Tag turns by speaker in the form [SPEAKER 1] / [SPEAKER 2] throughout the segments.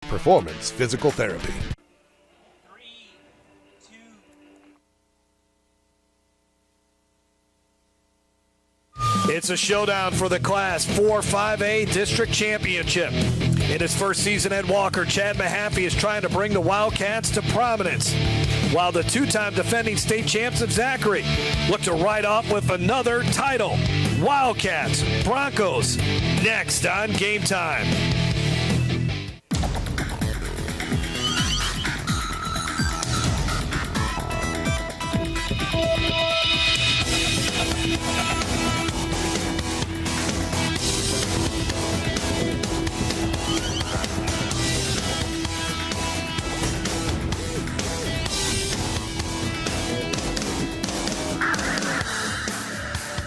[SPEAKER 1] Performance Physical Therapy.
[SPEAKER 2] It's a showdown for the Class 4-5A District Championship. In his first season at Walker, Chad Mahaffey is trying to bring the Wildcats to prominence, while the two-time defending state champs of Zachary look to ride off with another title. Wildcats, Broncos, next on Game Time.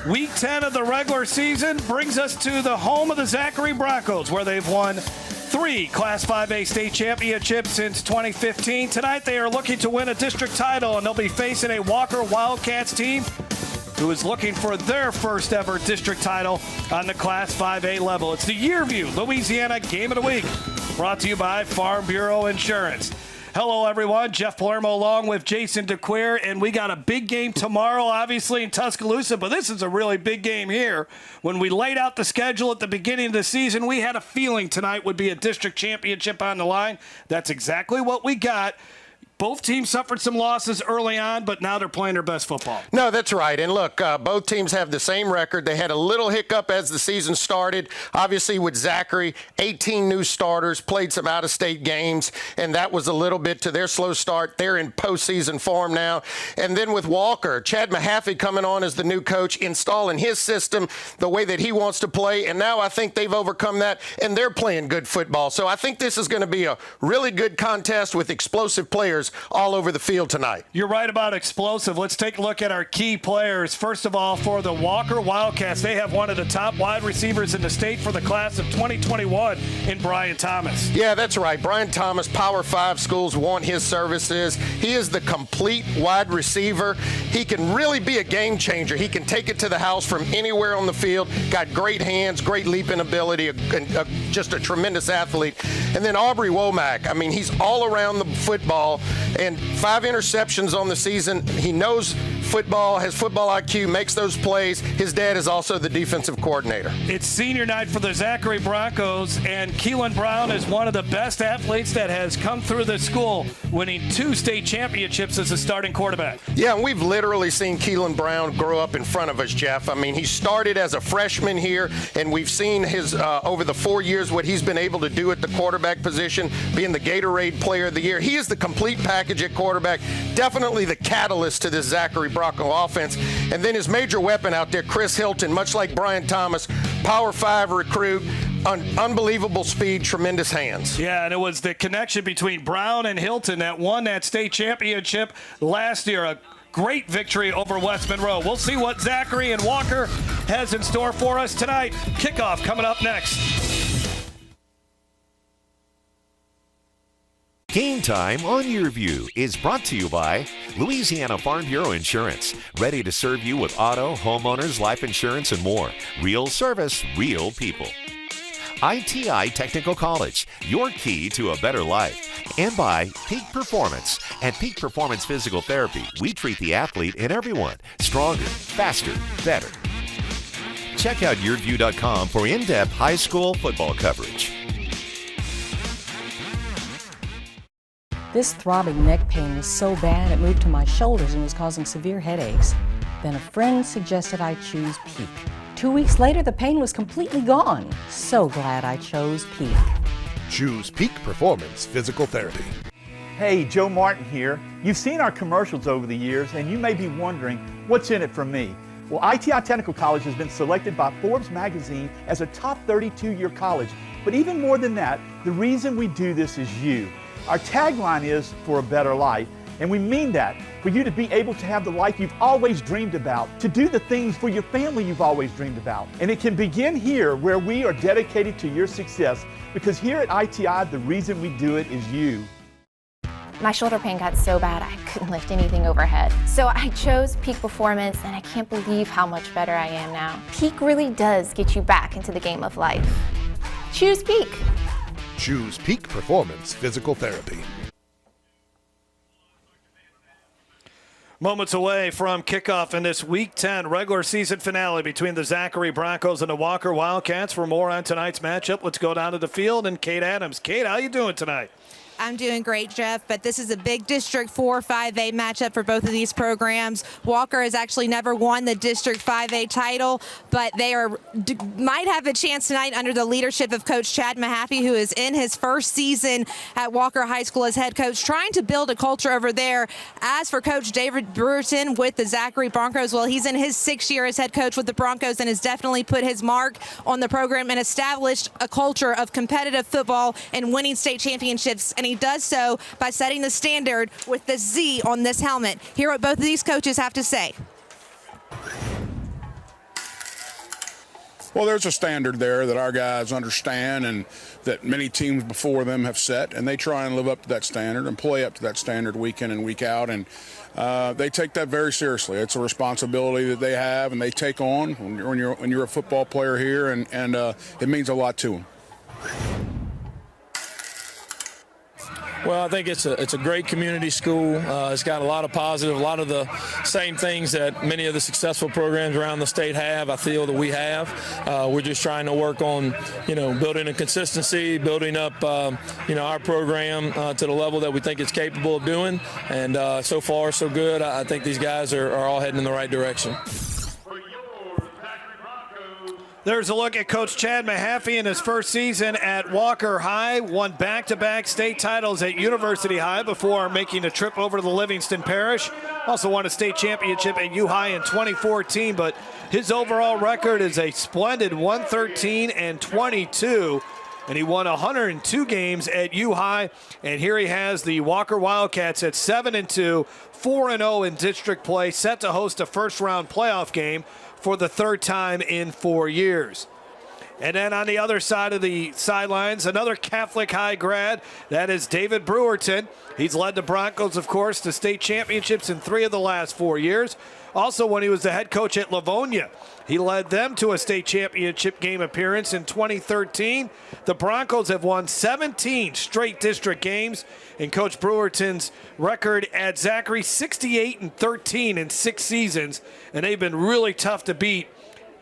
[SPEAKER 2] Week 10 of the regular season brings us to the home of the Zachary Broncos, where they've won 3 Class 5A state championships since 2015. Tonight they are looking to win a district title, and they'll be facing a Walker Wildcats team who is looking for their first ever district title on the Class 5A level. It's the Yearview Louisiana Game of the Week, brought to you by Farm Bureau Insurance. Hello, everyone. Jeff Palermo along with Jason DeQueer, and we got a big game tomorrow, obviously, in Tuscaloosa, but this is a really big game here. When we laid out the schedule at the beginning of the season, we had a feeling tonight would be a district championship on the line. That's exactly what we got. Both teams suffered some losses early on, but now they're playing their best football.
[SPEAKER 3] No, that's right. And look, both teams have the same record. They had a little hiccup as the season started. Obviously, with Zachary, 18 new starters, played some out-of-state games, and that was a little bit to their slow start. They're in postseason form now. And then with Walker, Chad Mahaffey coming on as the new coach, installing his system, the way that he wants to play. And now I think they've overcome that, and they're playing good football. So I think this is going to be a really good contest with explosive players all over the field tonight.
[SPEAKER 2] You're right about explosive. Let's take a look at our key players. First of all, for the Walker Wildcats, they have one of the top wide receivers in the state for the class of 2021 in Brian Thomas.
[SPEAKER 3] Yeah, that's right. Brian Thomas, Power 5 schools want his services. He is the complete wide receiver. He can really be a game changer. He can take it to the house from anywhere on the field. Got great hands, great leaping ability, just a tremendous athlete. And then Aubrey Womack, I mean, he's all around the football. And 5 interceptions on the season. He knows football, has football IQ, makes those plays. His dad is also the defensive coordinator.
[SPEAKER 2] It's senior night for the Zachary Broncos, and Keelan Brown is one of the best athletes that has come through the school, winning 2 state championships as a starting quarterback.
[SPEAKER 3] Yeah, and we've literally seen Keelan Brown grow up in front of us, Jeff. I mean, he started as a freshman here, and we've seen his over the 4 years what he's been able to do at the quarterback position, being the Gatorade Player of the Year. He is the complete package at quarterback, definitely the catalyst to this Zachary Bronco offense. And then his major weapon out there, Chris Hilton, much like Brian Thomas, Power 5 recruit, unbelievable speed, tremendous hands.
[SPEAKER 2] Yeah, and it was the connection between Brown and Hilton that won that state championship last year. A great victory over West Monroe. We'll see what Zachary and Walker has in store for us tonight. Kickoff coming up next.
[SPEAKER 4] Game Time on Yearview is brought to you by Louisiana Farm Bureau Insurance. Ready to serve you with auto, homeowners, life insurance, and more. Real service, real people. ITI Technical College, your key to a better life. And by Peak Performance. At Peak Performance Physical Therapy, we treat the athlete and everyone stronger, faster, better. Check out yearview.com for in-depth high school football coverage.
[SPEAKER 5] This throbbing neck pain was so bad it moved to my shoulders and was causing severe headaches. Then a friend suggested I choose Peak. 2 weeks later, the pain was completely gone. So glad I chose Peak.
[SPEAKER 1] Choose Peak Performance Physical Therapy.
[SPEAKER 6] Hey, Joe Martin here. You've seen our commercials over the years, and you may be wondering, what's in it for me? Well, ITI Technical College has been selected by Forbes magazine as a top 32-year college. But even more than that, the reason we do this is you. Our tagline is for a better life, and we mean that, for you to be able to have the life you've always dreamed about, to do the things for your family you've always dreamed about. And it can begin here, where we are dedicated to your success, because here at ITI, the reason we do it is you.
[SPEAKER 7] My shoulder pain got so bad I couldn't lift anything overhead. So I chose Peak Performance, and I can't believe how much better I am now. Peak really does get you back into the game of life. Choose Peak.
[SPEAKER 1] Choose Peak Performance Physical Therapy.
[SPEAKER 2] Moments away from kickoff in this Week 10 regular season finale between the Zachary Broncos and the Walker Wildcats. For more on tonight's matchup, let's go down to the field and Kate Adams. Kate, how you doing tonight?
[SPEAKER 8] I'm doing great, Jeff, but this is a big District 4 5A matchup for both of these programs. Walker has actually never won the District 5A title, but they might have a chance tonight under the leadership of Coach Chad Mahaffey, who is in his first season at Walker High School as head coach, trying to build a culture over there. As for Coach David Brewerton with the Zachary Broncos, well, he's in his 6th year as head coach with the Broncos and has definitely put his mark on the program and established a culture of competitive football and winning state championships, and he does so by setting the standard with the Z on this helmet. Hear what both of these coaches have to say.
[SPEAKER 9] Well, there's a standard there that our guys understand and that many teams before them have set, and they try and live up to that standard and play up to that standard week in and week out, and they take that very seriously. It's a responsibility that they have and they take on when you're a football player here, and it means a lot to them.
[SPEAKER 10] Well, I think it's a great community school. It's got a lot of positive, a lot of the same things that many of the successful programs around the state have. I feel that we have. We're just trying to work on, building a consistency, building up, our program to the level that we think it's capable of doing. And so far, so good. I think these guys are all heading in the right direction.
[SPEAKER 2] There's a look at Coach Chad Mahaffey in his first season at Walker High. Won back-to-back state titles at University High before making a trip over to the Livingston Parish. Also won a state championship at U High in 2014, but his overall record is a splendid 113-22. And he won 102 games at U High. And here he has the Walker Wildcats at 7-2, 4-0 in district play, set to host a first-round playoff game for the third time in 4 years. And then on the other side of the sidelines, another Catholic High grad, that is David Brewerton. He's led the Broncos, of course, to state championships in 3 of the last 4 years. Also, when he was the head coach at Livonia, he led them to a state championship game appearance in 2013. The Broncos have won 17 straight district games, and Coach Brewerton's record at Zachary, 68-13 in 6 seasons, and they've been really tough to beat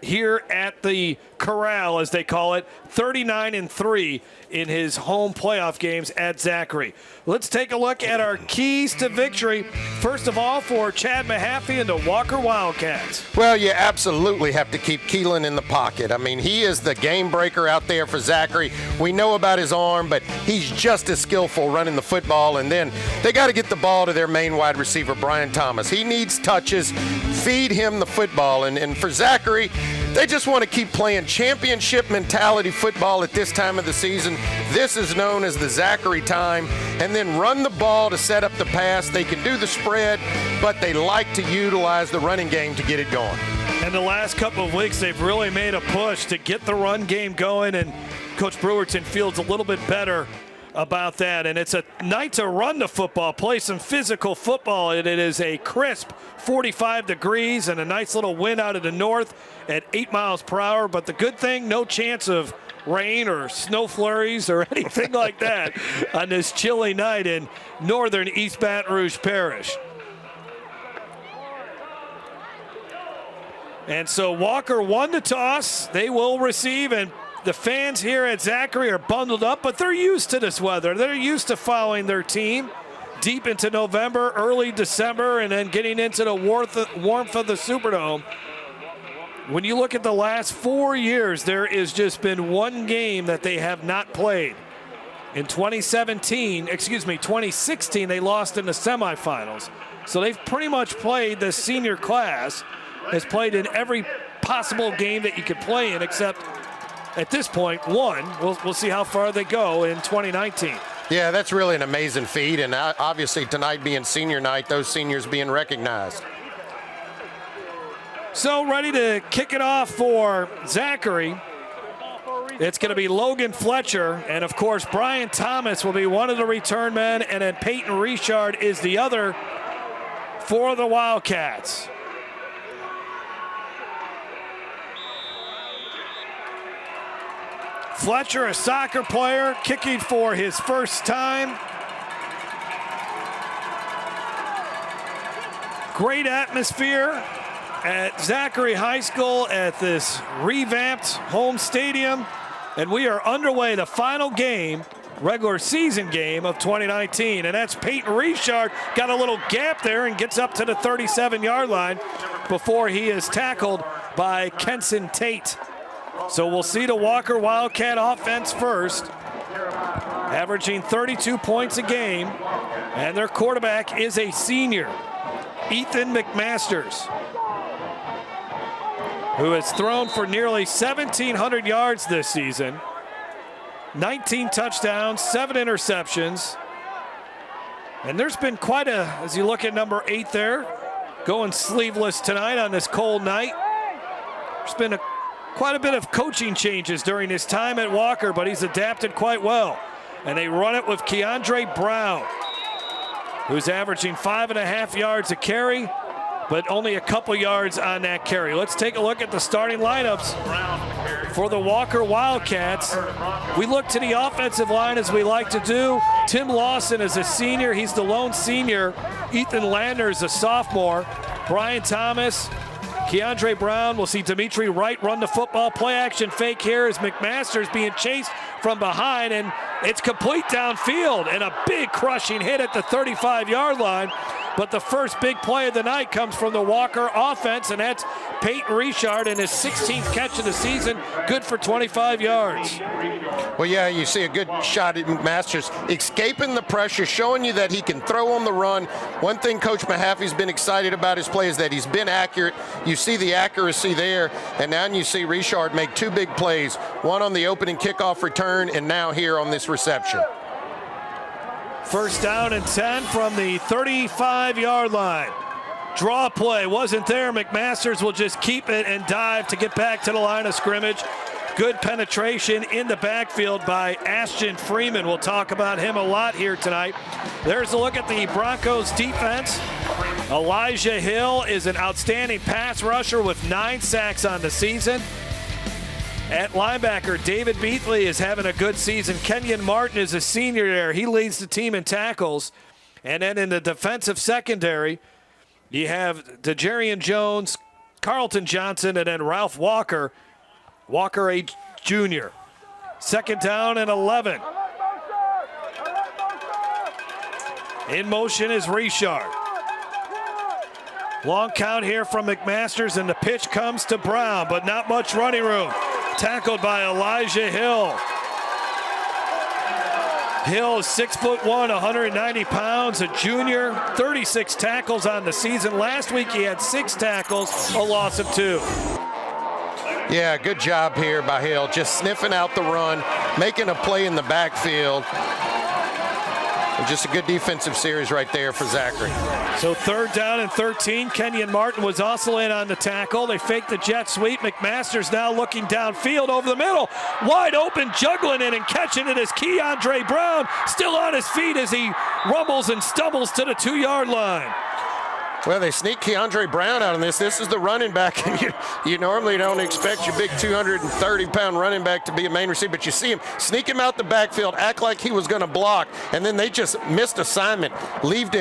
[SPEAKER 2] here at the Corral, as they call it, 39-3 in his home playoff games at Zachary. Let's take a look at our keys to victory. First of all, for Chad Mahaffey and the Walker Wildcats.
[SPEAKER 3] Well, you absolutely have to keep Keelan in the pocket. I mean, he is the game breaker out there for Zachary. We know about his arm, but he's just as skillful running the football. And then they got to get the ball to their main wide receiver, Brian Thomas. He needs touches. Feed him the football. And for Zachary, they just want to keep playing championship mentality football at this time of the season. This is known as the Zachary time. And then run the ball to set up the pass. They can do the spread, but they like to utilize the running game to get it going.
[SPEAKER 2] And the last couple of weeks, they've really made a push to get the run game going, and Coach Brewerton feels a little bit better about that. And it's a night to run the football, play some physical football, and it is a crisp 45 degrees and a nice little wind out of the north at 8 miles per hour. But the good thing, no chance of rain or snow flurries or anything like that on this chilly night in northern East Baton Rouge Parish. And so Walker won the toss. They will receive, and the fans here at Zachary are bundled up, but they're used to this weather. They're used to following their team deep into November, early December, and then getting into the warmth of the Superdome. When you look at the last 4 years, there has just been one game that they have not played. In 2016, they lost in the semifinals. So they've pretty much played, the senior class has played in every possible game that you could play in, except at this point, one. We'll see how far they go in 2019.
[SPEAKER 3] Yeah, that's really an amazing feat, and obviously tonight being senior night, those seniors being recognized.
[SPEAKER 2] So ready to kick it off for Zachary. It's going to be Logan Fletcher, and of course Brian Thomas will be one of the return men, and then Peyton Richard is the other for the Wildcats. Fletcher, a soccer player, kicking for his first time. Great atmosphere at Zachary High School at this revamped home stadium. And we are underway, the final game, regular season game of 2019. And that's Peyton Richard, got a little gap there and gets up to the 37-yard line before he is tackled by Kenson Tate. So we'll see the Walker Wildcat offense first, averaging 32 points a game. And their quarterback is a senior, Ethan McMasters, who has thrown for nearly 1,700 yards this season, 19 touchdowns, 7 interceptions. And there's been quite a, as you look at number 8 there, going sleeveless tonight on this cold night. There's been quite a bit of coaching changes during his time at Walker, but he's adapted quite well. And they run it with Keandre Brown, who's averaging 5.5 yards a carry, but only a couple yards on that carry. Let's take a look at the starting lineups for the Walker Wildcats. We look to the offensive line as we like to do. Tim Lawson is a senior. He's the lone senior. Ethan Landner is a sophomore. Brian Thomas, Keandre Brown. We'll see Dimitri Wright run the football. Play action fake here as McMasters being chased from behind, and it's complete downfield and a big crushing hit at the 35-yard line. But the first big play of the night comes from the Walker offense, and that's Peyton Richard in his 16th catch of the season, good for 25 yards.
[SPEAKER 3] Well, yeah, you see a good shot at McMasters, escaping the pressure, showing you that he can throw on the run. One thing Coach Mahaffey's been excited about his play is that he's been accurate. You see the accuracy there, and now you see Richard make 2 big plays, one on the opening kickoff return and now here on this reception.
[SPEAKER 2] First down and 10 from the 35-yard line. Draw play wasn't there. McMasters will just keep it and dive to get back to the line of scrimmage. Good penetration in the backfield by Ashton Freeman. We'll talk about him a lot here tonight. There's a look at the Broncos defense. Elijah Hill is an outstanding pass rusher with 9 sacks on the season. At linebacker, David Beatley is having a good season. Kenyon Martin is a senior there. He leads the team in tackles. And then in the defensive secondary, you have DeJarian Jones, Carlton Johnson, and then Ralph Walker. Walker, a junior. Second down and 11. In motion is Richard. Long count here from McMasters, and the pitch comes to Brown, but not much running room. Tackled by Elijah Hill. Hill is 6'1", 190 pounds, a junior, 36 tackles on the season. Last week he had 6 tackles, a loss of 2.
[SPEAKER 3] Yeah, good job here by Hill, just sniffing out the run, making a play in the backfield. Just a good defensive series right there for Zachary.
[SPEAKER 2] So third down and 13. Kenyon Martin was also in on the tackle. They fake the jet sweep. McMasters now looking downfield over the middle. Wide open, juggling it and catching it is Keandre Brown. Still on his feet as he rumbles and stumbles to the 2-yard line.
[SPEAKER 3] Well, they sneak Keandre Brown out on this. This is the running back, and you normally don't expect your big 230-pound running back to be a main receiver, but you see him sneak him out the backfield, act like he was going to block, and then they just missed assignment, left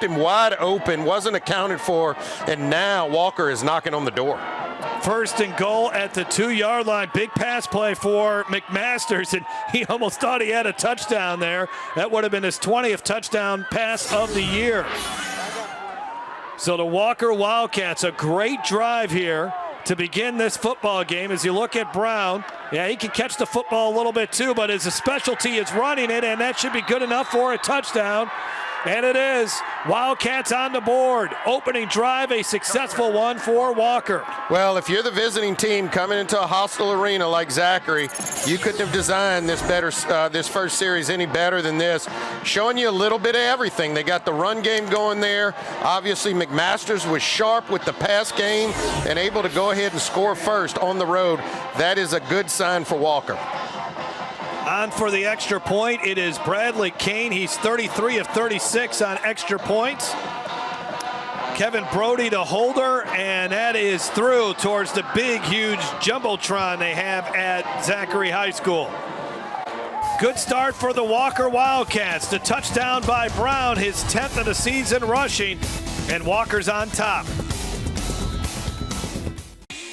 [SPEAKER 3] him wide open, wasn't accounted for, and now Walker is knocking on the door.
[SPEAKER 2] First and goal at the 2-yard line. Big pass play for McMasters, and he almost thought he had a touchdown there. That would have been his 20th touchdown pass of the year. So the Walker Wildcats, a great drive here to begin this football game. As you look at Brown, yeah, he can catch the football a little bit too, but his specialty is running it, and that should be good enough for a touchdown. And it is. Wildcats on the board. Opening drive, a successful one for Walker.
[SPEAKER 3] Well, if you're the visiting team coming into a hostile arena like Zachary, you couldn't have designed this first series any better than this. Showing you a little bit of everything. They got the run game going there. Obviously, McMasters was sharp with the pass game and able to go ahead and score first on the road. That is a good sign for Walker.
[SPEAKER 2] On for the extra point, it is Bradley Kane. He's 33 of 36 on extra points. Kevin Brody to Holder, and that is through towards the big, huge jumbotron they have at Zachary High School. Good start for the Walker Wildcats. The touchdown by Brown, his 10th of the season rushing, and Walker's on top.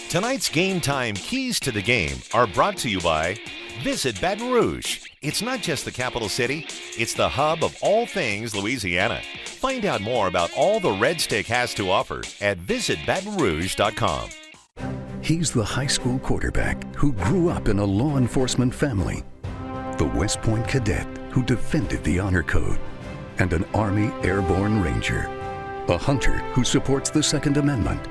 [SPEAKER 4] Tonight's Game Time keys to the game are brought to you by Visit Baton Rouge. It's not just the capital city, it's the hub of all things Louisiana. Find out more about all the Red Stick has to offer at visitbatonrouge.com.
[SPEAKER 11] He's the high school quarterback who grew up in a law enforcement family, the West Point cadet who defended the honor code, and an Army Airborne Ranger, a hunter who supports the Second Amendment,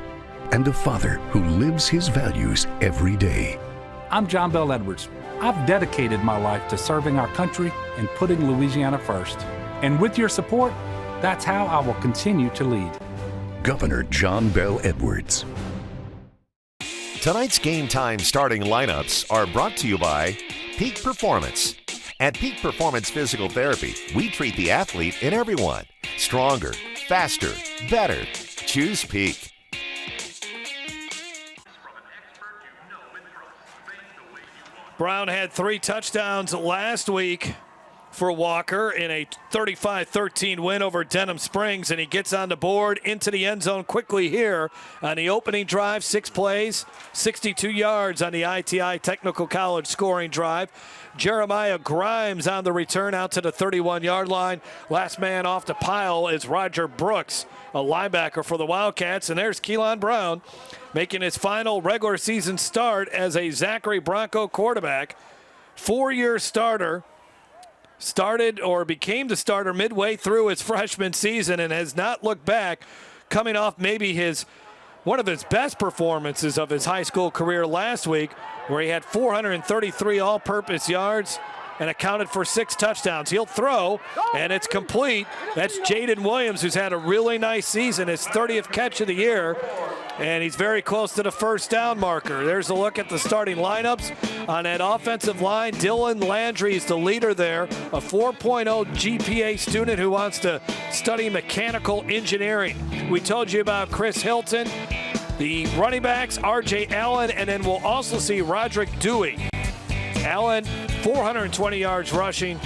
[SPEAKER 11] and a father who lives his values every day.
[SPEAKER 12] I'm John Bell Edwards. I've dedicated my life to serving our country and putting Louisiana first. And with your support, that's how I will continue to lead.
[SPEAKER 11] Governor John Bell Edwards.
[SPEAKER 4] Tonight's Game Time starting lineups are brought to you by Peak Performance. At Peak Performance Physical Therapy, we treat the athlete in everyone. Stronger, faster, better. Choose Peak.
[SPEAKER 2] Brown had 3 touchdowns last week for Walker in a 35-13 win over Denham Springs, and he gets on the board into the end zone quickly here on the opening drive. 6 plays, 62 yards on the ITI Technical College scoring drive. Jeremiah Grimes on the return out to the 31-yard line. Last man off the pile is Roger Brooks, a linebacker for the Wildcats. And there's Keelan Brown making his final regular season start as a Zachary Bronco quarterback. 4-year starter. Started or became the starter midway through his freshman season and has not looked back, coming off maybe one of his best performances of his high school career last week, where he had 433 all-purpose yards and accounted for 6 touchdowns. He'll throw, and it's complete. That's Jaden Williams, who's had a really nice season, his 30th catch of the year, and he's very close to the first down marker. There's a look at the starting lineups. On that offensive line, Dylan Landry is the leader there, a 4.0 GPA student who wants to study mechanical engineering. We told you about Chris Hilton. The running backs, R.J. Allen, and then we'll also see Roderick Dewey. Allen, 420 yards rushing.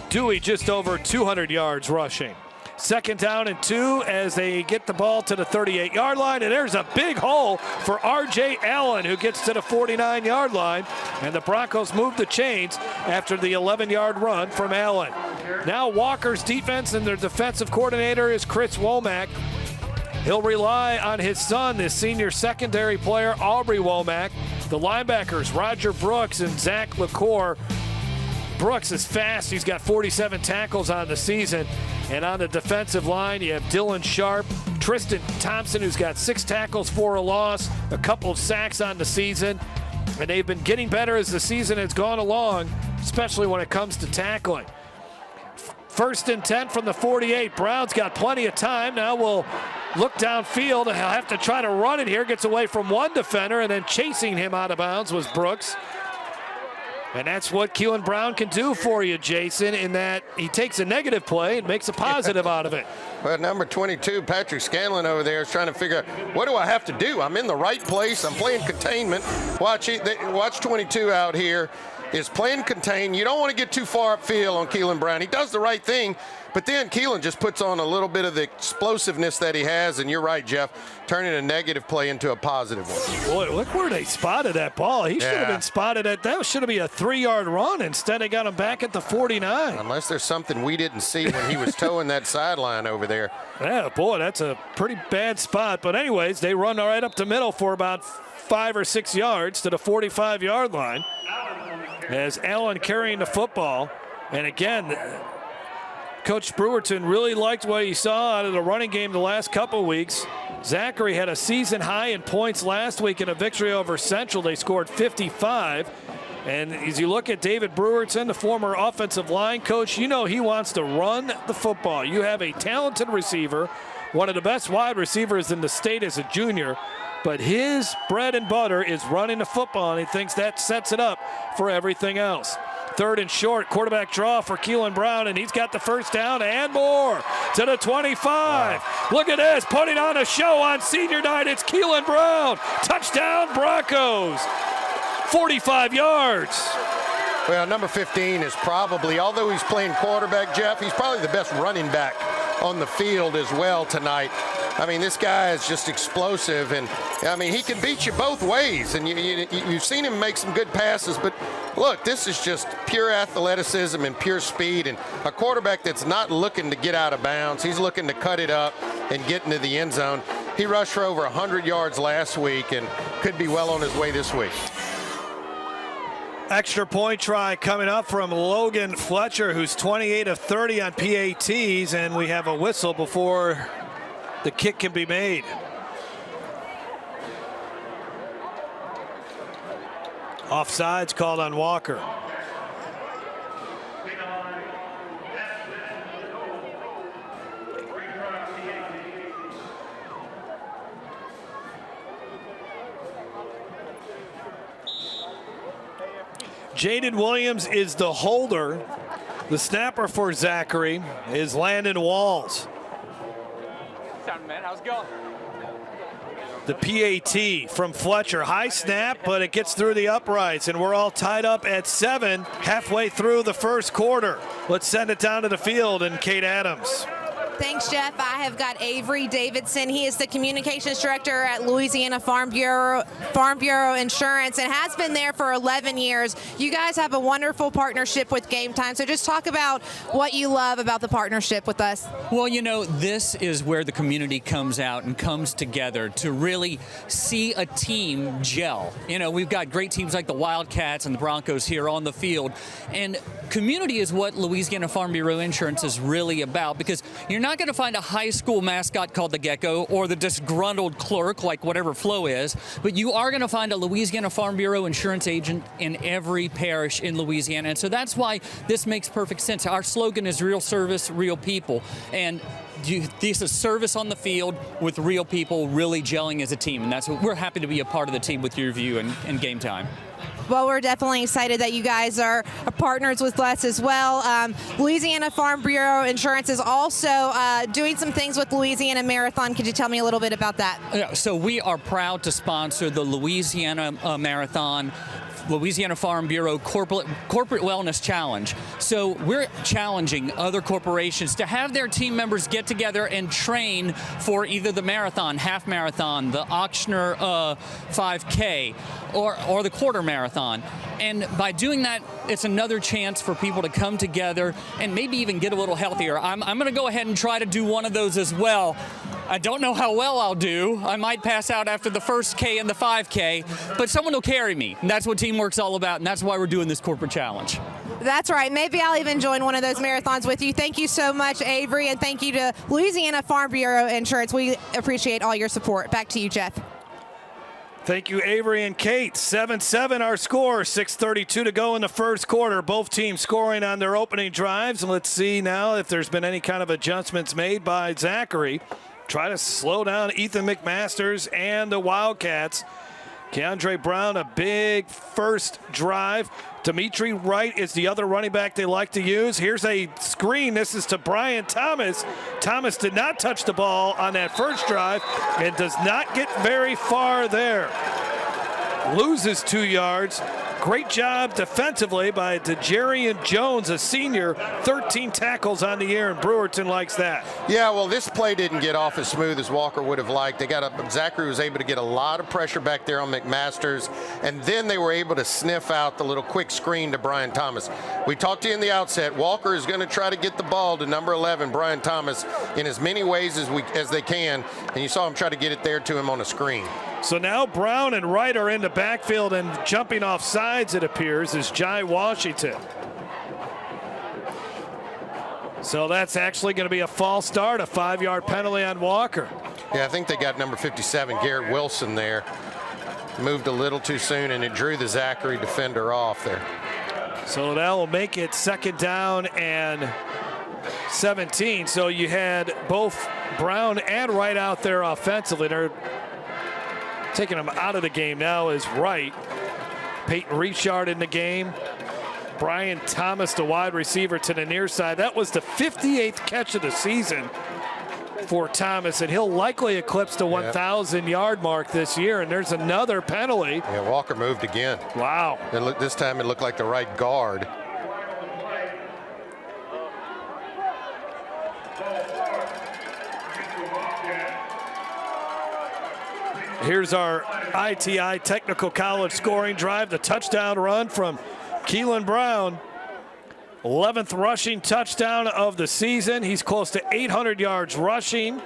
[SPEAKER 2] Dewey just over 200 yards rushing. 2nd down and 2 as they get the ball to the 38-yard line, and there's a big hole for R.J. Allen, who gets to the 49-yard line, and the Broncos move the chains after the 11-yard run from Allen. Now Walker's defense and their defensive coordinator is Chris Womack. He'll rely on his son, the senior secondary player, Aubrey Womack. The linebackers, Roger Brooks and Zach LaCour. Brooks is fast. He's got 47 tackles on the season. And on the defensive line, you have Dylan Sharp, Tristan Thompson, who's got 6 tackles for a loss, a couple of sacks on the season. And they've been getting better as the season has gone along, especially when it comes to tackling. 1st and 10 from the 48. Brown's got plenty of time. Now we'll look downfield. He'll have to try to run it here. Gets away from one defender, and then chasing him out of bounds was Brooks. And that's what Keelan Brown can do for you, Jason, in that he takes a negative play and makes a positive out of it.
[SPEAKER 3] Well, number 22, Patrick Scanlon over there is trying to figure out, what do I have to do? I'm in the right place. I'm playing containment. Watch 22 out here is playing contain. You don't want to get too far upfield on Keelan Brown. He does the right thing, but then Keelan just puts on a little bit of the explosiveness that he has, and you're right, Jeff, turning a negative play into a positive one.
[SPEAKER 2] Boy, look where they spotted that ball. He should have been spotted at that. Should have been a 3-yard run. Instead, they got him back at the 49.
[SPEAKER 3] Unless there's something we didn't see when he was towing that sideline over there.
[SPEAKER 2] Yeah, boy, that's a pretty bad spot. But anyways, they run right up the middle for about 5 or 6 yards to the 45-yard line. As Allen carrying the football. And again, Coach Brewerton really liked what he saw out of the running game the last couple weeks. Zachary had a season high in points last week in a victory over Central. They scored 55. And as you look at David Brewerton, the former offensive line coach, you know he wants to run the football. You have a talented receiver, one of the best wide receivers in the state as a junior. But his bread and butter is running the football, and he thinks that sets it up for everything else. 3rd and short, quarterback draw for Keelan Brown, and he's got the first down and more to the 25. Wow. Look at this, putting on a show on senior night. It's Keelan Brown. Touchdown, Broncos. 45 yards.
[SPEAKER 3] Well, number 15 is probably, although he's playing quarterback, Jeff, he's probably the best running back on the field as well tonight. I mean, this guy is just explosive, and I mean, he can beat you both ways, and you've seen him make some good passes, but look, this is just pure athleticism and pure speed, and a quarterback that's not looking to get out of bounds. He's looking to cut it up and get into the end zone. He rushed for over 100 yards last week and could be well on his way this week.
[SPEAKER 2] Extra point try coming up from Logan Fletcher, who's 28 of 30 on PATs, and we have a whistle before the kick can be made. Offsides called on Walker. Jaden Williams is the holder. The snapper for Zachary is Landon Walls.
[SPEAKER 13] How's it going?
[SPEAKER 2] The PAT from Fletcher. High snap, but it gets through the uprights, and we're all tied up at 7 halfway through the first quarter. Let's send it down to the field, and Kate Adams.
[SPEAKER 8] Thanks, Jeff. I have got Avery Davidson. He is the communications director at Louisiana Farm Bureau Insurance and has been there for 11 years. You guys have a wonderful partnership with Game Time. So just talk about what you love about the partnership with us.
[SPEAKER 13] Well, you know, this is where the community comes out and comes together to really see a team gel. You know, we've got great teams like the Wildcats and the Broncos here on the field. And community is what Louisiana Farm Bureau Insurance is really about, because you're not going to find a high school mascot called the Gecko or the disgruntled clerk like whatever Flo is, but you are going to find a Louisiana Farm Bureau insurance agent in every parish in Louisiana. And so that's why this makes perfect sense. Our slogan is real service, real people. And this is service on the field with real people really gelling as a team. And that's what we're happy to be a part of the team with your view and Game Time.
[SPEAKER 8] Well, we're definitely excited that you guys are partners with us as well. Louisiana Farm Bureau Insurance is also doing some things with Louisiana Marathon. Could you tell me a little bit about that?
[SPEAKER 13] Yeah, so we are proud to sponsor the Louisiana Marathon, Louisiana Farm Bureau Corporate Wellness Challenge. So we're challenging other corporations to have their team members get together and train for either the marathon, half marathon, the Auctioner 5K, or the quarter marathon. And by doing that, it's another chance for people to come together and maybe even get a little healthier. I'm going to go ahead and try to do one of those as well. I don't know how well I'll do. I might pass out after the first K and the 5K, but someone will carry me. And that's what teamwork's all about, and that's why we're doing this corporate challenge.
[SPEAKER 8] That's right. Maybe I'll even join one of those marathons with you. Thank you so much, Avery, and thank you to Louisiana Farm Bureau Insurance. We appreciate all your support. Back to you, Jeff.
[SPEAKER 2] Thank you, Avery and Kate. 7-7 our score. 6:32 to go in the first quarter. Both teams scoring on their opening drives. And let's see now if there's been any kind of adjustments made by Zachary. Try to slow down Ethan McMasters and the Wildcats. Keandre Brown, a big first drive. Dimitri Wright is the other running back they like to use. Here's a screen. This is to Brian Thomas. Thomas did not touch the ball on that first drive and does not get very far there. Loses 2 yards. Great job defensively by DeJarian Jones, a senior. 13 tackles on the year, and Brewerton likes that.
[SPEAKER 3] Yeah, well, this play didn't get off as smooth as Walker would have liked. Zachary was able to get a lot of pressure back there on McMasters, and then they were able to sniff out the little quick screen to Brian Thomas. We talked to you in the outset. Walker is going to try to get the ball to number 11, Brian Thomas, in as many ways as they can, and you saw him try to get it there to him on a screen.
[SPEAKER 2] So now Brown and Wright are in the backfield, and jumping off sides, it appears, is Jai Washington. So that's actually going to be a false start, a 5-yard penalty on Walker.
[SPEAKER 3] Yeah, I think they got number 57, Garrett Wilson, there. Moved a little too soon, and it drew the Zachary defender off there.
[SPEAKER 2] So that will make it 2nd down and 17. So you had both Brown and Wright out there offensively. They're Taking him out of the game now is Wright. Peyton Richard in the game. Brian Thomas, the wide receiver, to the near side. That was the 58th catch of the season for Thomas, and he'll likely eclipse the 1,000-yard mark this year. And there's another penalty.
[SPEAKER 3] Yeah, Walker moved again.
[SPEAKER 2] Wow.
[SPEAKER 3] This time it looked like the right guard.
[SPEAKER 2] Here's our ITI Technical College scoring drive. The touchdown run from Keelan Brown. 11th rushing touchdown of the season. He's close to 800 yards rushing.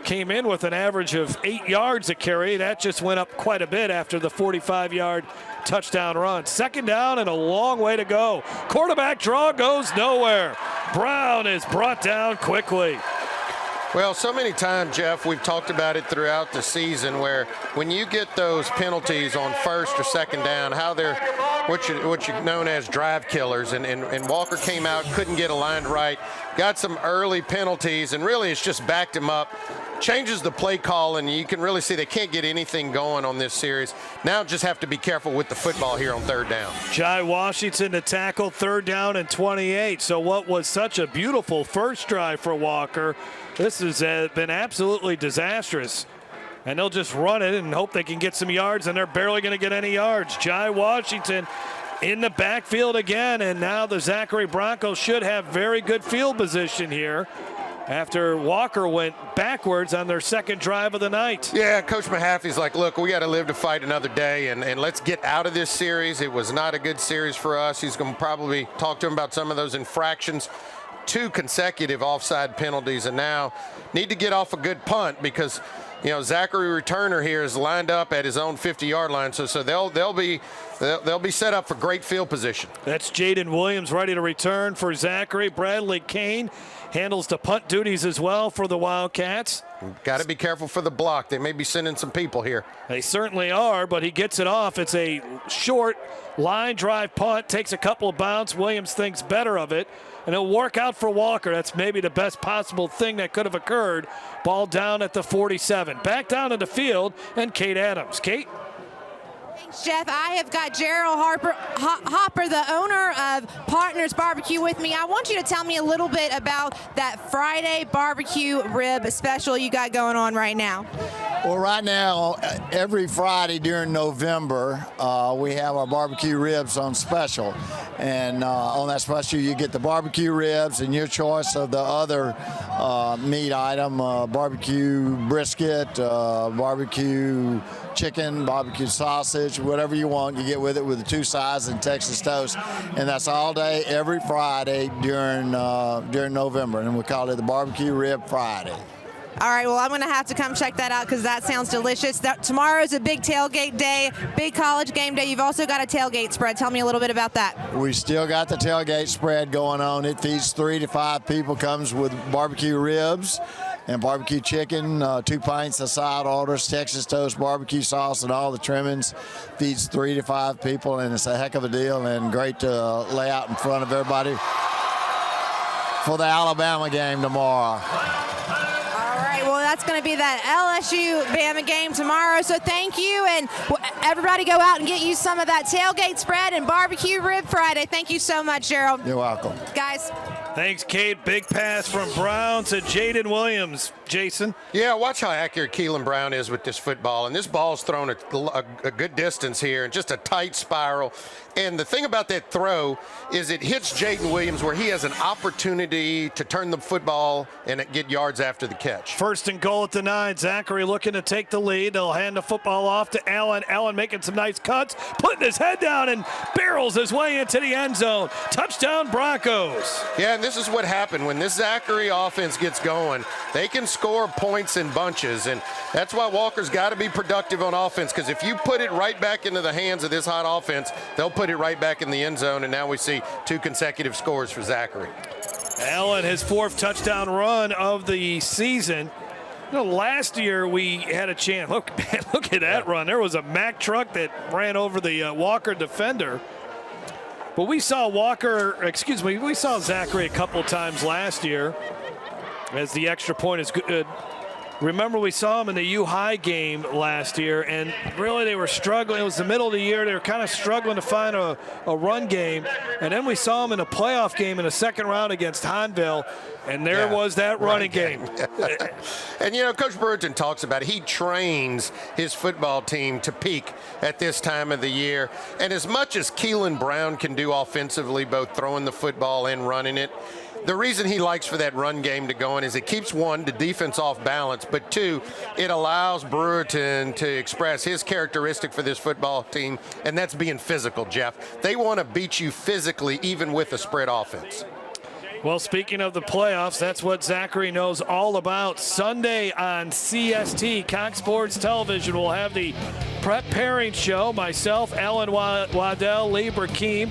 [SPEAKER 2] Came in with an average of 8 yards a carry. That just went up quite a bit after the 45-yard touchdown run. Second down and a long way to go. Quarterback draw goes nowhere. Brown is brought down quickly.
[SPEAKER 3] Well, so many times, Jeff, we've talked about it throughout the season where when you get those penalties on first or second down, how they're what you known as drive killers, and Walker came out, couldn't get aligned right, got some early penalties, and really it's just backed him up, changes the play call, and you can really see they can't get anything going on this series. Now just have to be careful with the football here on third down.
[SPEAKER 2] Jai Washington to tackle, third down and 28. So what was such a beautiful first drive for Walker, this has been absolutely disastrous. And they'll just run it and hope they can get some yards, and they're barely going to get any yards. Jai Washington in the backfield again, and now the Zachary Broncos should have very good field position here after Walker went backwards on their second drive of the night.
[SPEAKER 3] Yeah, Coach Mahaffey's like, look, we got to live to fight another day, and let's get out of this series. It was not a good series for us. He's going to probably talk to him about some of those infractions. 2 consecutive offside penalties, and now need to get off a good punt because, you know, Zachary returner here is lined up at his own 50-yard line, so they'll be set up for great field position.
[SPEAKER 2] That's Jaden Williams ready to return for Zachary. Bradley Kane handles the punt duties as well for the Wildcats.
[SPEAKER 3] Got to be careful for the block. They may be sending some people here.
[SPEAKER 2] They certainly are, but he gets it off. It's a short line drive punt, takes a couple of bounce. Williams thinks better of it, and it'll work out for Walker. That's maybe the best possible thing that could have occurred. Ball down at the 47. Back down in the field, and Kate Adams. Kate?
[SPEAKER 8] Thanks, Jeff. I have got Gerald Hopper, the owner of Partners Barbecue, with me. I want you to tell me a little bit about that Friday barbecue rib special you got going on right now.
[SPEAKER 14] Well, right now, every Friday during November, we have our barbecue ribs on special. And on that special, you get the barbecue ribs and your choice of the other meat item, barbecue brisket, barbecue chicken, barbecue sausage, whatever you want, you get with it with the 2 sides and Texas toast. And that's all day, every Friday during November. And we call it the Barbecue Rib Friday.
[SPEAKER 8] All right, well, I'm going to have to come check that out because that sounds delicious. Tomorrow is a big tailgate day, big college game day. You've also got a tailgate spread. Tell me a little bit about that.
[SPEAKER 14] We still got the tailgate spread going on. It feeds 3 to 5 people, comes with barbecue ribs and barbecue chicken, 2 pints of side orders, Texas toast, barbecue sauce, and all the trimmings. Feeds 3 to 5 people, and it's a heck of a deal and great to lay out in front of everybody for the Alabama game tomorrow.
[SPEAKER 8] Well, that's going to be that LSU-Bama game tomorrow, so thank you, and everybody go out and get you some of that tailgate spread and barbecue rib Friday. Thank you so much, Gerald.
[SPEAKER 14] You're welcome.
[SPEAKER 8] Guys.
[SPEAKER 2] Thanks, Kate. Big pass from Brown to Jaden Williams. Jason?
[SPEAKER 3] Yeah, watch how accurate Keelan Brown is with this football. And this ball's thrown a good distance here and just a tight spiral. And the thing about that throw is it hits Jaden Williams where he has an opportunity to turn the football and get yards after the catch.
[SPEAKER 2] First and goal at the 9. Zachary looking to take the lead. They'll hand the football off to Allen. Allen making some nice cuts, putting his head down and barrels his way into the end zone. Touchdown Broncos.
[SPEAKER 3] Yeah, and this is what happened. When this Zachary offense gets going, they can score points in bunches, and that's why Walker's got to be productive on offense, because if you put it right back into the hands of this hot offense, they'll put it right back in the end zone, and now we see 2 consecutive scores for Zachary.
[SPEAKER 2] Allen, his 4th touchdown run of the season. You know, last year we had a chance. Look at that run. There was a Mack truck that ran over the Walker defender. But we saw we saw Zachary a couple times last year as the extra point is good. Remember, we saw them in the U High game last year, and really they were struggling. It was the middle of the year. They were kind of struggling to find a run game. And then we saw them in a playoff game in the second round against Hanville, and there was that running game.
[SPEAKER 3] And, you know, Coach Brewerton talks about it. He trains his football team to peak at this time of the year. And as much as Keelan Brown can do offensively, both throwing the football and running it, the reason he likes for that run game to go in is it keeps, one, the defense off balance, but two, it allows Brewerton to express his characteristic for this football team, and that's being physical, Jeff. They want to beat you physically, even with a spread offense.
[SPEAKER 2] Well, speaking of the playoffs, that's what Zachary knows all about. Sunday on CST, Cox Sports Television, we'll have the prep pairing show. Myself, Alan Waddell, Lee Burkeem.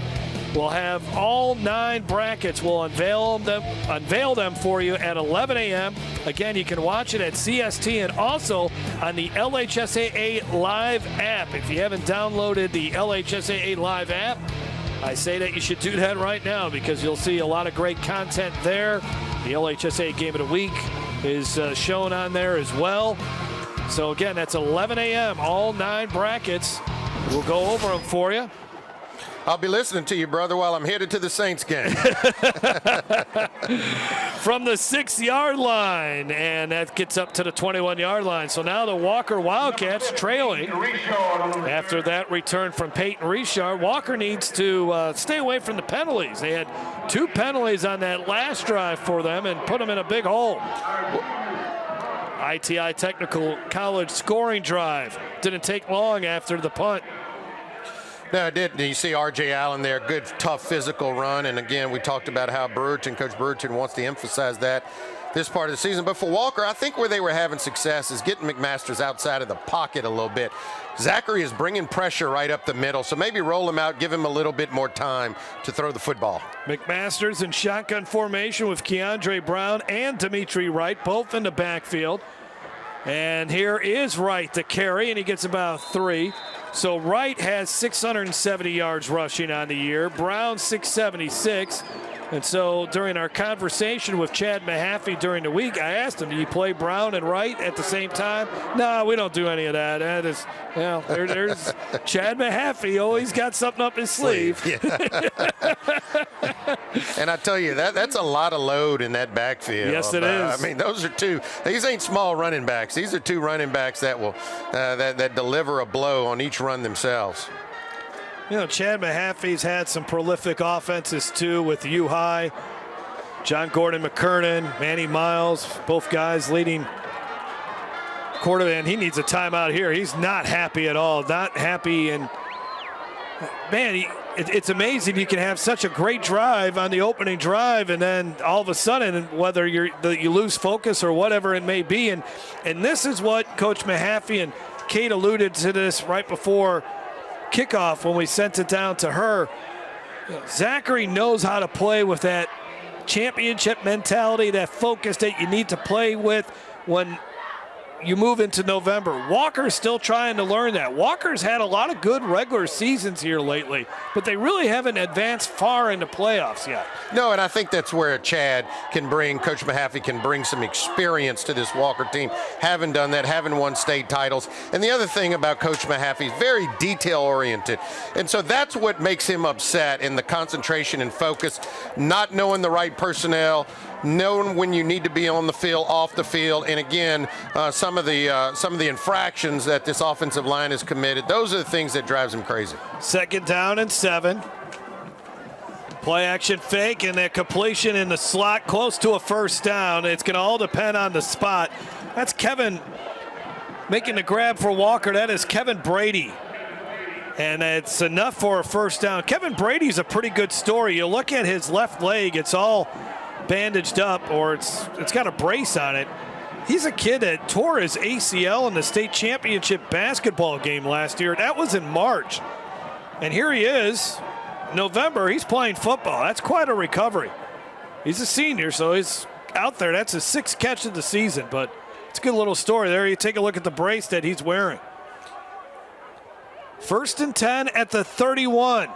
[SPEAKER 2] We'll have all 9 brackets. We'll unveil them for you at 11 a.m. Again, you can watch it at CST and also on the LHSAA Live app. If you haven't downloaded the LHSAA Live app, I say that you should do that right now because you'll see a lot of great content there. The LHSAA Game of the Week is shown on there as well. So again, that's 11 a.m. All 9 brackets. We'll go over them for you.
[SPEAKER 3] I'll be listening to you, brother, while I'm headed to the Saints game.
[SPEAKER 2] From the 6-yard line, and that gets up to the 21-yard line. So now the Walker Wildcats trailing after that return from Peyton Richard. Walker needs to stay away from the penalties. They had 2 penalties on that last drive for them and put them in a big hole. ITI Technical College scoring drive. Didn't take long after the punt.
[SPEAKER 3] No, it didn't. You see R.J. Allen there, good, tough physical run. And again, we talked about how Coach Brewerton wants to emphasize that this part of the season. But for Walker, I think where they were having success is getting McMasters outside of the pocket a little bit. Zachary is bringing pressure right up the middle, so maybe roll him out, give him a little bit more time to throw the football.
[SPEAKER 2] McMasters in shotgun formation with Keandre Brown and Dimitri Wright, both in the backfield. And here is Wright to carry, and he gets about 3. So Wright has 670 yards rushing on the year. Brown 676. And so during our conversation with Chad Mahaffey during the week, I asked him, do you play Brown and Wright at the same time? No, we don't do any of that. That is, you know, there's Chad Mahaffey always got something up his sleeve.
[SPEAKER 3] Yeah. And I tell you, that's a lot of load in that backfield.
[SPEAKER 2] Yes, it is.
[SPEAKER 3] I mean, those are 2. These ain't small running backs. These are 2 running backs that will that deliver a blow on each run themselves.
[SPEAKER 2] You know, Chad Mahaffey's had some prolific offenses, too, with U High. John Gordon McKernan, Manny Miles, both guys leading quarterback. And he needs a timeout here. He's not happy at all. Not happy. And, man, it's amazing you can have such a great drive on the opening drive, and then all of a sudden, whether you lose focus or whatever it may be. And this is what Coach Mahaffey and Kate alluded to this right before kickoff when we sent it down to her. Zachary knows how to play with that championship mentality, that focus that you need to play with when you move into November. Walker's still trying to learn that. Walker's had a lot of good regular seasons here lately, but they really haven't advanced far into playoffs yet.
[SPEAKER 3] No, and I think that's where Chad can bring, Coach Mahaffey can bring some experience to this Walker team. Haven't done that, haven't won state titles. And the other thing about Coach Mahaffey, very detail-oriented. And so that's what makes him upset in the concentration and focus, not knowing the right personnel, knowing when you need to be on the field, off the field, and again, some of the infractions that this offensive line has committed. Those are the things that drives him crazy.
[SPEAKER 2] 2nd down and 7. Play action fake and that completion in the slot, close to a first down. It's going to all depend on the spot. That's Kevin making the grab for Walker. That is Kevin Brady. And it's enough for a first down. Kevin Brady's a pretty good story. You look at his left leg, it's all bandaged up, or it's got a brace on it. He's a kid that tore his ACL in the state championship basketball game last year. That was in March. And here he is, November, he's playing football. That's quite a recovery. He's a senior, so he's out there. That's his 6th catch of the season, but it's a good little story there. You take a look at the brace that he's wearing. 1st and 10 at the 31.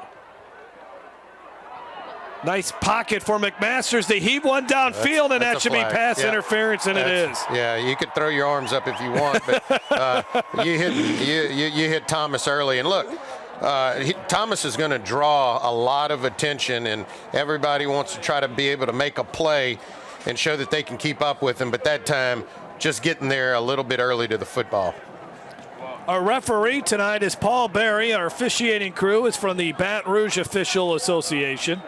[SPEAKER 2] Nice pocket for McMasters. They heave one downfield, and that should be pass interference, and it is.
[SPEAKER 3] Yeah, you could throw your arms up if you want, but you hit Thomas early. And look, Thomas is going to draw a lot of attention, and everybody wants to try to be able to make a play and show that they can keep up with him. But that time, just getting there a little bit early to the football.
[SPEAKER 2] Our referee tonight is Paul Berry. Our officiating crew is from the Baton Rouge Official Association.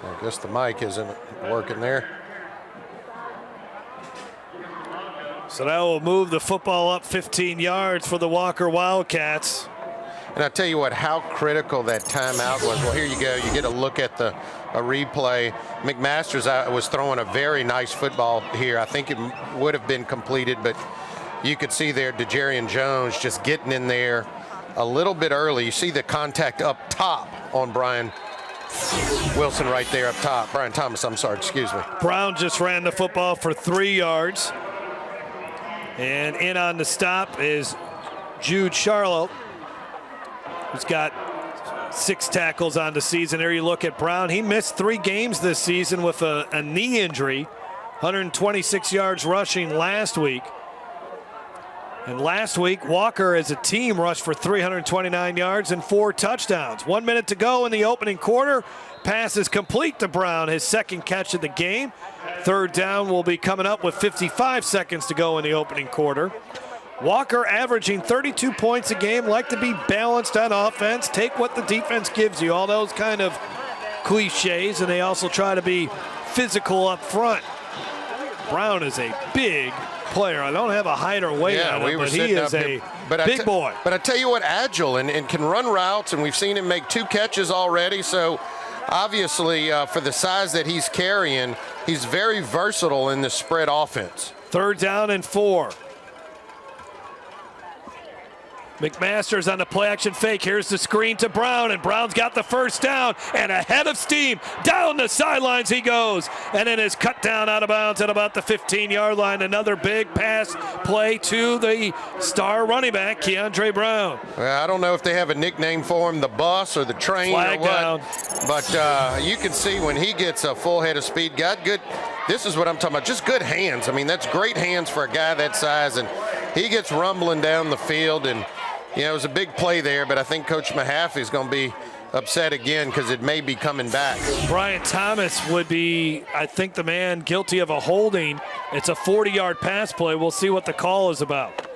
[SPEAKER 3] I guess the mic isn't working there.
[SPEAKER 2] So that will move the football up 15 yards for the Walker Wildcats.
[SPEAKER 3] And I tell you what, how critical that timeout was. Well, here you go. You get a look at a replay. McMasters was throwing a very nice football here. I think it would have been completed, but you could see there DeJarian Jones just getting in there a little bit early. You see the contact up top on Brian Wilson right there up top. Brian Thomas, I'm sorry, excuse me.
[SPEAKER 2] Brown just ran the football for 3 yards. And in on the stop is Jude Charlotte, who's got 6 tackles on the season. There you look at Brown. He missed 3 games this season with a knee injury. 126 yards rushing last week. And last week, Walker as a team rushed for 329 yards and 4 touchdowns. 1 minute to go in the opening quarter. Pass is complete to Brown, his second catch of the game. Third down will be coming up with 55 seconds to go in the opening quarter. Walker averaging 32 points a game, like to be balanced on offense. Take what the defense gives you, all those kind of cliches, and they also try to be physical up front. Brown is a big player. I don't have a height or weight on him, but he is a big boy.
[SPEAKER 3] But I tell you what, agile and can run routes, and we've seen him make 2 catches already. So obviously, for the size that he's carrying, he's very versatile in the spread offense.
[SPEAKER 2] Third down and 4. McMasters on the play action fake. Here's the screen to Brown, and Brown's got the first down, and ahead of steam. Down the sidelines he goes, and it is cut down out of bounds at about the 15-yard line. Another big pass play to the star running back, Keandre Brown.
[SPEAKER 3] Well, I don't know if they have a nickname for him, the bus or the train
[SPEAKER 2] Flag
[SPEAKER 3] or what.
[SPEAKER 2] down.
[SPEAKER 3] But you can see when he gets a full head of speed, got good. This is what I'm talking about, just good hands. I mean, that's great hands for a guy that size, and he gets rumbling down the field, and you know, it was a big play there, but I think Coach Mahaffey is going to be upset again because it may be coming back.
[SPEAKER 2] Brian Thomas would be, I think, the man guilty of a holding. It's a 40-yard pass play. We'll see what the call is about.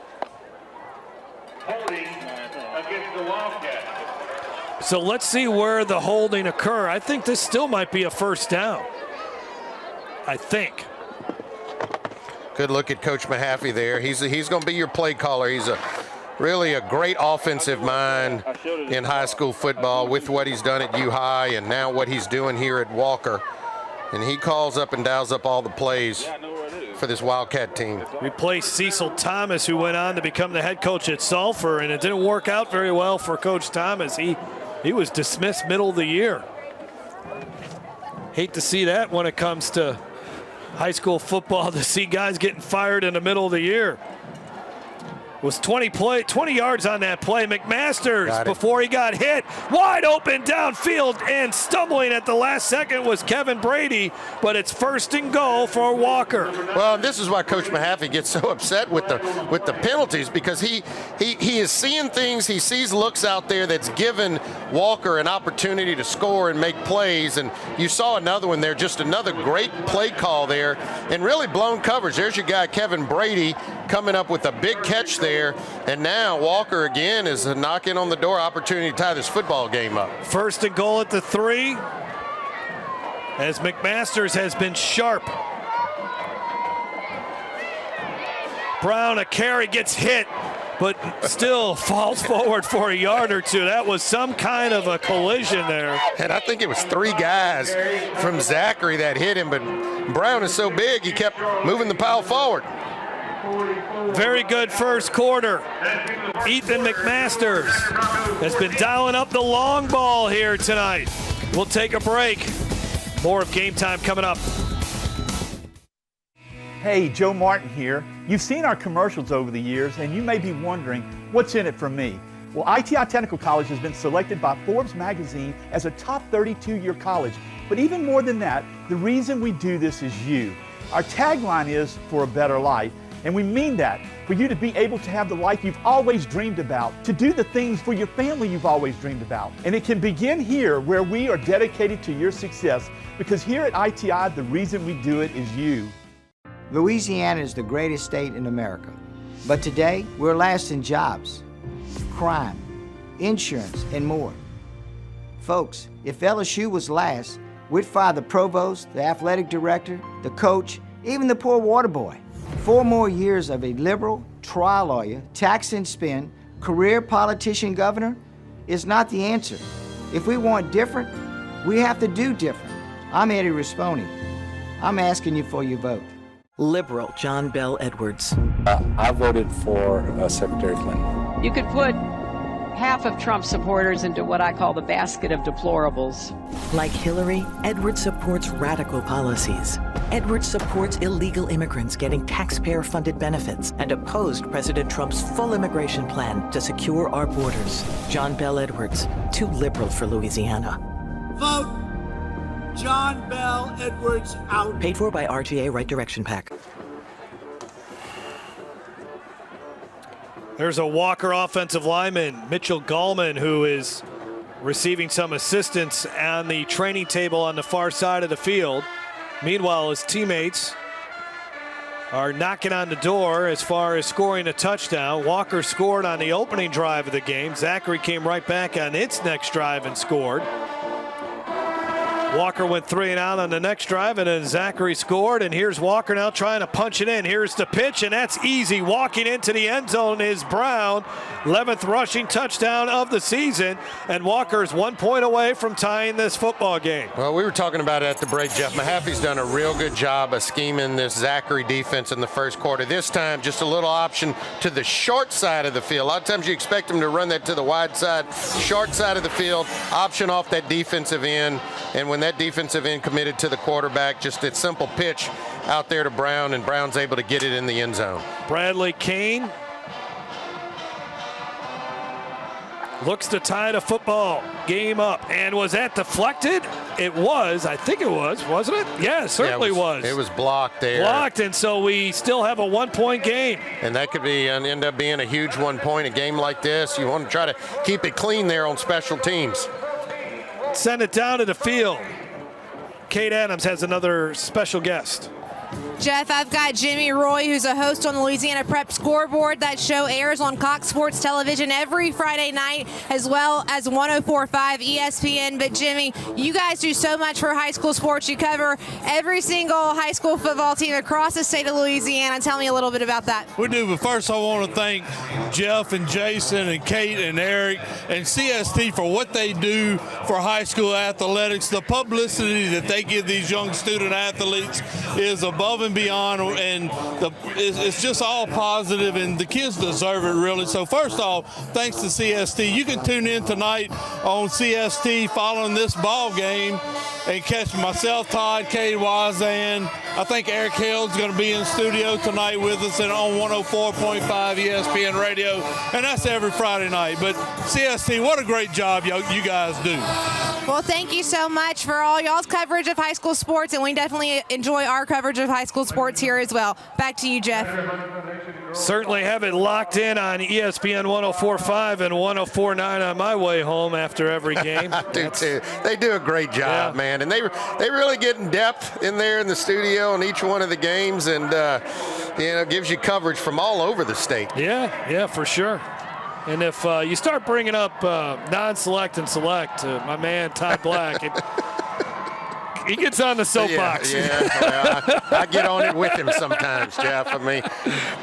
[SPEAKER 15] Holding against the Wildcats.
[SPEAKER 2] So let's see where the holding occur. I think this still might be a first down. I think.
[SPEAKER 3] Good look at Coach Mahaffey there. He's going to be your play caller. He's really a great offensive mind in high school football with what he's done at U-High and now what he's doing here at Walker. And he calls up and dials up all the plays for this Wildcat team.
[SPEAKER 2] Replaced Cecil Thomas, who went on to become the head coach at Sulphur, and it didn't work out very well for Coach Thomas. He was dismissed middle of the year. Hate to see that when it comes to high school football, to see guys getting fired in the middle of the year. Was 20 yards on that play. McMasters, before he got hit, wide open downfield, and stumbling at the last second was Kevin Brady, but it's first and goal for Walker.
[SPEAKER 3] Well, this is why Coach Mahaffey gets so upset with the penalties, because he is seeing things. He sees looks out there that's given Walker an opportunity to score and make plays, and you saw another one there, just another great play call there, and really blown coverage. There's your guy, Kevin Brady, coming up with a big catch there. And now Walker again is knocking on the door, opportunity to tie this football game up.
[SPEAKER 2] First and goal at the 3, as McMasters has been sharp. Brown, a carry, gets hit, but still falls forward for a yard or 2. That was some kind of a collision there.
[SPEAKER 3] And I think it was 3 guys from Zachary that hit him, but Brown is so big, he kept moving the pile forward.
[SPEAKER 2] Very good first quarter. Ethan McMasters has been dialing up the long ball here tonight. We'll take a break. More of Game Time coming up.
[SPEAKER 6] Hey, Joe Martin here. You've seen our commercials over the years, and you may be wondering, what's in it for me? Well, ITI Technical College has been selected by Forbes magazine as a top 32-year college. But even more than that, the reason we do this is you. Our tagline is for a better life, and we mean that. For you to be able to have the life you've always dreamed about, to do the things for your family you've always dreamed about. And it can begin here, where we are dedicated to your success, because here at ITI, the reason we do it is you.
[SPEAKER 16] Louisiana is the greatest state in America, but today we're last in jobs, crime, insurance, and more. Folks, if LSU was last, we'd fire the provost, the athletic director, the coach, even the poor water boy. 4 more years of a liberal, trial lawyer, tax and spend, career politician governor is not the answer. If we want different, we have to do different. I'm Eddie Risponi. I'm asking you for your vote.
[SPEAKER 17] Liberal John Bell Edwards.
[SPEAKER 18] I voted for Secretary Clinton.
[SPEAKER 19] You could put half of Trump's supporters into what I call the basket of deplorables.
[SPEAKER 17] Like Hillary, Edwards supports radical policies. Edwards supports illegal immigrants getting taxpayer-funded benefits and opposed President Trump's full immigration plan to secure our borders. John Bell Edwards, too liberal for Louisiana.
[SPEAKER 20] Vote John Bell Edwards out.
[SPEAKER 17] Paid for by RTA Right Direction PAC.
[SPEAKER 2] There's a Walker offensive lineman, Mitchell Gallman, who is receiving some assistance on the training table on the far side of the field. Meanwhile, his teammates are knocking on the door as far as scoring a touchdown. Walker scored on the opening drive of the game. Zachary came right back on its next drive and scored. Walker went 3 and out on the next drive, and then Zachary scored, and here's Walker now trying to punch it in. Here's the pitch, and that's easy. Walking into the end zone is Brown, 11th rushing touchdown of the season, and Walker's 1 point away from tying this football game.
[SPEAKER 3] Well, we were talking about it at the break, Jeff. Mahaffey's done a real good job of scheming this Zachary defense in the first quarter. This time, just a little option to the short side of the field. A lot of times you expect him to run that to the wide side. Short side of the field, option off that defensive end, and when that defensive end committed to the quarterback, just a simple pitch out there to Brown, and Brown's able to get it in the end zone.
[SPEAKER 2] Bradley Kane looks to tie the football game up. And was that deflected? It was. I think it was, wasn't it? Yeah, it certainly was.
[SPEAKER 3] It was blocked there.
[SPEAKER 2] Blocked, and so we still have a 1 point game.
[SPEAKER 3] And that could be end up being a huge 1 point. A game like this, you want to try to keep it clean there on special teams.
[SPEAKER 2] Send it down to the field. Kate Adams has another special guest.
[SPEAKER 8] Jeff, I've got Jimmy Roy, who's a host on the Louisiana Prep Scoreboard. That show airs on Cox Sports Television every Friday night, as well as 104.5 ESPN. But Jimmy, you guys do so much for high school sports. You cover every single high school football team across the state of Louisiana. Tell me a little bit about that.
[SPEAKER 21] We do, but first I want to thank Jeff and Jason and Kate and Eric and CST for what they do for high school athletics. The publicity that they give these young student athletes is above and beyond, and it's just all positive, and the kids deserve it, really. So first off, thanks to CST. You can tune in tonight on CST following this ball game and catch myself, Todd, Kate Wazan. I think Eric Hill's going to be in studio tonight with us and on 104.5 ESPN Radio, and that's every Friday night. But CST, what a great job you guys do.
[SPEAKER 8] Well, thank you so much for all y'all's coverage of high school sports, and we definitely enjoy our coverage of high school sports here as well. Back to you, Jeff.
[SPEAKER 2] Certainly have it locked in on ESPN 104.5 and 104.9 on my way home after every game.
[SPEAKER 3] I do too. They do a great job, man, and they really get in depth in there in the studio on each one of the games, and gives you coverage from all over the state.
[SPEAKER 2] Yeah, for sure. And if you start bringing up non-select and select, my man Todd Black, he gets on the soapbox.
[SPEAKER 3] Well, I get on it with him sometimes, Jeff.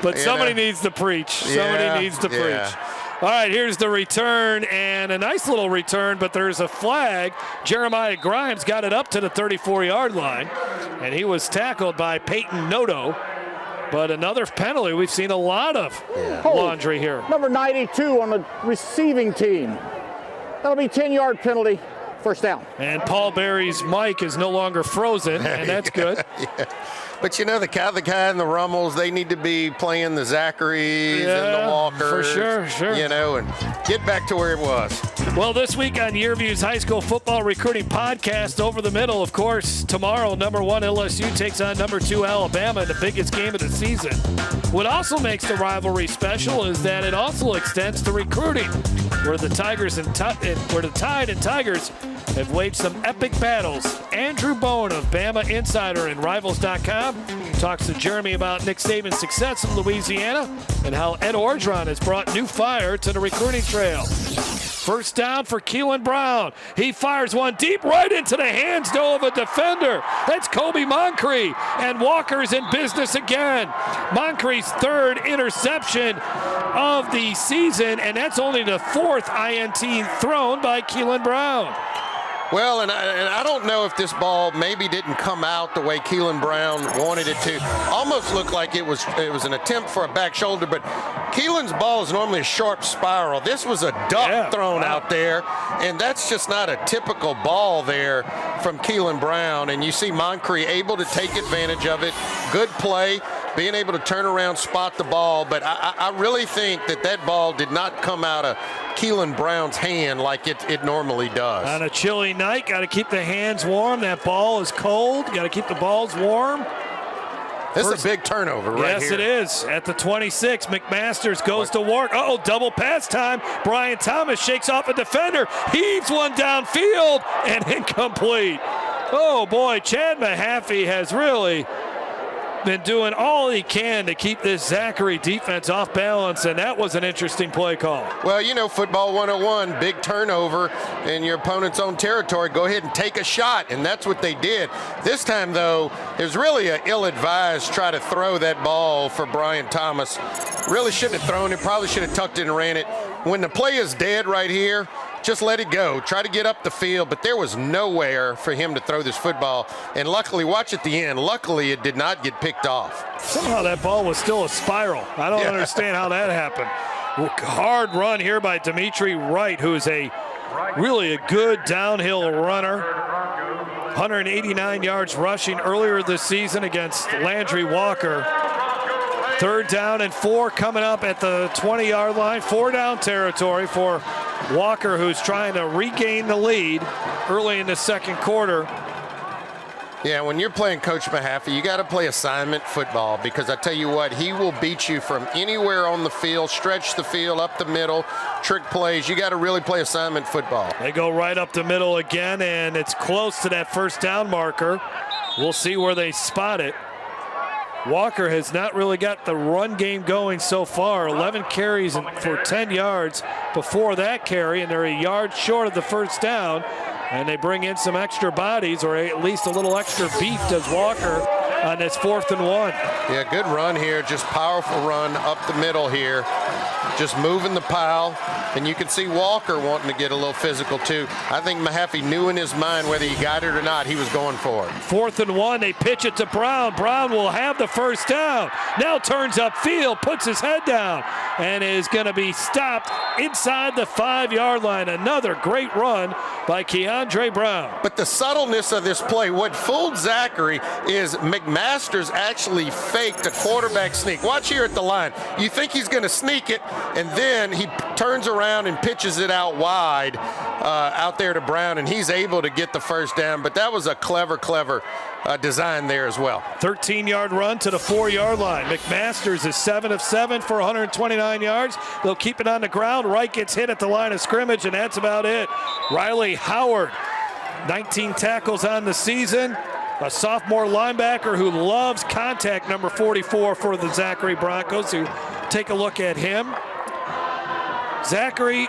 [SPEAKER 2] But somebody needs to preach. Somebody needs to preach. All right, here's the return, and a nice little return, but there's a flag. Jeremiah Grimes got it up to the 34-yard line, and he was tackled by Peyton Noto. But another penalty. We've seen a lot of laundry here.
[SPEAKER 22] Number 92 on the receiving team. That'll be 10-yard penalty.
[SPEAKER 5] First down.
[SPEAKER 2] And Paul Berry's mic is no longer frozen, and that's good.
[SPEAKER 3] Yeah. But, you know, the guy and the Rummels, they need to be playing the Zacharys and the Walkers.
[SPEAKER 2] For sure.
[SPEAKER 3] You know, and get back to where it was.
[SPEAKER 2] Well, this week on Yearview's High School Football Recruiting Podcast, over the middle, of course, tomorrow, number 1 LSU takes on number 2 Alabama in the biggest game of the season. What also makes the rivalry special is that it also extends to recruiting, where the Tide and Tigers have waged some epic battles. Andrew Bone of Bama Insider and Rivals.com talks to Jeremy about Nick Saban's success in Louisiana and how Ed Orgeron has brought new fire to the recruiting trail. First down for Keelan Brown. He fires one deep right into the hands, though, of a defender. That's Kobe Moncrief, and Walker's in business again. Moncrief's 3rd interception of the season, and that's only the 4th INT thrown by Keelan Brown.
[SPEAKER 3] Well, and I don't know if this ball maybe didn't come out the way Keelan Brown wanted it to. Almost looked like it was an attempt for a back shoulder, but Keelan's ball is normally a sharp spiral. This was a duck thrown out there, and that's just not a typical ball there from Keelan Brown. And you see Moncrief able to take advantage of it. Good play, being able to turn around, spot the ball. But I really think that ball did not come out of Keelan Brown's hand like it normally does.
[SPEAKER 2] On a chilly night, got to keep the hands warm. That ball is cold. Got to keep the balls warm.
[SPEAKER 3] This is a big turnover right here.
[SPEAKER 2] Yes, it is. At the 26, McMasters goes to work. Uh-oh, double pass time. Brian Thomas shakes off a defender, heaves one downfield, and incomplete. Oh, boy, Chad Mahaffey has really been doing all he can to keep this Zachary defense off balance, and that was an interesting play call.
[SPEAKER 3] Well, you know, football 101, big turnover in your opponent's own territory. Go ahead and take a shot, and that's what they did. This time, though, it was really an ill-advised try to throw that ball for Brian Thomas. Really shouldn't have thrown it, probably should have tucked it and ran it. When the play is dead right here, just let it go. Try to get up the field, but there was nowhere for him to throw this football. And luckily, watch at the end, luckily it did not get picked off.
[SPEAKER 2] Somehow that ball was still a spiral. I don't understand how that happened. Hard run here by Dimitri Wright, who is really a good downhill runner. 189 yards rushing earlier this season against Landry Walker. 3rd down and 4 coming up at the 20-yard line. 4-down territory for Walker, who's trying to regain the lead early in the second quarter.
[SPEAKER 3] Yeah, when you're playing Coach Mahaffey, you got to play assignment football, because I tell you what, he will beat you from anywhere on the field, stretch the field up the middle, trick plays. You got to really play assignment football.
[SPEAKER 2] They go right up the middle again, and it's close to that 1st down marker. We'll see where they spot it. Walker has not really got the run game going so far. 11 carries for 10 yards before that carry, and they're a yard short of the 1st down. And they bring in some extra bodies, or at least a little extra beef, does Walker, on this 4th and 1.
[SPEAKER 3] Yeah, good run here, just powerful run up the middle here. Just moving the pile, and you can see Walker wanting to get a little physical too. I think Mahaffey knew in his mind whether he got it or not, he was going for it.
[SPEAKER 2] 4th and 1, they pitch it to Brown. Brown will have the 1st down. Now turns upfield, puts his head down, and is going to be stopped inside the 5-yard line. Another great run by Keandre Brown.
[SPEAKER 3] But the subtleness of this play, what fooled Zachary is McMasters actually faked a quarterback sneak. Watch here at the line. You think he's going to sneak it, and then he turns around and pitches it out wide out there to Brown, and he's able to get the 1st down. But that was a clever design there as well.
[SPEAKER 2] 13-yard run to the 4-yard line. McMasters is 7 of 7 for 129 yards. They'll keep it on the ground. Wright gets hit at the line of scrimmage, and that's about it. Riley Howard, 19 tackles on the season. A sophomore linebacker who loves contact, number 44 for the Zachary Broncos. Who take a look at him. Zachary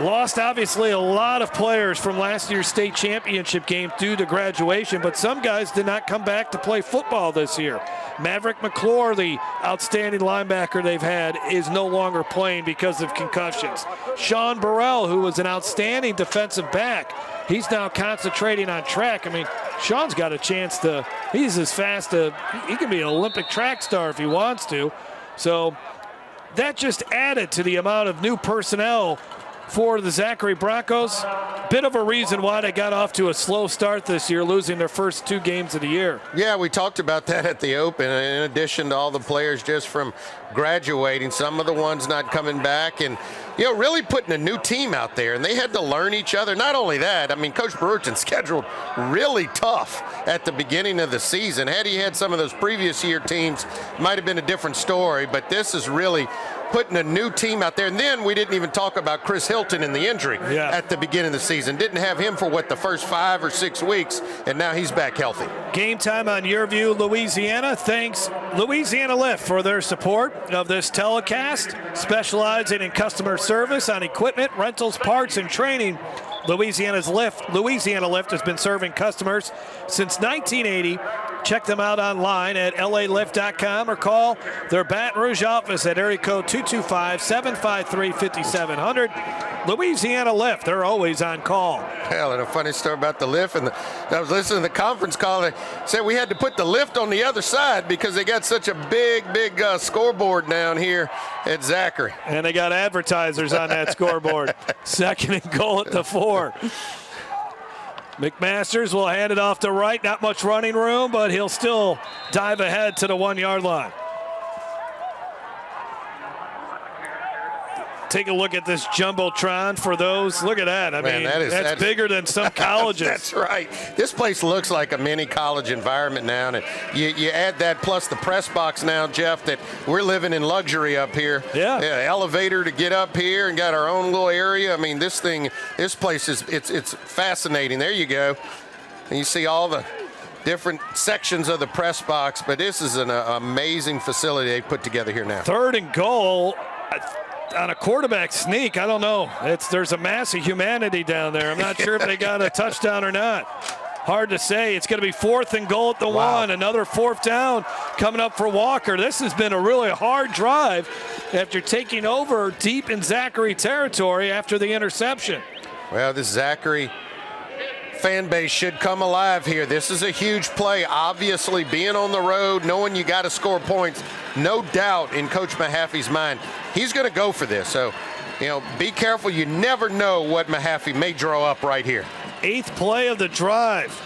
[SPEAKER 2] lost, obviously, a lot of players from last year's state championship game due to graduation, but some guys did not come back to play football this year. Maverick McClure, the outstanding linebacker they've had, is no longer playing because of concussions. Sean Burrell, who was an outstanding defensive back, he's now concentrating on track. I mean, Sean's got a chance to, he's as fast as, he can be an Olympic track star if he wants to. So that just added to the amount of new personnel for the Zachary Broncos. Bit of a reason why they got off to a slow start this year, losing their first 2 games of the year.
[SPEAKER 3] Yeah, we talked about that at the Open. In addition to all the players just from graduating, some of the ones not coming back, and really putting a new team out there, and they had to learn each other. Not only that, I mean, Coach Brewerton scheduled really tough at the beginning of the season. Had he had some of those previous year teams, might have been a different story, but this is really putting a new team out there. And then we didn't even talk about Chris Hilton and the injury at the beginning of the season. Didn't have him for, the first 5 or 6 weeks, and now he's back healthy.
[SPEAKER 2] Game time on Your View, Louisiana. Thanks, Louisiana Lift, for their support of this telecast, specializing in customer service on equipment, rentals, parts, and training. Louisiana Lift has been serving customers since 1980. Check them out online at lalift.com or call their Baton Rouge office at area code 225-753-5700. Louisiana Lift, they're always on call.
[SPEAKER 3] Well, and a funny story about the lift, and I was listening to the conference call. They said we had to put the lift on the other side because they got such a big scoreboard down here at Zachary.
[SPEAKER 2] And they got advertisers on that scoreboard. 2nd and goal at the 4. McMasters will hand it off to right. Not much running room, but he'll still dive ahead to the 1-yard line. Take a look at this Jumbotron for those. Look at that. I mean, that's bigger than some colleges.
[SPEAKER 3] That's right. This place looks like a mini college environment now. And you add that plus the press box now, Jeff, that we're living in luxury up here.
[SPEAKER 2] Yeah.
[SPEAKER 3] Elevator to get up here and got our own little area. I mean, this place is it's fascinating. There you go. And you see all the different sections of the press box, but this is an amazing facility they put together here now.
[SPEAKER 2] 3rd and goal. On a quarterback sneak, I don't know. There's a mass of humanity down there. I'm not sure if they got a touchdown or not. Hard to say. It's going to be 4th and goal at the 1. Another 4th down coming up for Walker. This has been a really hard drive after taking over deep in Zachary territory after the interception.
[SPEAKER 3] Well, this Zachary fan base should come alive here. This is a huge play. Obviously, being on the road, knowing you got to score points, no doubt in Coach Mahaffey's mind, he's going to go for this. So, be careful. You never know what Mahaffey may draw up right here.
[SPEAKER 2] 8th play of the drive.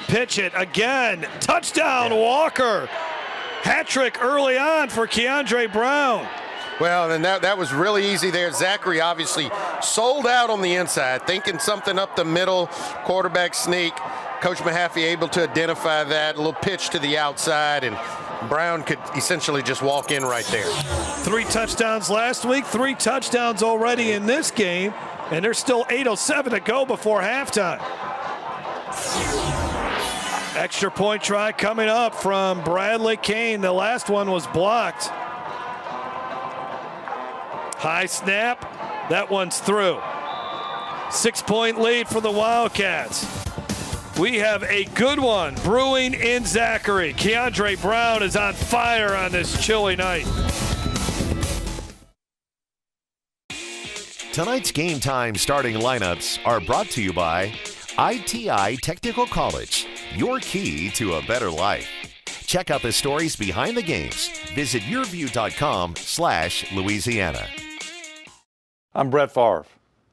[SPEAKER 2] Pitch it again. Touchdown, Walker. Hat trick early on for Keandre Brown.
[SPEAKER 3] Well, and that was really easy there. Zachary obviously sold out on the inside, thinking something up the middle, quarterback sneak. Coach Mahaffey able to identify that, a little pitch to the outside, and Brown could essentially just walk in right there.
[SPEAKER 2] 3 touchdowns last week, 3 touchdowns already in this game, and there's still 8:07 to go before halftime. Extra point try coming up from Bradley Kane. The last one was blocked. High snap, that one's through. 6-point lead for the Wildcats. We have a good one brewing in Zachary. Keandre Brown is on fire on this chilly night.
[SPEAKER 4] Tonight's Game Time starting lineups are brought to you by ITI Technical College, your key to a better life. Check out the stories behind the games. Visit yourview.com/Louisiana.
[SPEAKER 18] I'm Brett Favre.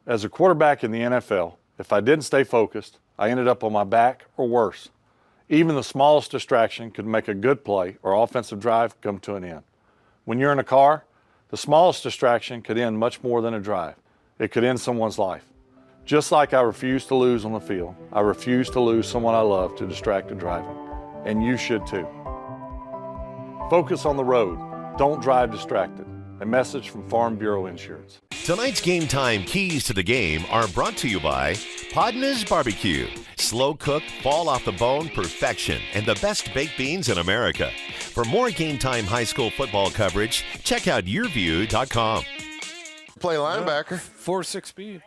[SPEAKER 18] As a quarterback in the NFL, if I didn't stay focused, I ended up on my back or worse. Even the smallest distraction could make a good play or offensive drive come to an end. When you're in a car, the smallest distraction could end much more than a drive. It could end someone's life. Just like I refuse to lose on the field, I refuse to lose someone I love to distracted driving. And you should too. Focus on the road. Don't drive distracted. A message from Farm Bureau Insurance.
[SPEAKER 4] Tonight's Game Time keys to the game are brought to you by Podna's Barbecue. Slow cook, fall off the bone perfection, and the best baked beans in America. For more Game Time high school football coverage, check out yourview.com.
[SPEAKER 3] Play linebacker.
[SPEAKER 2] 4.6 speed.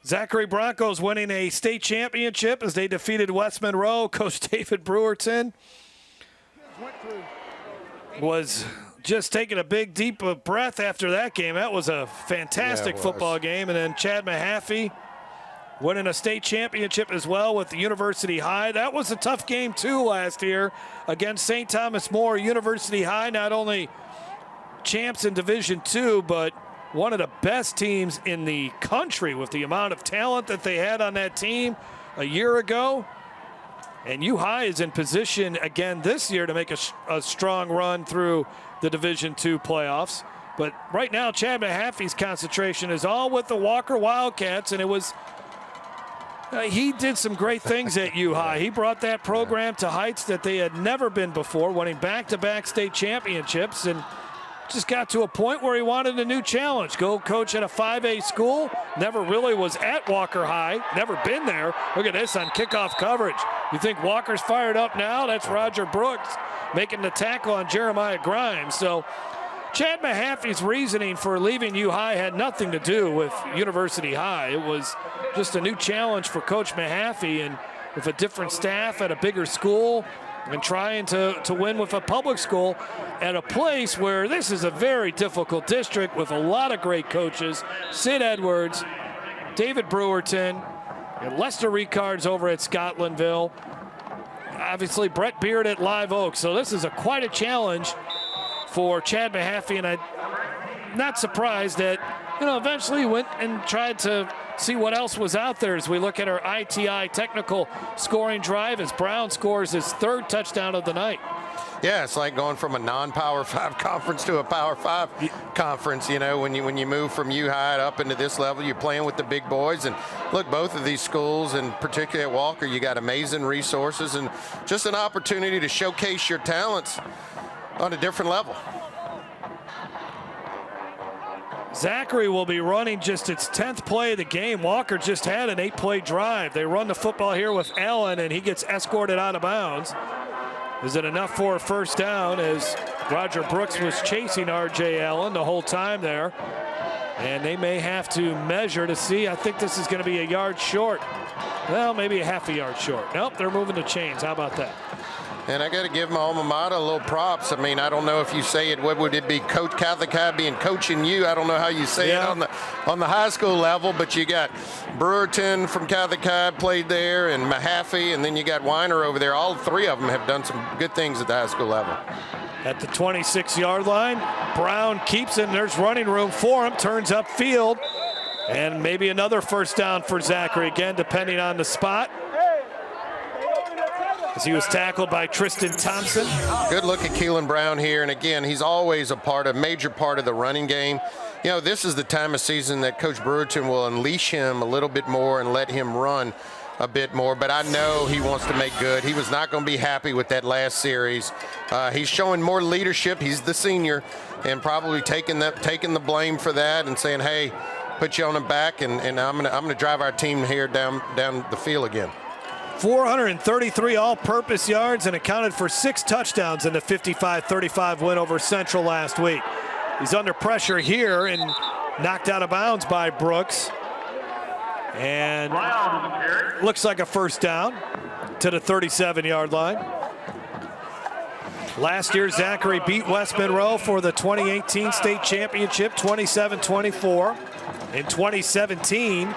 [SPEAKER 2] Zachary Broncos winning a state championship as they defeated West Monroe. Coach David Brewerton was just taking a big, deep breath after that game. That was a fantastic football game. And then Chad Mahaffey winning a state championship as well with the University High. That was a tough game too last year against St. Thomas More. University High, not only champs in Division II, but one of the best teams in the country with the amount of talent that they had on that team a year ago. And U High is in position again this year to make a strong run through the Division II playoffs. But right now, Chad Mahaffey's concentration is all with the Walker Wildcats, and it was he did some great things at U High. He brought that program to heights that they had never been before, winning back-to-back state championships, and just got to a point where he wanted a new challenge. Go coach at a 5A school. Never really was at Walker High. Never been there. Look at this on kickoff coverage. You think Walker's fired up now? That's Roger Brooks making the tackle on Jeremiah Grimes. So Chad Mahaffey's reasoning for leaving U High had nothing to do with University High. It was just a new challenge for Coach Mahaffey, and with a different staff at a bigger school and trying to win with a public school at a place where this is a very difficult district with a lot of great coaches. Sid Edwards, David Brewerton, and Lester Ricard's over at Scotlandville. Obviously, Brett Beard at Live Oak. So this is quite a challenge for Chad Mahaffey, and I'm not surprised that eventually he went and tried to see what else was out there as we look at our ITI technical scoring drive as Brown scores his third touchdown of the night.
[SPEAKER 3] Yeah, it's like going from a non-Power 5 conference to a Power 5 conference. When you move from U-High up into this level, you're playing with the big boys. And look, both of these schools, and particularly at Walker, you got amazing resources and just an opportunity to showcase your talents on a different level.
[SPEAKER 2] Zachary will be running just its 10th play of the game. Walker just had an 8-play drive. They run the football here with Allen, and he gets escorted out of bounds. Is it enough for a first down as Roger Brooks was chasing R.J. Allen the whole time there? And they may have to measure to see. I think this is going to be a yard short. Well, maybe a half a yard short. Nope, they're moving the chains. How about that?
[SPEAKER 3] And I got to give my alma mater a little props. I mean, I don't know if you say it, what would it be, Coach Catholic High being coaching you? I don't know how you say it on the high school level, but you got Brewerton from Catholic High played there, and Mahaffey, and then you got Weiner over there. All three of them have done some good things at the high school level.
[SPEAKER 2] At the 26-yard line, Brown keeps it, and there's running room for him, turns upfield, and maybe another first down for Zachary, again, depending on the spot. As he was tackled by Tristan Thompson.
[SPEAKER 3] Good look at Keelan Brown here, and again, he's always a major part of the running game. This is the time of season that Coach Brewerton will unleash him a little bit more and let him run a bit more, but I know he wants to make good. He was not going to be happy with that last series. He's showing more leadership. He's the senior, and probably taking the blame for that and saying, hey, put you on the back, and I'm gonna drive our team here down the field again.
[SPEAKER 2] 433 all-purpose yards and accounted for 6 touchdowns in the 55-35 win over Central last week. He's under pressure here and knocked out of bounds by Brooks. And looks like a first down to the 37-yard line. Last year, Zachary beat West Monroe for the 2018 state championship, 27-24. In 2017,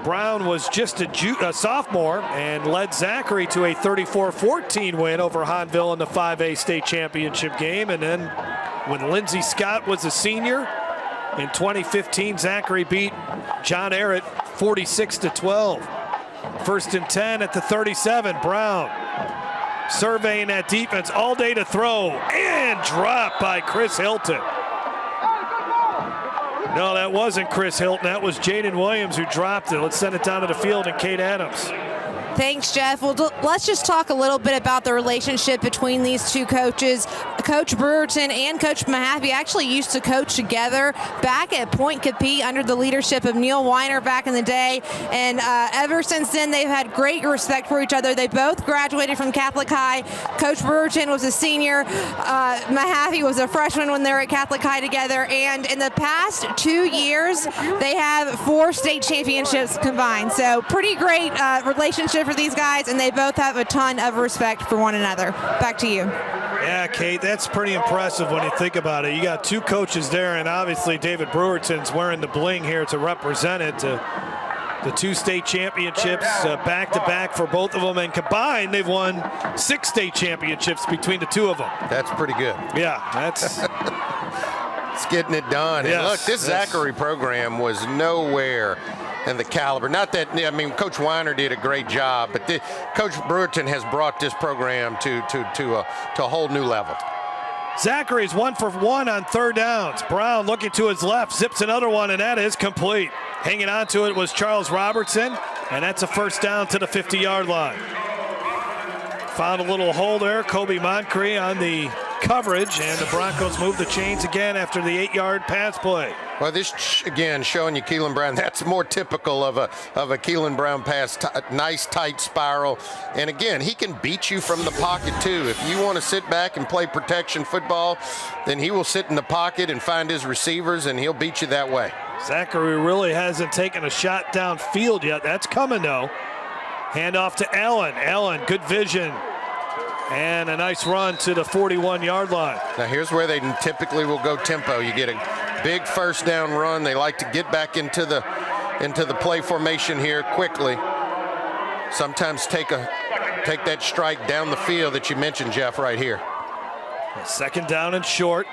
[SPEAKER 2] Brown was just a sophomore and led Zachary to a 34-14 win over Hahnville in the 5A state championship game. And then when Lindsey Scott was a senior in 2015, Zachary beat John Arrett 46-12. First and 10 at the 37. Brown surveying that defense all day to throw, and dropped by Chris Hilton. No, that wasn't Chris Hilton. That was Jaden Williams who dropped it. Let's send it down to the field and Kate Adams.
[SPEAKER 8] Thanks, Jeff. Well, let's just talk a little bit about the relationship between these two coaches. Coach Brewerton and Coach Mahaffey actually used to coach together back at Point Capee under the leadership of Neil Weiner back in the day. And ever since then, they've had great respect for each other. They both graduated from Catholic High. Coach Brewerton was a senior. Mahaffey was a freshman when they were at Catholic High together. And in the past 2 years, they have 4 state championships combined. So pretty great relationship for these guys, and they both have a ton of respect for one another. Back to you.
[SPEAKER 2] Yeah, Kate, that's pretty impressive when you think about it. You got 2 coaches there, and obviously David Brewerton's wearing the bling here to represent it, to the 2 state championships back-to-back for both of them, and combined they've won 6 state championships between the 2 of them.
[SPEAKER 3] That's pretty good.
[SPEAKER 2] Yeah, that's
[SPEAKER 3] it's getting it done.
[SPEAKER 2] Yes,
[SPEAKER 3] and look, this Zachary program was nowhere in the caliber. Not that, I mean, Coach Weiner did a great job, but Coach Brewerton has brought this program to a whole new level.
[SPEAKER 2] Zachary's 1 for 1 on 3rd downs. Brown looking to his left, zips another one, and that is complete. Hanging on to it was Charles Robertson, and that's a 1st down to the 50-yard line. Found a little hole there. Kobe Moncrief on the coverage, and the Broncos move the chains again after the 8-yard pass play.
[SPEAKER 3] Well, this again showing you Keelan Brown. That's more typical of a Keelan Brown pass. Nice tight spiral, and again he can beat you from the pocket too. If you want to sit back and play protection football, then he will sit in the pocket and find his receivers, and he'll beat you that way.
[SPEAKER 2] Zachary really hasn't taken a shot downfield yet. That's coming though. Handoff to Allen. Allen, good vision. And a nice run to the 41-yard line.
[SPEAKER 3] Now here's where they typically will go tempo. You get a big 1st down run. They like to get back into the play formation here quickly. Sometimes take that strike down the field that you mentioned, Jeff, right here.
[SPEAKER 2] 2nd down and short.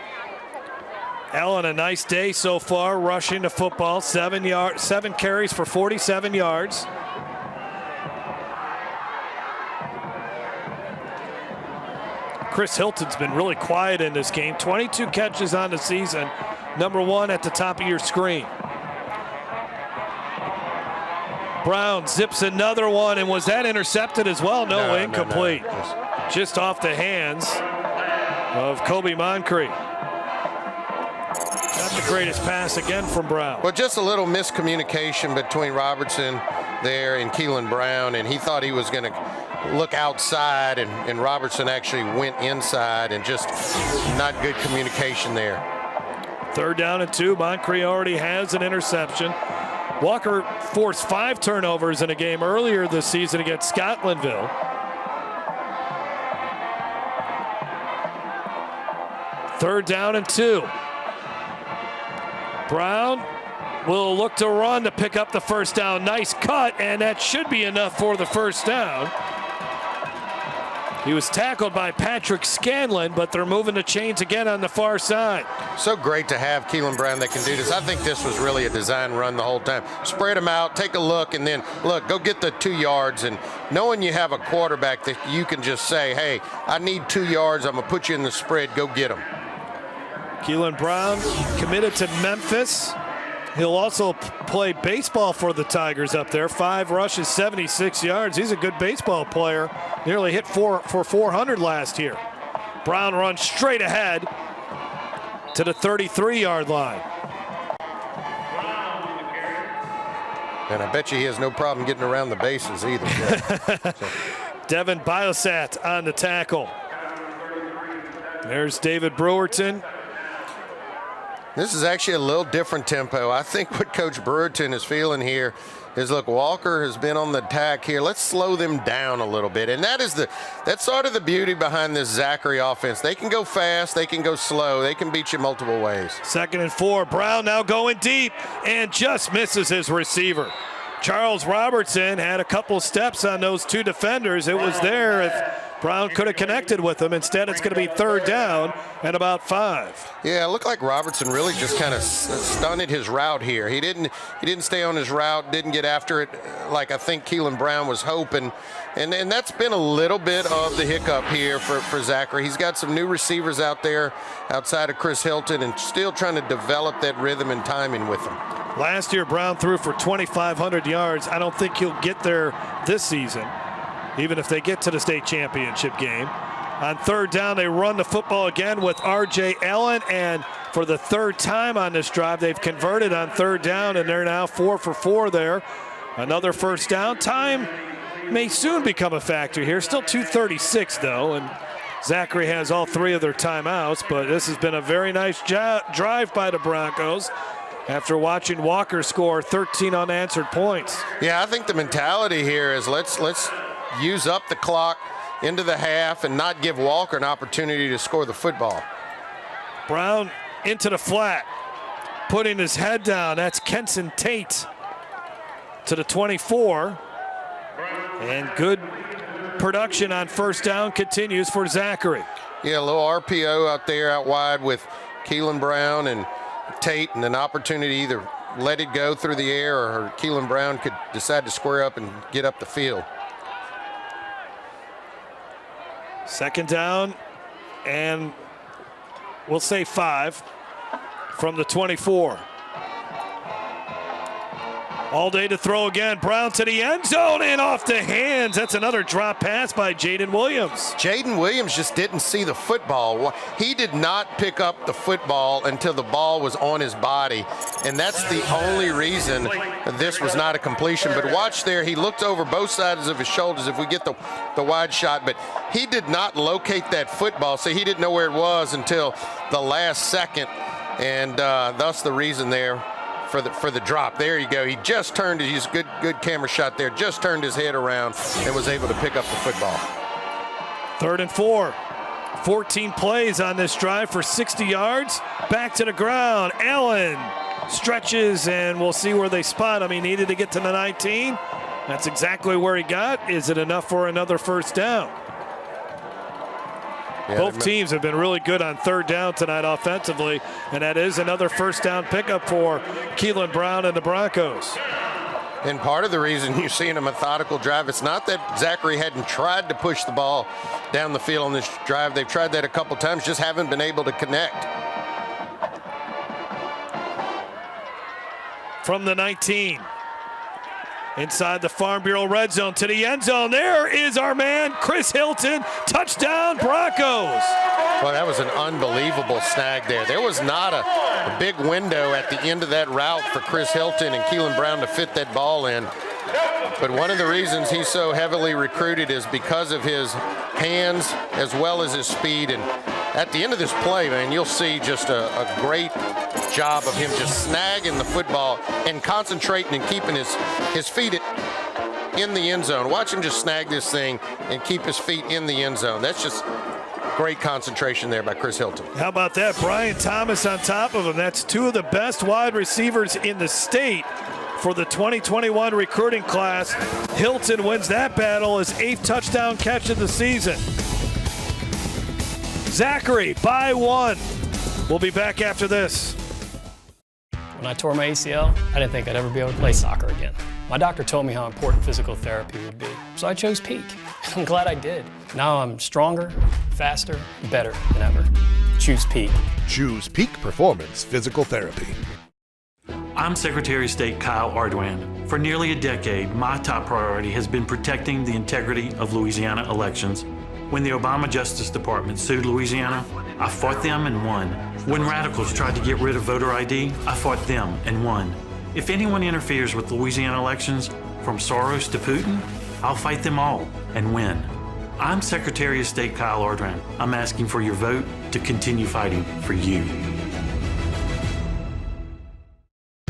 [SPEAKER 2] Allen, a nice day so far, rushing the football. 7 carries for 47 yards. Chris Hilton's been really quiet in this game. 22 catches on the season. Number 1 at the top of your screen. Brown zips another one, and was that intercepted as well? No, incomplete.
[SPEAKER 3] No.
[SPEAKER 2] Just off the hands of Kobe Moncrief. Not the greatest pass again from Brown.
[SPEAKER 3] Well, just a little miscommunication between Robertson there and Keelan Brown, and he thought he was going to look outside, and Robertson actually went inside, and just not good communication there.
[SPEAKER 2] 3rd down and 2. Moncrief already has an interception. Walker forced 5 turnovers in a game earlier this season against Scotlandville. Third down and 2. Brown will look to run to pick up the 1st down. Nice cut, and that should be enough for the 1st down. He was tackled by Patrick Scanlon, but they're moving the chains again on the far side.
[SPEAKER 3] So great to have Keelan Brown that can do this. I think this was really a design run the whole time. Spread them out, take a look, and then, look, go get the 2 yards. And knowing you have a quarterback that you can just say, hey, I need 2 yards. I'm going to put you in the spread. Go get them.
[SPEAKER 2] Keelan Brown committed to Memphis. He'll also play baseball for the Tigers up there. 5 rushes, 76 yards. He's a good baseball player. Nearly hit for 400 last year. Brown runs straight ahead to the 33-yard line.
[SPEAKER 3] And I bet you he has no problem getting around the bases either. So.
[SPEAKER 2] Devin Biosat on the tackle. There's David Brewerton.
[SPEAKER 3] This is actually a little different tempo. I think what Coach Brewerton is feeling here is, look, Walker has been on the attack here. Let's slow them down a little bit. And that's sort of the beauty behind this Zachary offense. They can go fast. They can go slow. They can beat you multiple ways.
[SPEAKER 2] 2nd and 4. Brown now going deep and just misses his receiver. Charles Robertson had a couple steps on those 2 defenders. It was there if Brown could have connected with them. Instead, it's going to be 3rd down and about 5.
[SPEAKER 3] Yeah, it looked like Robertson really just kind of stunted his route here. He didn't stay on his route, didn't get after it like I think Keelan Brown was hoping. And that's been a little bit of the hiccup here for Zachary. He's got some new receivers out there outside of Chris Hilton and still trying to develop that rhythm and timing with them.
[SPEAKER 2] Last year, Brown threw for 2,500 yards. I don't think he'll get there this season, even if they get to the state championship game. On 3rd down, they run the football again with R.J. Allen, and for the 3rd time on this drive, they've converted on 3rd down, and they're now 4 for 4 there. Another 1st down. Time may soon become a factor here. Still 2:36, though, and Zachary has all 3 of their timeouts, but this has been a very nice drive by the Broncos after watching Walker score 13 unanswered points.
[SPEAKER 3] Yeah, I think the mentality here is let's use up the clock into the half and not give Walker an opportunity to score the football.
[SPEAKER 2] Brown into the flat, putting his head down. That's Kenson Tate. to the 24. And good production on first down continues for Zachary.
[SPEAKER 3] Yeah, a little RPO out there out wide with Keelan Brown and Tate, and an opportunity to either let it go through the air or Keelan Brown could decide to square up and get up the field.
[SPEAKER 2] Second down, and we'll say 5 from the 24. All day to throw again. Brown to the end zone and off the hands. That's another drop pass by Jaden Williams.
[SPEAKER 3] Jaden Williams just didn't see the football. He did not pick up the football until the ball was on his body, and that's the only reason this was not a completion. But watch there, he looked over both sides of his shoulders if we get the wide shot, but he did not locate that football, so he didn't know where it was until the last second, and thus the reason there for the drop. There you go. He just turned his good camera shot there, just turned his head around and was able to pick up the football.
[SPEAKER 2] 3rd and 4. 14 plays on this drive for 60 yards. Back to the ground. Allen stretches, and we'll see where they spot him. He needed to get to the 19. That's exactly where he got. Is it enough for another first down?
[SPEAKER 3] Yeah,
[SPEAKER 2] both teams have been really good on 3rd down tonight offensively, and that is another first down pickup for Keelan Brown and the Broncos.
[SPEAKER 3] And part of the reason you're seeing a methodical drive, it's not that Zachary hadn't tried to push the ball down the field on this drive. They've tried that a couple times, just haven't been able to connect.
[SPEAKER 2] From the 19. Inside the Farm Bureau red zone to the end zone. There is our man, Chris Hilton. Touchdown, Broncos.
[SPEAKER 3] Well, that was an unbelievable snag there. There was not a big window at the end of that route for Chris Hilton and Keelan Brown to fit that ball in. But one of the reasons he's so heavily recruited is because of his hands as well as his speed. And at the end of this play, man, you'll see just a great job of him just snagging the football and concentrating and keeping his feet in the end zone. Watch him just snag this thing and keep his feet in the end zone. That's just great concentration there by Chris Hilton.
[SPEAKER 2] How about that? Brian Thomas on top of him. That's 2 of the best wide receivers in the state for the 2021 recruiting class. Hilton wins that battle, his 8th touchdown catch of the season. Zachary by 1. We'll be back after this.
[SPEAKER 5] When I tore my ACL, I didn't think I'd ever be able to play soccer again. My doctor told me how important physical therapy would be, so I chose Peak. I'm glad I did. Now I'm stronger, faster, better than ever. Choose Peak.
[SPEAKER 1] Choose Peak Performance Physical Therapy.
[SPEAKER 22] I'm Secretary of State Kyle Ardoin. For nearly a decade, my top priority has been protecting the integrity of Louisiana elections. When the Obama Justice Department sued Louisiana, I fought them and won. When radicals tried to get rid of voter ID, I fought them and won. If anyone interferes with Louisiana elections, from Soros to Putin, I'll fight them all and win. I'm Secretary of State Kyle Ardoin. I'm asking for your vote to continue fighting for you.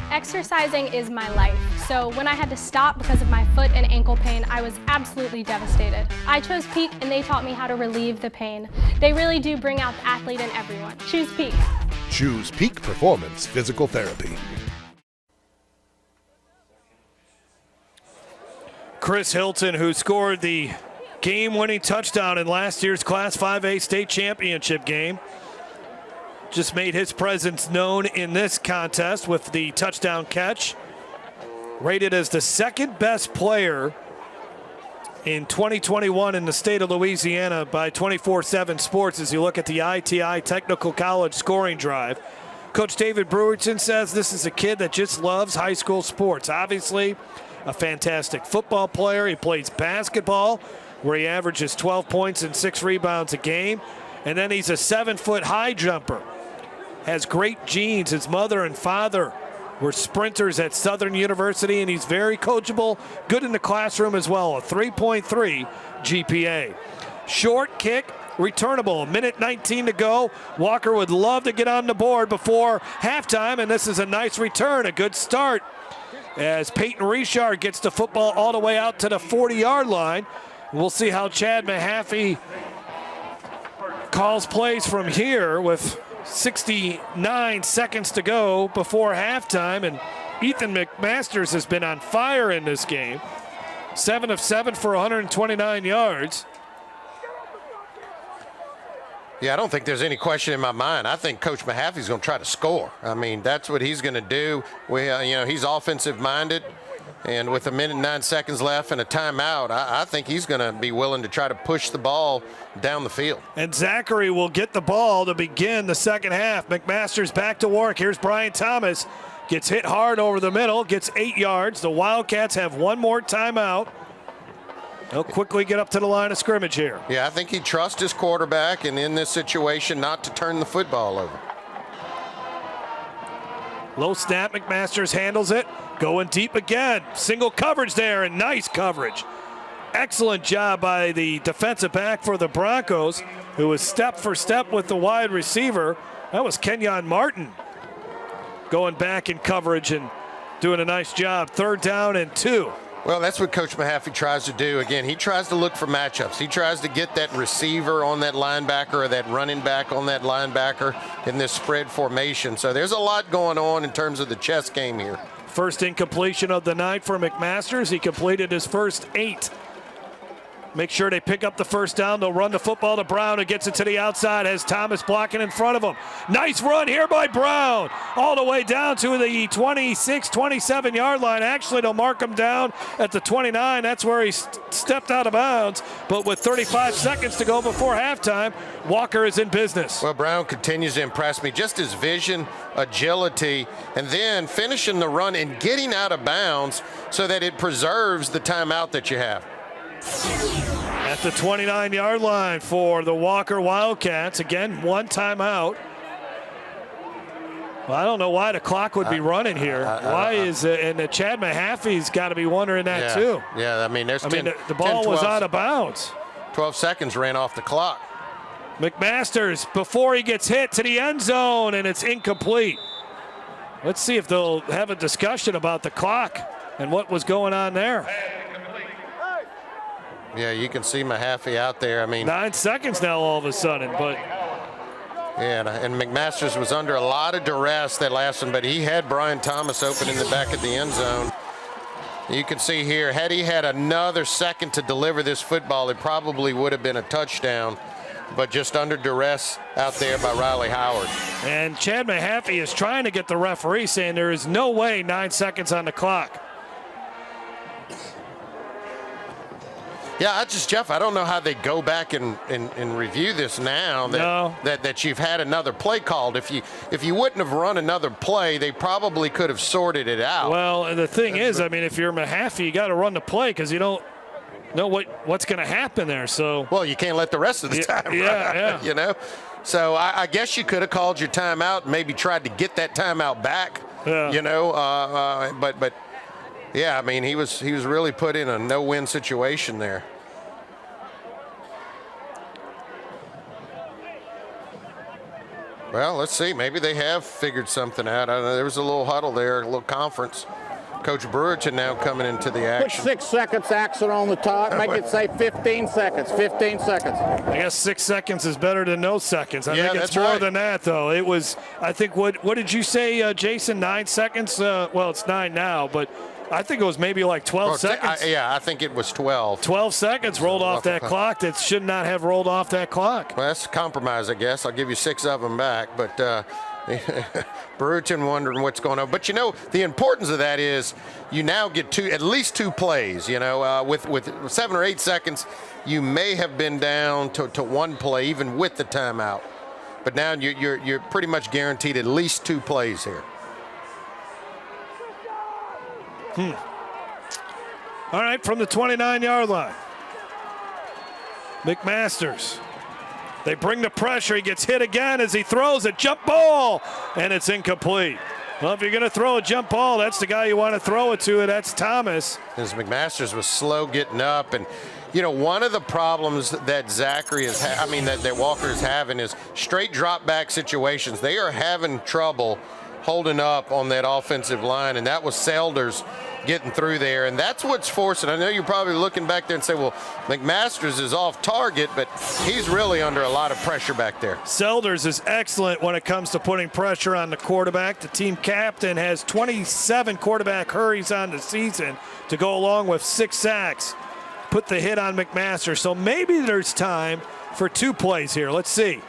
[SPEAKER 23] Exercising is my life, so when I had to stop because of my foot and ankle pain, I was absolutely devastated. I chose Peak and they taught me how to relieve the pain. They really do bring out the athlete in everyone. Choose Peak.
[SPEAKER 1] Choose Peak Performance Physical Therapy.
[SPEAKER 2] Chris Hilton, who scored the game-winning touchdown in last year's Class 5A state championship game, just made his presence known in this contest with the touchdown catch. Rated as the second best player in 2021 in the state of Louisiana by 24/7 Sports as you look at the ITI Technical College scoring drive. Coach David Brewerton says this is a kid that just loves high school sports. Obviously, a fantastic football player. He plays basketball where he averages 12 points and 6 rebounds a game. And then he's a 7-foot high jumper. Has great genes. His mother and father were sprinters at Southern University, and he's very coachable, good in the classroom as well, a 3.3 GPA. Short kick, returnable, 1:19 to go. Walker would love to get on the board before halftime, and this is a nice return, a good start, as Peyton Richard gets the football all the way out to the 40-yard line. We'll see how Chad Mahaffey calls plays from here with 69 seconds to go before halftime, and Ethan McMasters has been on fire in this game. 7 of 7 for 129 yards.
[SPEAKER 3] Yeah, I don't think there's any question in my mind. I think Coach Mahaffey's going to try to score. I mean, that's what he's going to do. He's offensive-minded, and with 1 minute and 9 seconds left and a timeout, I think he's going to be willing to try to push the ball down the field.
[SPEAKER 2] And Zachary will get the ball to begin the second half. McMasters back to work. Here's Brian Thomas. Gets hit hard over the middle, gets 8 yards. The Wildcats have one more timeout. They'll quickly get up to the line of scrimmage here.
[SPEAKER 3] Yeah, I think he trusts his quarterback, and in this situation, not to turn the football over.
[SPEAKER 2] Low snap, McMasters handles it. Going deep again. Single coverage there, and nice coverage. Excellent job by the defensive back for the Broncos, who was step for step with the wide receiver. That was Kenyon Martin going back in coverage and doing a nice job. 3rd down and 2.
[SPEAKER 3] Well, that's what Coach Mahaffey tries to do. Again, he tries to look for matchups. He tries to get that receiver on that linebacker or that running back on that linebacker in this spread formation. So there's a lot going on in terms of the chess game here.
[SPEAKER 2] First incompletion of the night for McMasters. He completed his first 8. Make sure they pick up the first down. They'll run the football to Brown, who gets it to the outside, has Thomas blocking in front of him. Nice run here by Brown, all the way down to the 26, 27-yard line. Actually, they'll mark him down at the 29. That's where he stepped out of bounds. But with 35 seconds to go before halftime, Walker is in business.
[SPEAKER 3] Well, Brown continues to impress me. Just his vision, agility, and then finishing the run and getting out of bounds so that it preserves the timeout that you have.
[SPEAKER 2] At the 29-yard line for the Walker Wildcats. Again, one timeout. Well, I don't know why the clock would be running here. Why is it? And Chad Mahaffey's got to be wondering that too.
[SPEAKER 3] Yeah, I mean, there's
[SPEAKER 2] the ball was out of bounds.
[SPEAKER 3] 12 seconds ran off the clock.
[SPEAKER 2] McMasters, before he gets hit, to the end zone, and it's incomplete. Let's see if they'll have a discussion about the clock and what was going on there.
[SPEAKER 3] Yeah, you can see Mahaffey out there. I mean,
[SPEAKER 2] 9 seconds now all of a sudden, but.
[SPEAKER 3] Yeah, and McMasters was under a lot of duress that last one, but he had Brian Thomas open in the back of the end zone. You can see here, had he had another second to deliver this football, it probably would have been a touchdown, but just under duress out there by Riley Howard.
[SPEAKER 2] And Chad Mahaffey is trying to get the referee, saying there is no way 9 seconds on the clock.
[SPEAKER 3] Yeah, Jeff, I don't know how they go back and review this now that you've had another play called. If you wouldn't have run another play, they probably could have sorted it out.
[SPEAKER 2] Well, and the thing is, I mean, if you're Mahaffey, you got to run the play because you don't know what's going to happen there. So
[SPEAKER 3] well, you can't let the rest of the time.
[SPEAKER 2] Yeah.
[SPEAKER 3] You know, so I guess you could have called your timeout, and maybe tried to get that timeout back.
[SPEAKER 2] Yeah.
[SPEAKER 3] You know, but yeah, I mean, he was really put in a no-win situation there. Well, let's see. Maybe they have figured something out. There was a little huddle there, a little conference. Coach Brewerton now coming into the action.
[SPEAKER 7] Put 6 seconds action on the top. Make it say 15 seconds. 15 seconds.
[SPEAKER 2] I guess 6 seconds is better than no seconds. I think it's
[SPEAKER 3] that's
[SPEAKER 2] more
[SPEAKER 3] right.
[SPEAKER 2] than that, though. It was, I think, what did you say, Jason, 9 seconds? Well, it's 9 now, but I think it was maybe like 12 seconds.
[SPEAKER 3] I think it was 12.
[SPEAKER 2] 12 seconds rolled off that clock that should not have rolled off that clock.
[SPEAKER 3] Well, that's a compromise, I guess. I'll give you 6 of them back, but Brewerton wondering what's going on. But, you know, the importance of that is you now get at least 2 plays. You know, with 7 or 8 seconds, you may have been down to 1 play, even with the timeout. But now you're pretty much guaranteed at least 2 plays here.
[SPEAKER 2] All right, from the 29-yard line. McMasters. They bring the pressure. He gets hit again as he throws a jump ball, and it's incomplete. Well, if you're going to throw a jump ball, that's the guy you want to throw it to, and that's Thomas.
[SPEAKER 3] As McMasters was slow getting up, and you know, one of the problems that Zachary is, that Walker is having is straight drop back situations. They are having trouble holding up on that offensive line, and that was Selders getting through there, and that's what's forcing. I know you're probably looking back there and say, well, McMasters is off target, but he's really under a lot of pressure back there.
[SPEAKER 2] Selders is excellent when it comes to putting pressure on the quarterback. The team captain has 27 quarterback hurries on the season to go along with 6 sacks. Put the hit on McMaster, so maybe there's time for 2 plays here. Let's see.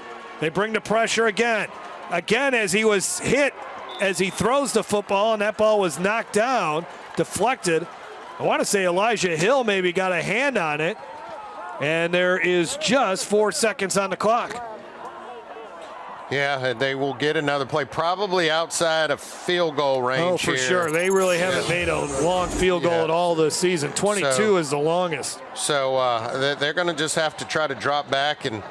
[SPEAKER 2] They bring the pressure again. Again, as he was hit, as he throws the football, and that ball was knocked down, deflected. I want to say Elijah Hill maybe got a hand on it, and there is just 4 seconds on the clock.
[SPEAKER 3] Yeah, they will get another play, probably outside of field goal range.
[SPEAKER 2] Oh, for
[SPEAKER 3] here.
[SPEAKER 2] sure. They really haven't made a long field goal at all this season. 22 is the longest.
[SPEAKER 3] So they're going to just have to try to drop back and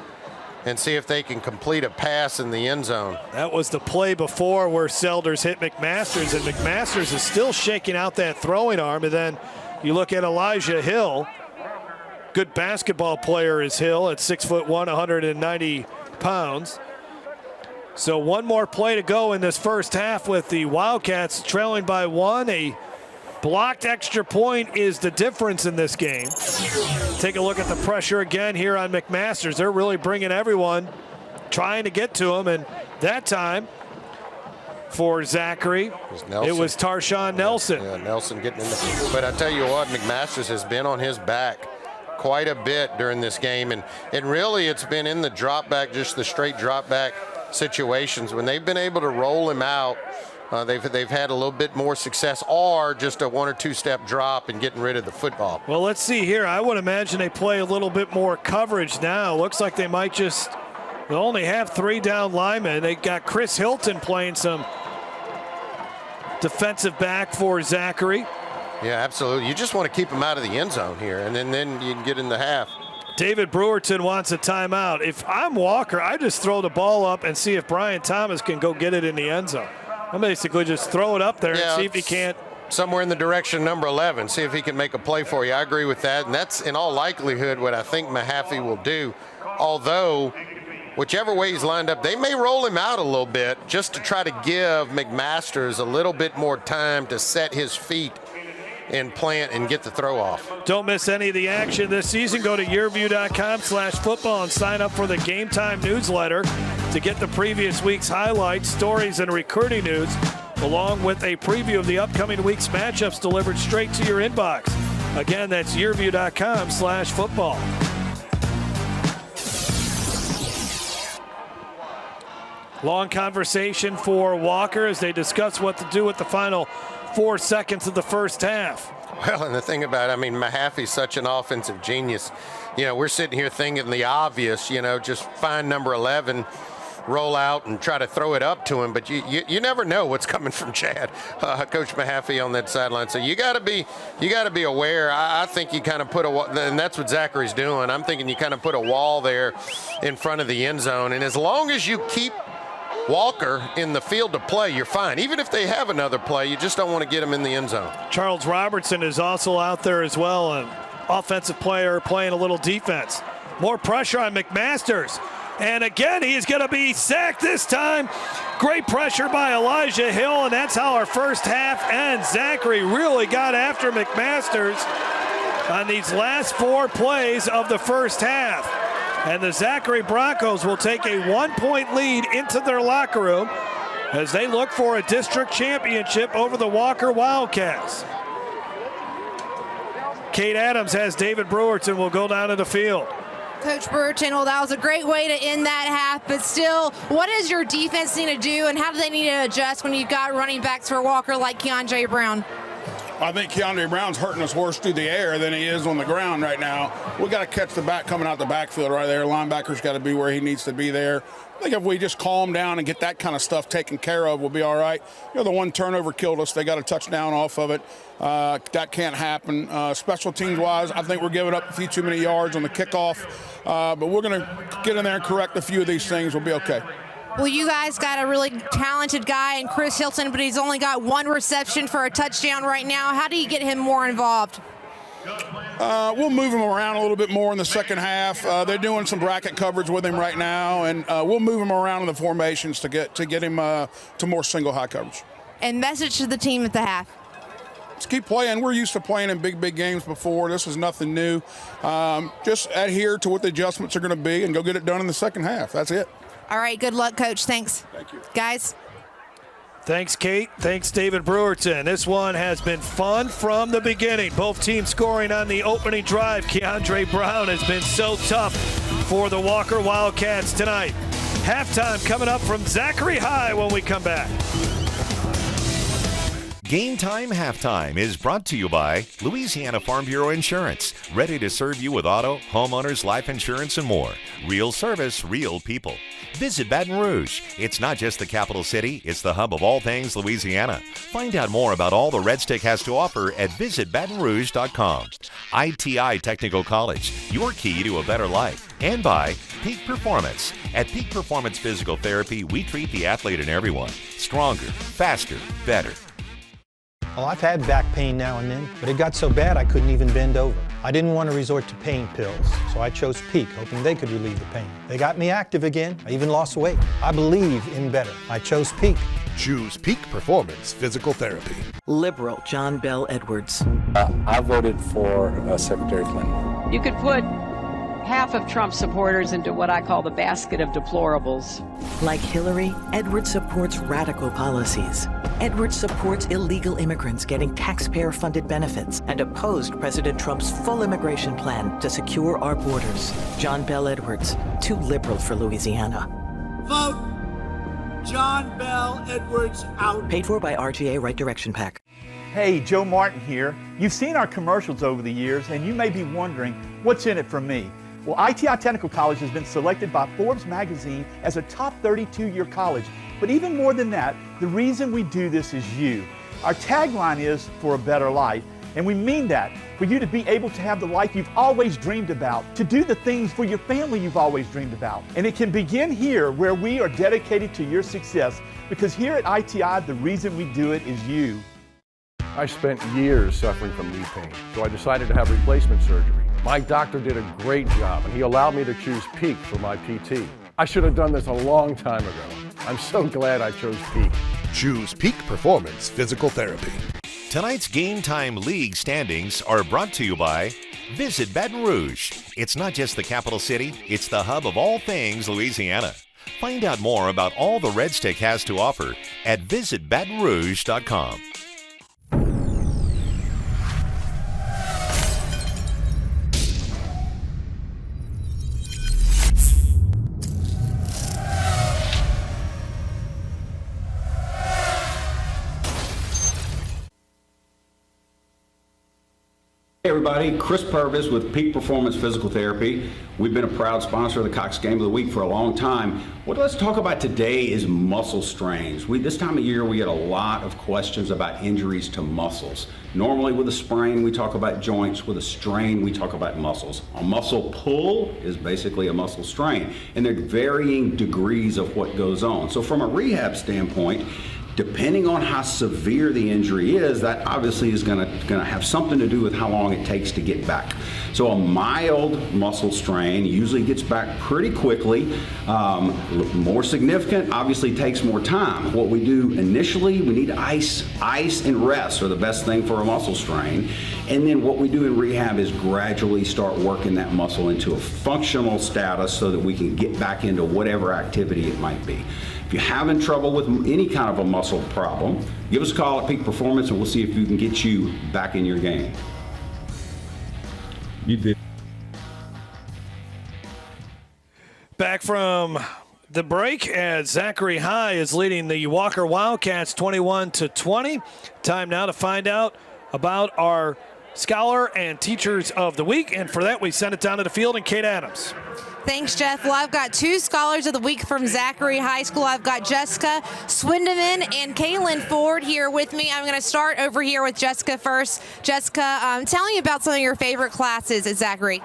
[SPEAKER 3] see if they can complete a pass in the end zone.
[SPEAKER 2] That was the play before where Selders hit McMasters, and McMasters is still shaking out that throwing arm. And then you look at Elijah Hill. Good basketball player is Hill at 6'1", 190 pounds. So one more play to go in this first half with the Wildcats trailing by 1. A blocked extra point is the difference in this game. Take a look at the pressure again here on McMasters. They're really bringing everyone, trying to get to him, and that time for Zachary, it was Tarshawn Nelson.
[SPEAKER 3] Yeah, Nelson getting in the. But I tell you what, McMasters has been on his back quite a bit during this game, and really it's been in the drop back, just the straight drop back situations. When they've been able to roll him out, they've had a little bit more success, or just a 1 or 2 step drop and getting rid of the football.
[SPEAKER 2] Well, let's see here. I would imagine they play a little bit more coverage now. Looks like they might just, they'll only have 3 down linemen. They got Chris Hilton playing some defensive back for Zachary.
[SPEAKER 3] Yeah, absolutely. You just want to keep him out of the end zone here, and then you can get in the half.
[SPEAKER 2] David Brewerton wants a timeout. If I'm Walker, I just throw the ball up and see if Brian Thomas can go get it in the end zone. I basically just throw it up there and see if he can't.
[SPEAKER 3] Somewhere in the direction number 11, see if he can make a play for you. I agree with that, and that's in all likelihood what I think Mahaffey will do. Although, whichever way he's lined up, they may roll him out a little bit just to try to give McMasters a little bit more time to set his feet and plant and get the throw off.
[SPEAKER 2] Don't miss any of the action this season. Go to yourview.com/football and sign up for the Game Time newsletter to get the previous week's highlights, stories, and recruiting news, along with a preview of the upcoming week's matchups delivered straight to your inbox. Again, that's yourview.com/football. Long conversation for Walker as they discuss what to do with the final 4 seconds of the first half.
[SPEAKER 3] Well, and the thing about it, I mean, Mahaffey's such an offensive genius. You know, we're sitting here thinking the obvious, just find number 11, roll out and try to throw it up to him. But you never know what's coming from Chad, Coach Mahaffey on that sideline. So you got to be aware. I think you kind of put and that's what Zachary's doing. I'm thinking you kind of put a wall there in front of the end zone. And as long as you keep Walker in the field to play, you're fine. Even if they have another play, you just don't want to get him in the end zone.
[SPEAKER 2] Charles Robertson is also out there as well, an offensive player playing a little defense. More pressure on McMasters. And again, he is going to be sacked this time. Great pressure by Elijah Hill, and that's how our first half ends. Zachary really got after McMasters on these last 4 plays of the first half. And the Zachary Broncos will take a 1-point lead into their locker room as they look for a district championship over the Walker Wildcats. Kate Adams has David Brewerton will go down to the field.
[SPEAKER 8] Coach Brewerton, well, that was a great way to end that half, but still, what does your defense need to do, and how do they need to adjust when you've got running backs for Walker like Keandre Brown?
[SPEAKER 9] I think Keandre Brown's hurting us worse through the air than he is on the ground right now. We got to catch the back coming out the backfield right there. Linebacker's got to be where he needs to be there. I think if we just calm down and get that kind of stuff taken care of, we'll be all right. The one turnover killed us. They got a touchdown off of it. That can't happen. Special teams-wise, I think we're giving up a few too many yards on the kickoff. But we're going to get in there and correct a few of these things. We'll be okay.
[SPEAKER 8] Well, you guys got a really talented guy in Chris Hilton, but he's only got 1 reception for a touchdown right now. How do you get him more involved?
[SPEAKER 9] We'll move him around a little bit more in the second half. They're doing some bracket coverage with him right now, and we'll move him around in the formations to get him to more single high coverage.
[SPEAKER 8] And message to the team at the half.
[SPEAKER 9] Just keep playing. We're used to playing in big games before. This is nothing new. Just adhere to what the adjustments are going to be and go get it done in the second half. That's it.
[SPEAKER 8] All right, good luck, Coach. Thanks.
[SPEAKER 9] Thank you.
[SPEAKER 8] Guys.
[SPEAKER 2] Thanks, Kate. Thanks, David Brewerton. This one has been fun from the beginning. Both teams scoring on the opening drive. Keandre Brown has been so tough for the Walker Wildcats tonight. Halftime coming up from Zachary High when we come back.
[SPEAKER 4] Game Time Halftime is brought to you by Louisiana Farm Bureau Insurance. Ready to serve you with auto, homeowners, life insurance, and more. Real service, real people. Visit Baton Rouge. It's not just the capital city, it's the hub of all things Louisiana. Find out more about all the Red Stick has to offer at visitbatonrouge.com. ITI Technical College, your key to a better life. And by Peak Performance. At Peak Performance Physical Therapy, we treat the athlete and everyone. Stronger, faster, better.
[SPEAKER 10] Oh, I've had back pain now and then, but it got so bad I couldn't even bend over. I didn't want to resort to pain pills, so I chose Peak, hoping they could relieve the pain. They got me active again. I even lost weight. I believe in better. I chose Peak.
[SPEAKER 1] Choose Peak Performance Physical Therapy.
[SPEAKER 17] Liberal John Bell Edwards.
[SPEAKER 11] I voted for Secretary Clinton.
[SPEAKER 19] You could put half of Trump's supporters into what I call the basket of deplorables.
[SPEAKER 17] Like Hillary, Edwards supports radical policies. Edwards supports illegal immigrants getting taxpayer-funded benefits and opposed President Trump's full immigration plan to secure our borders. John Bell Edwards, too liberal for Louisiana.
[SPEAKER 20] Vote John Bell Edwards out.
[SPEAKER 17] Paid for by RTA Right Direction PAC.
[SPEAKER 6] Hey, Joe Martin here. You've seen our commercials over the years, and you may be wondering, what's in it for me? Well, ITI Technical College has been selected by Forbes magazine as a top 32-year college. But even more than that, the reason we do this is you. Our tagline is for a better life, and we mean that. For you to be able to have the life you've always dreamed about, to do the things for your family you've always dreamed about. And it can begin here, where we are dedicated to your success, because here at ITI, the reason we do it is you.
[SPEAKER 12] I spent years suffering from knee pain, so I decided to have replacement surgery. My doctor did a great job, and he allowed me to choose Peak for my PT. I should have done this a long time ago. I'm so glad I chose Peak.
[SPEAKER 1] Choose Peak Performance Physical Therapy.
[SPEAKER 4] Tonight's Game Time League standings are brought to you by Visit Baton Rouge. It's not just the capital city, it's the hub of all things Louisiana. Find out more about all the Red Stick has to offer at visitbatonrouge.com.
[SPEAKER 24] Hey everybody, Chris Purvis with Peak Performance Physical Therapy. We've been a proud sponsor of the Cox Game of the Week for a long time. What let's talk about today is muscle strains. This time of year we get a lot of questions about injuries to muscles. Normally with a sprain we talk about joints, with a strain we talk about muscles. A muscle pull is basically a muscle strain, and there are varying degrees of what goes on. So from a rehab standpoint, depending on how severe the injury is, that obviously is going to have something to do with how long it takes to get back. So a mild muscle strain usually gets back pretty quickly. More significant obviously takes more time. What we do initially, we need ice. Ice and rest are the best thing for a muscle strain. And then what we do in rehab is gradually start working that muscle into a functional status so that we can get back into whatever activity it might be. If you're having trouble with any kind of a muscle problem, give us a call at Peak Performance and we'll see if we can get you back in your game.
[SPEAKER 2] You did. Back from the break as Zachary High is leading the Walker Wildcats 21-20. Time now to find out about our Scholar and Teachers of the Week, and for that we send it down to the field and Kate Adams.
[SPEAKER 8] Thanks, Jeff. Well, I've got two Scholars of the Week from Zachary High School. I've got Jessica Swindeman and Kaylin Ford here with me. I'm going to start over here with Jessica first. Jessica, tell me about some of your favorite classes at Zachary.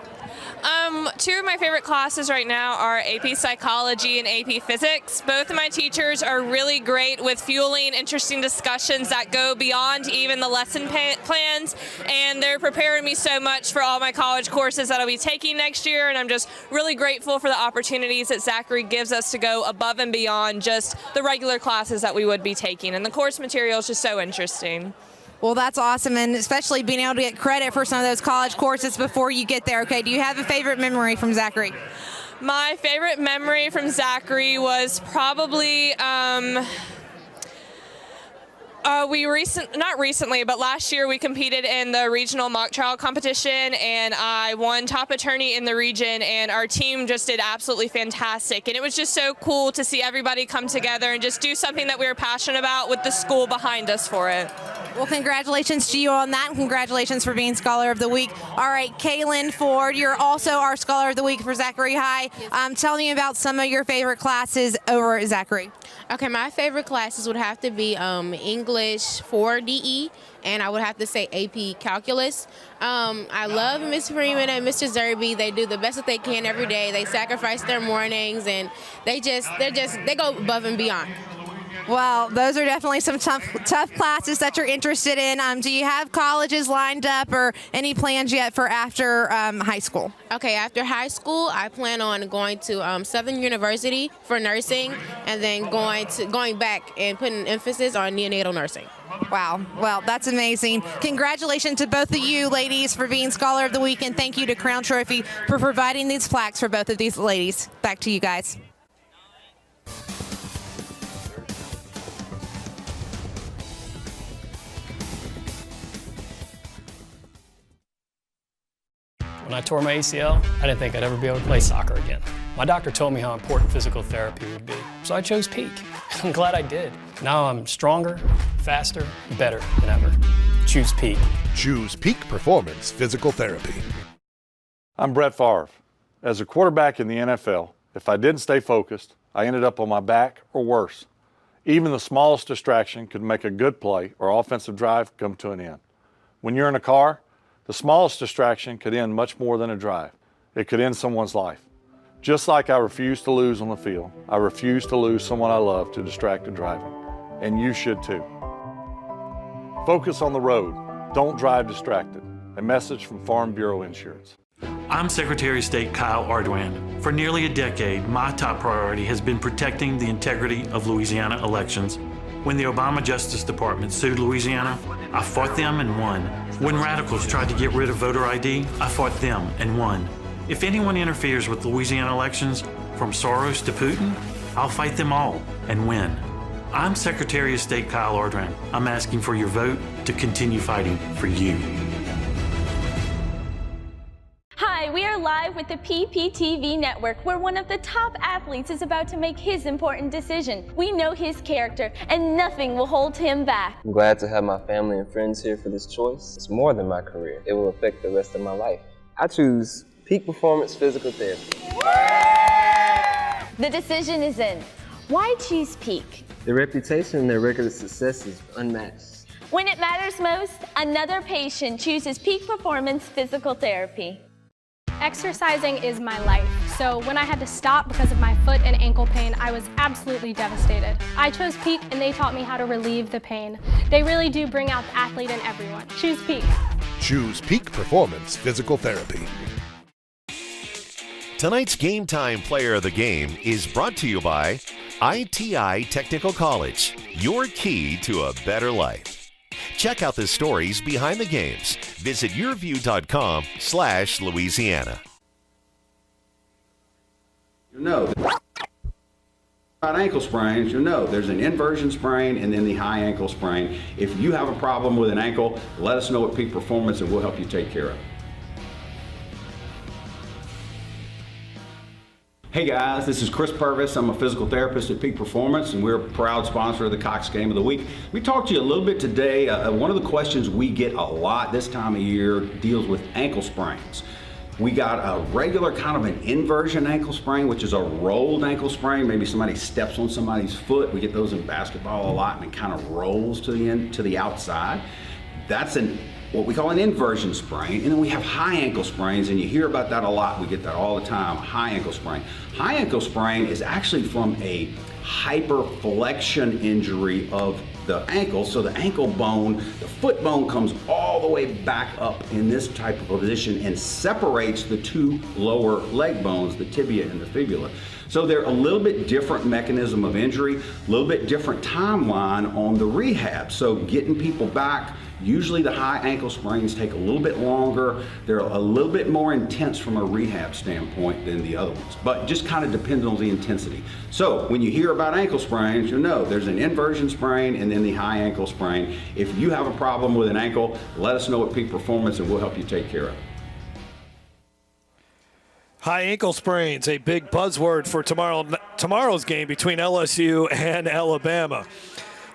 [SPEAKER 25] Two of my favorite classes right now are AP Psychology and AP Physics. Both of my teachers are really great with fueling interesting discussions that go beyond even the lesson plans, and they're preparing me so much for all my college courses that I'll be taking next year, and I'm just really grateful for the opportunities that Zachary gives us to go above and beyond just the regular classes that we would be taking, and the course material is just so interesting.
[SPEAKER 8] Well, that's awesome, and especially being able to get credit for some of those college courses before you get there. Okay, do you have a favorite memory from Zachary?
[SPEAKER 25] My favorite memory from Zachary was probably not recently, but last year we competed in the regional mock trial competition, and I won top attorney in the region, and our team just did absolutely fantastic. And it was just so cool to see everybody come together and just do something that we were passionate about with the school behind us for it.
[SPEAKER 8] Well, congratulations to you on that, and congratulations for being Scholar of the Week. All right, Kaylin Ford, you're also our Scholar of the Week for Zachary High. Tell me about some of your favorite classes over at Zachary.
[SPEAKER 13] Okay, my favorite classes would have to be English 4DE, and I would have to say AP Calculus. I love Miss Freeman and Mr. Zerby. They do the best that they can every day. They sacrifice their mornings, and they go above and beyond.
[SPEAKER 8] Well, those are definitely some tough classes that you're interested in. Do you have colleges lined up or any plans yet for after high school?
[SPEAKER 13] Okay, after high school, I plan on going to Southern University for nursing, and then going back and putting emphasis on neonatal nursing.
[SPEAKER 8] Wow. Well, that's amazing. Congratulations to both of you ladies for being Scholar of the Week, and thank you to Crown Trophy for providing these plaques for both of these ladies. Back to you guys.
[SPEAKER 5] When I tore my ACL, I didn't think I'd ever be able to play soccer again. My doctor told me how important physical therapy would be, so I chose Peak. I'm glad I did. Now I'm stronger, faster, better than ever. Choose Peak.
[SPEAKER 1] Choose Peak Performance Physical Therapy.
[SPEAKER 18] I'm Brett Favre. As a quarterback in the NFL, if I didn't stay focused, I ended up on my back or worse. Even the smallest distraction could make a good play or offensive drive come to an end. When you're in a car, the smallest distraction could end much more than a drive. It could end someone's life. Just like I refuse to lose on the field, I refuse to lose someone I love to distracted driving. And you should too. Focus on the road. Don't drive distracted. A message from Farm Bureau Insurance.
[SPEAKER 22] I'm Secretary of State Kyle Ardoin. For nearly a decade, my top priority has been protecting the integrity of Louisiana elections. When the Obama Justice Department sued Louisiana, I fought them and won. When radicals tried to get rid of voter ID, I fought them and won. If anyone interferes with Louisiana elections, from Soros to Putin, I'll fight them all and win. I'm Secretary of State Kyle Ardoin. I'm asking for your vote to continue fighting for you.
[SPEAKER 14] Hi, we are live with the PPTV network, where one of the top athletes is about to make his important decision. We know his character, and nothing will hold him back.
[SPEAKER 15] I'm glad to have my family and friends here for this choice. It's more than my career. It will affect the rest of my life. I choose Peak Performance Physical Therapy.
[SPEAKER 14] The decision is in. Why choose Peak?
[SPEAKER 15] Their reputation and their record of success is unmatched.
[SPEAKER 14] When it matters most, another patient chooses Peak Performance Physical Therapy.
[SPEAKER 23] Exercising is my life, so when I had to stop because of my foot and ankle pain, I was absolutely devastated. I chose Peak, and they taught me how to relieve the pain. They really do bring out the athlete in everyone. Choose Peak.
[SPEAKER 1] Choose Peak Performance Physical Therapy.
[SPEAKER 4] Tonight's Game Time Player of the Game is brought to you by ITI Technical College, your key to a better life. Check out the stories behind the games. Visit yourview.com/Louisiana.
[SPEAKER 24] You know about ankle sprains, you know there's an inversion sprain and then the high ankle sprain. If you have a problem with an ankle, let us know at Peak Performance and we'll help you take care of it. Hey guys, this is Chris Purvis. I'm a physical therapist at Peak Performance, and we're a proud sponsor of the Cox Game of the Week. We talked to you a little bit today. One of the questions we get a lot this time of year deals with ankle sprains. We got a regular kind of an inversion ankle sprain, which is a rolled ankle sprain. Maybe somebody steps on somebody's foot. We get those in basketball a lot, and it kind of rolls to the outside. That's what we call an inversion sprain. And then we have high ankle sprains, and you hear about that a lot. We get that all the time, high ankle sprain. High ankle sprain is actually from a hyperflexion injury of the ankle. So the ankle bone, the foot bone comes all the way back up in this type of position and separates the two lower leg bones, the tibia and the fibula. So they're a little bit different mechanism of injury, a little bit different timeline on the rehab. So getting people back Usually the high ankle sprains take a little bit longer. They're a little bit more intense from a rehab standpoint than the other ones, but just kind of depends on the intensity. So when you hear about ankle sprains, you'll know there's an inversion sprain and then the high ankle sprain. If you have a problem with an ankle, let us know at Peak Performance and we'll help you take care of it.
[SPEAKER 2] High ankle sprains, a big buzzword for tomorrow's game between LSU and Alabama.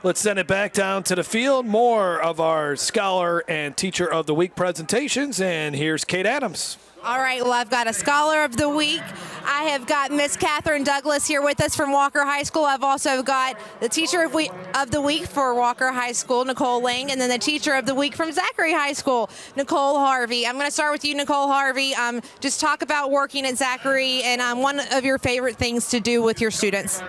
[SPEAKER 2] Let's send it back down to the field. More of our Scholar and Teacher of the Week presentations, and here's Kate Adams.
[SPEAKER 8] All right, well, I've got a Scholar of the Week. I have got Miss Catherine Douglas here with us from Walker High School. I've also got the Teacher of the Week for Walker High School, Nicole Lang, and then the Teacher of the Week from Zachary High School, Nicole Harvey. I'm going to start with you, Nicole Harvey. Just talk about working at Zachary and one of your favorite things to do with your students.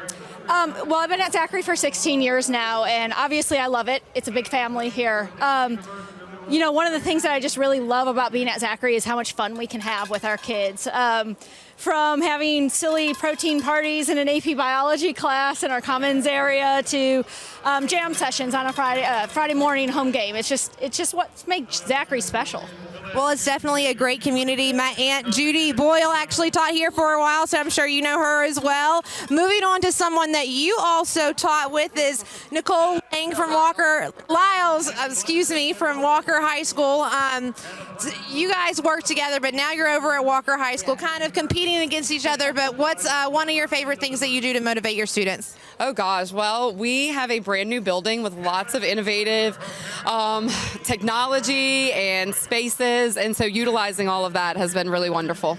[SPEAKER 3] Well, I've been at Zachary for 16 years now, and obviously I love it. It's a big family here. You know, one of the things that I just really love about being at Zachary is how much fun we can have with our kids. From having silly protein parties in an AP biology class in our commons area to jam sessions on a Friday morning home game. It's just what makes Zachary special.
[SPEAKER 8] Well, it's definitely a great community. My Aunt Judy Boyle actually taught here for a while, so I'm sure you know her as well. Moving on to someone that you also taught with is Nicole Lang from from Walker High School. You guys work together, but now you're over at Walker High School, kind of competing against each other, but what's one of your favorite things that you do to motivate your students?
[SPEAKER 7] Oh gosh, well, we have a brand new building with lots of innovative technology and spaces, and so utilizing all of that has been really wonderful.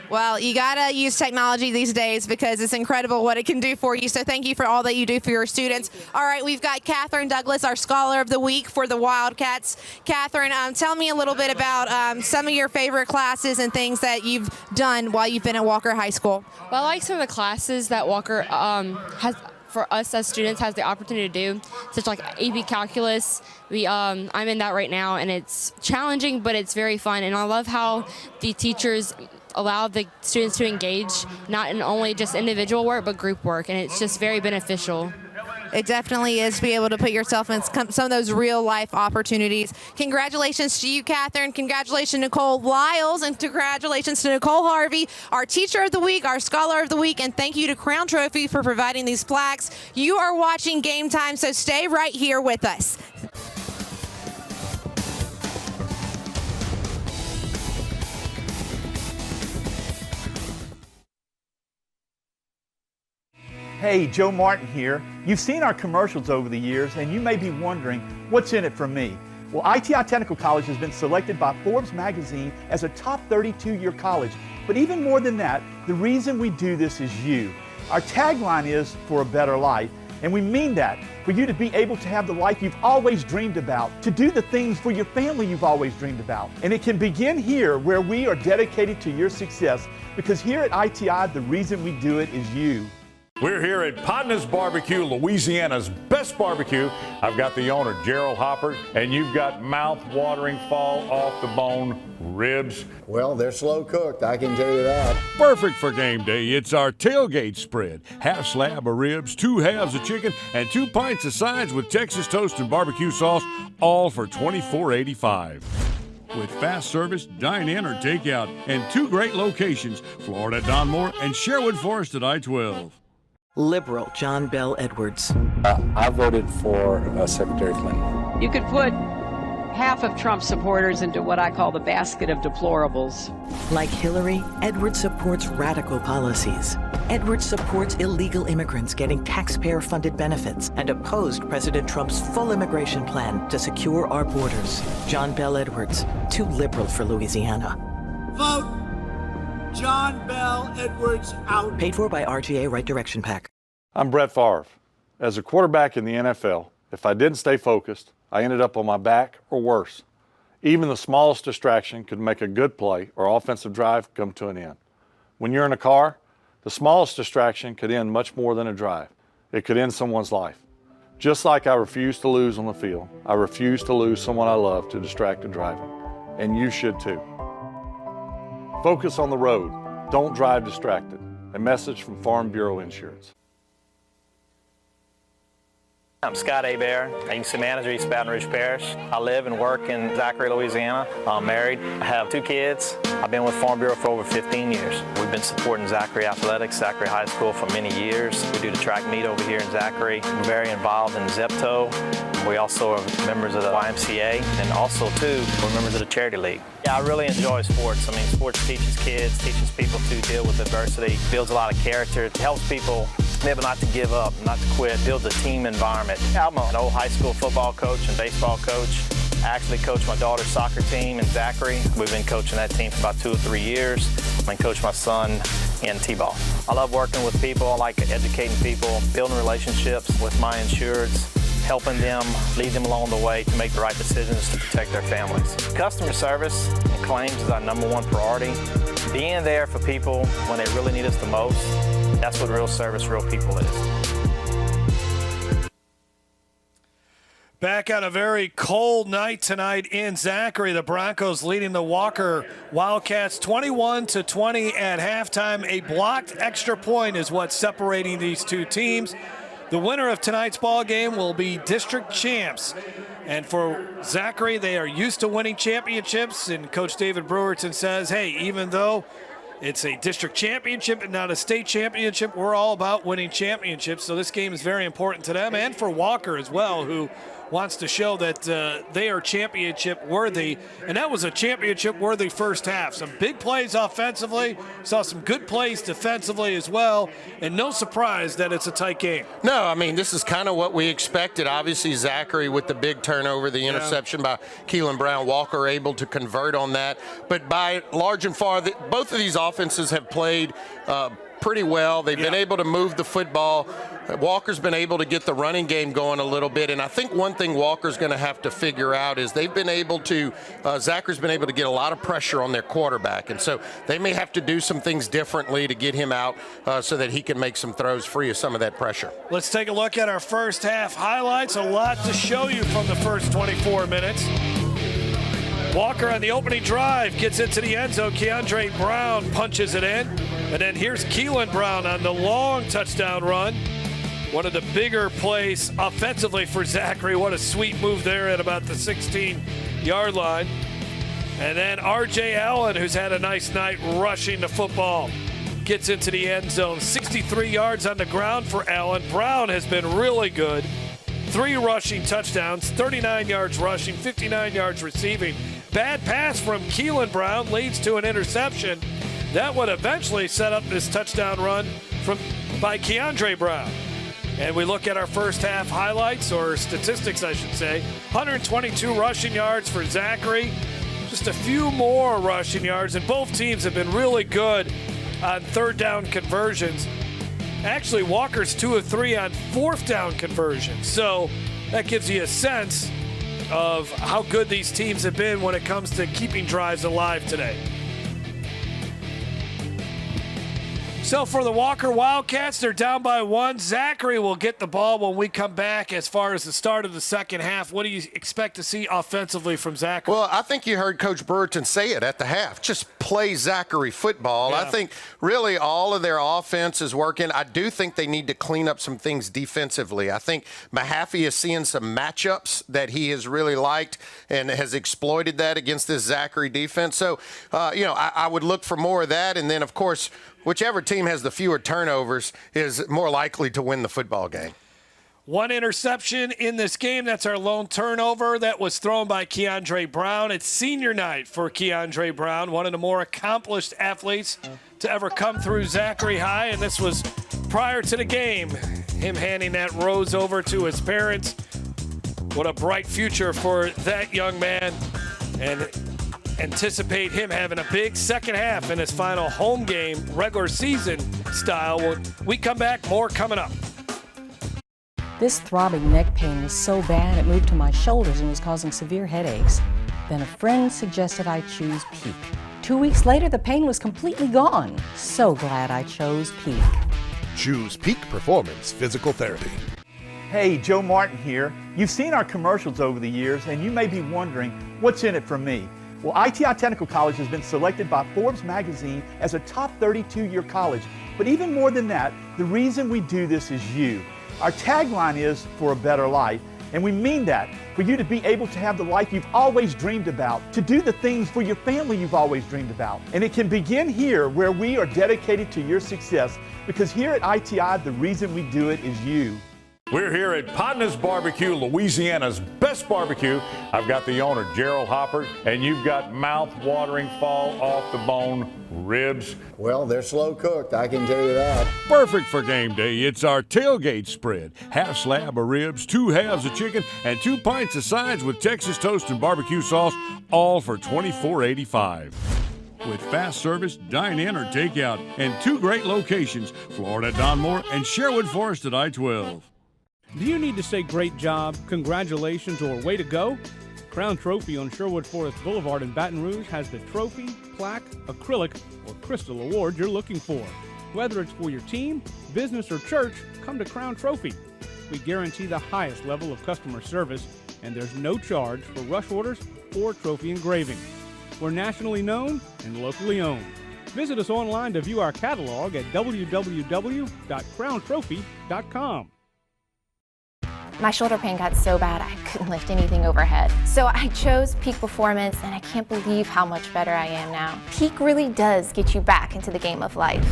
[SPEAKER 8] Well, you gotta use technology these days because it's incredible what it can do for you. So thank you for all that you do for your students. All right, we've got Catherine Douglas, our Scholar of the Week for the Wildcats. Catherine, tell me a little bit about some of your favorite classes and things that you've done while you've been at Walker High School.
[SPEAKER 7] Well, I like some of the classes that Walker has for us as students has the opportunity to do, such like AP Calculus. I'm in that right now, and it's challenging, but it's very fun. And I love how the teachers allow the students to engage not in only just individual work, but group work, and it's just very beneficial.
[SPEAKER 8] It definitely is to be able to put yourself in some of those real-life opportunities. Congratulations to you, Catherine. Congratulations to Nicole Lyles, and congratulations to Nicole Harvey, our Teacher of the Week, our Scholar of the Week, and thank you to Crown Trophy for providing these plaques. You are watching Game Time, so stay right here with us.
[SPEAKER 6] Hey, Joe Martin here. You've seen our commercials over the years, and you may be wondering, what's in it for me? Well, ITI Technical College has been selected by Forbes magazine as a top 32-year college. But even more than that, the reason we do this is you. Our tagline is for a better life, and we mean that. For you to be able to have the life you've always dreamed about, to do the things for your family you've always dreamed about. And it can begin here, where we are dedicated to your success, because here at ITI, the reason we do it is you.
[SPEAKER 9] We're here at Podna's Barbecue, Louisiana's best barbecue. I've got the owner, Gerald Hopper, and you've got mouth-watering, fall-off-the-bone ribs.
[SPEAKER 16] Well, they're slow cooked, I can tell you that.
[SPEAKER 9] Perfect for game day. It's our tailgate spread. Half slab of ribs, 2 halves of chicken, and 2 pints of sides with Texas toast and barbecue sauce, all for $24.85. With fast service, dine-in, or takeout, and 2 great locations, Florida Donmore and Sherwood Forest at I-12.
[SPEAKER 17] Liberal John Bell Edwards.
[SPEAKER 11] I voted for Secretary Clinton.
[SPEAKER 19] You could put half of Trump's supporters into what I call the basket of deplorables.
[SPEAKER 17] Like Hillary, Edwards supports radical policies. Edwards supports illegal immigrants getting taxpayer-funded benefits and opposed President Trump's full immigration plan to secure our borders. John Bell Edwards, too liberal for Louisiana.
[SPEAKER 20] Vote John Bell Edwards out.
[SPEAKER 17] Paid for by RTA Right Direction PAC.
[SPEAKER 18] I'm Brett Favre. As a quarterback in the NFL, if I didn't stay focused, I ended up on my back or worse. Even the smallest distraction could make a good play or offensive drive come to an end. When you're in a car, the smallest distraction could end much more than a drive. It could end someone's life. Just like I refuse to lose on the field, I refuse to lose someone I love to distracted driving. And you should too. Focus on the road. Don't drive distracted. A message from Farm Bureau Insurance.
[SPEAKER 10] I'm Scott Hebert, agency manager, East Baton Rouge Parish. I live and work in Zachary, Louisiana. I'm married. I have 2 kids. I've been with Farm Bureau for over 15 years. We've been supporting Zachary athletics, Zachary High School for many years. We do the track meet over here in Zachary. We're very involved in Zepto. We also are members of the YMCA, and also, too, we're members of the Charity League. Yeah, I really enjoy sports. I mean, sports teaches kids, teaches people to deal with adversity, builds a lot of character, helps people maybe not to give up, not to quit, builds a team environment. I'm an old high school football coach and baseball coach. I actually coach my daughter's soccer team in Zachary. We've been coaching that team for about 2 or 3 years. I coach my son in T-ball. I love working with people. I like educating people, building relationships with my insureds, helping them, lead them along the way to make the right decisions to protect their families. Customer service and claims is our #1 priority. Being there for people when they really need us the most, that's what real service, real people is.
[SPEAKER 2] Back on a very cold night tonight in Zachary, the Broncos leading the Walker Wildcats 21-20 at halftime. A blocked extra point is what's separating these two teams. The winner of tonight's ball game will be district champs. And for Zachary, they are used to winning championships. And Coach David Brewerton says, hey, even though it's a district championship and not a state championship, we're all about winning championships. So this game is very important to them and for Walker as well, who wants to show that they are championship worthy. And that was a championship worthy first half. Some big plays offensively, saw some good plays defensively as well, and no surprise that it's a tight game.
[SPEAKER 12] No, I mean, this is kind of what we expected. Obviously, Zachary with the big turnover, the interception by Keelan Brown, Walker able to convert on that. But by large and far, both of these offenses have played pretty well. They've been able to move the football. Walker's been able to get the running game going a little bit, and I think one thing Walker's going to have to figure out is they've been able to, Zachary's been able to get a lot of pressure on their quarterback, and so they may have to do some things differently to get him out so that he can make some throws free of some of that pressure.
[SPEAKER 2] Let's take a look at our first half highlights. A lot to show you from the first 24 minutes. Walker on the opening drive gets into the end zone. Keandre Brown punches it in. And then here's Keelan Brown on the long touchdown run. One of the bigger plays offensively for Zachary. What a sweet move there at about the 16-yard line. And then R.J. Allen, who's had a nice night rushing the football, gets into the end zone. 63 yards on the ground for Allen. Brown has been really good. 3 rushing touchdowns, 39 yards rushing, 59 yards receiving. Bad pass from Keelan Brown leads to an interception. That would eventually set up this touchdown run by Keandre Brown. And we look at our first half highlights, or statistics, I should say. 122 rushing yards for Zachary. Just a few more rushing yards, and both teams have been really good on third down conversions. Actually, Walker's 2 of 3 on fourth down conversions. So that gives you a sense of how good these teams have been when it comes to keeping drives alive today. So for the Walker Wildcats, they're down by 1. Zachary will get the ball when we come back as far as the start of the second half. What do you expect to see offensively from Zachary?
[SPEAKER 12] Well, I think you heard Coach Brewerton say it at the half. Just play Zachary football. I think really all of their offense is working. I do think they need to clean up some things defensively. I think Mahaffey is seeing some matchups that he has really liked and has exploited that against this Zachary defense. So, I would look for more of that. And then, of course, whichever team has the fewer turnovers is more likely to win the football game.
[SPEAKER 2] 1 interception in this game. That's our lone turnover. That was thrown by Keandre Brown. It's senior night for Keandre Brown, one of the more accomplished athletes to ever come through Zachary High. And this was prior to the game, him handing that rose over to his parents. What a bright future for that young man. And anticipate him having a big second half in his final home game, regular season style. When we come back, more coming up.
[SPEAKER 13] This throbbing neck pain was so bad it moved to my shoulders and was causing severe headaches. Then a friend suggested I choose Peak. 2 weeks later, the pain was completely gone. So glad I chose Peak.
[SPEAKER 1] Choose Peak Performance Physical Therapy.
[SPEAKER 6] Hey, Joe Martin here. You've seen our commercials over the years, and you may be wondering, what's in it for me? Well, ITI Technical College has been selected by Forbes magazine as a top 32-year college. But even more than that, the reason we do this is you. Our tagline is for a better life, and we mean that. For you to be able to have the life you've always dreamed about, to do the things for your family you've always dreamed about. And it can begin here, where we are dedicated to your success, because here at ITI, the reason we do it is you.
[SPEAKER 9] We're here at Podna's Barbecue, Louisiana's best barbecue. I've got the owner, Gerald Hopper, and you've got mouth-watering, fall-off-the-bone ribs.
[SPEAKER 16] Well, they're slow cooked, I can tell you that.
[SPEAKER 9] Perfect for game day. It's our tailgate spread. Half slab of ribs, 2 halves of chicken, and 2 pints of sides with Texas toast and barbecue sauce, all for $24.85. With fast service, dine-in or takeout, and 2 great locations, Florida Donmore and Sherwood Forest at I-12.
[SPEAKER 5] Do you need to say great job, congratulations, or way to go? Crown Trophy on Sherwood Forest Boulevard in Baton Rouge has the trophy, plaque, acrylic, or crystal award you're looking for. Whether it's for your team, business, or church, come to Crown Trophy. We guarantee the highest level of customer service, and there's no charge for rush orders or trophy engraving. We're nationally known and locally owned. Visit us online to view our catalog at www.crowntrophy.com.
[SPEAKER 15] My shoulder pain got so bad I couldn't lift anything overhead. So I chose Peak Performance, and I can't believe how much better I am now. Peak really does get you back into the game of life.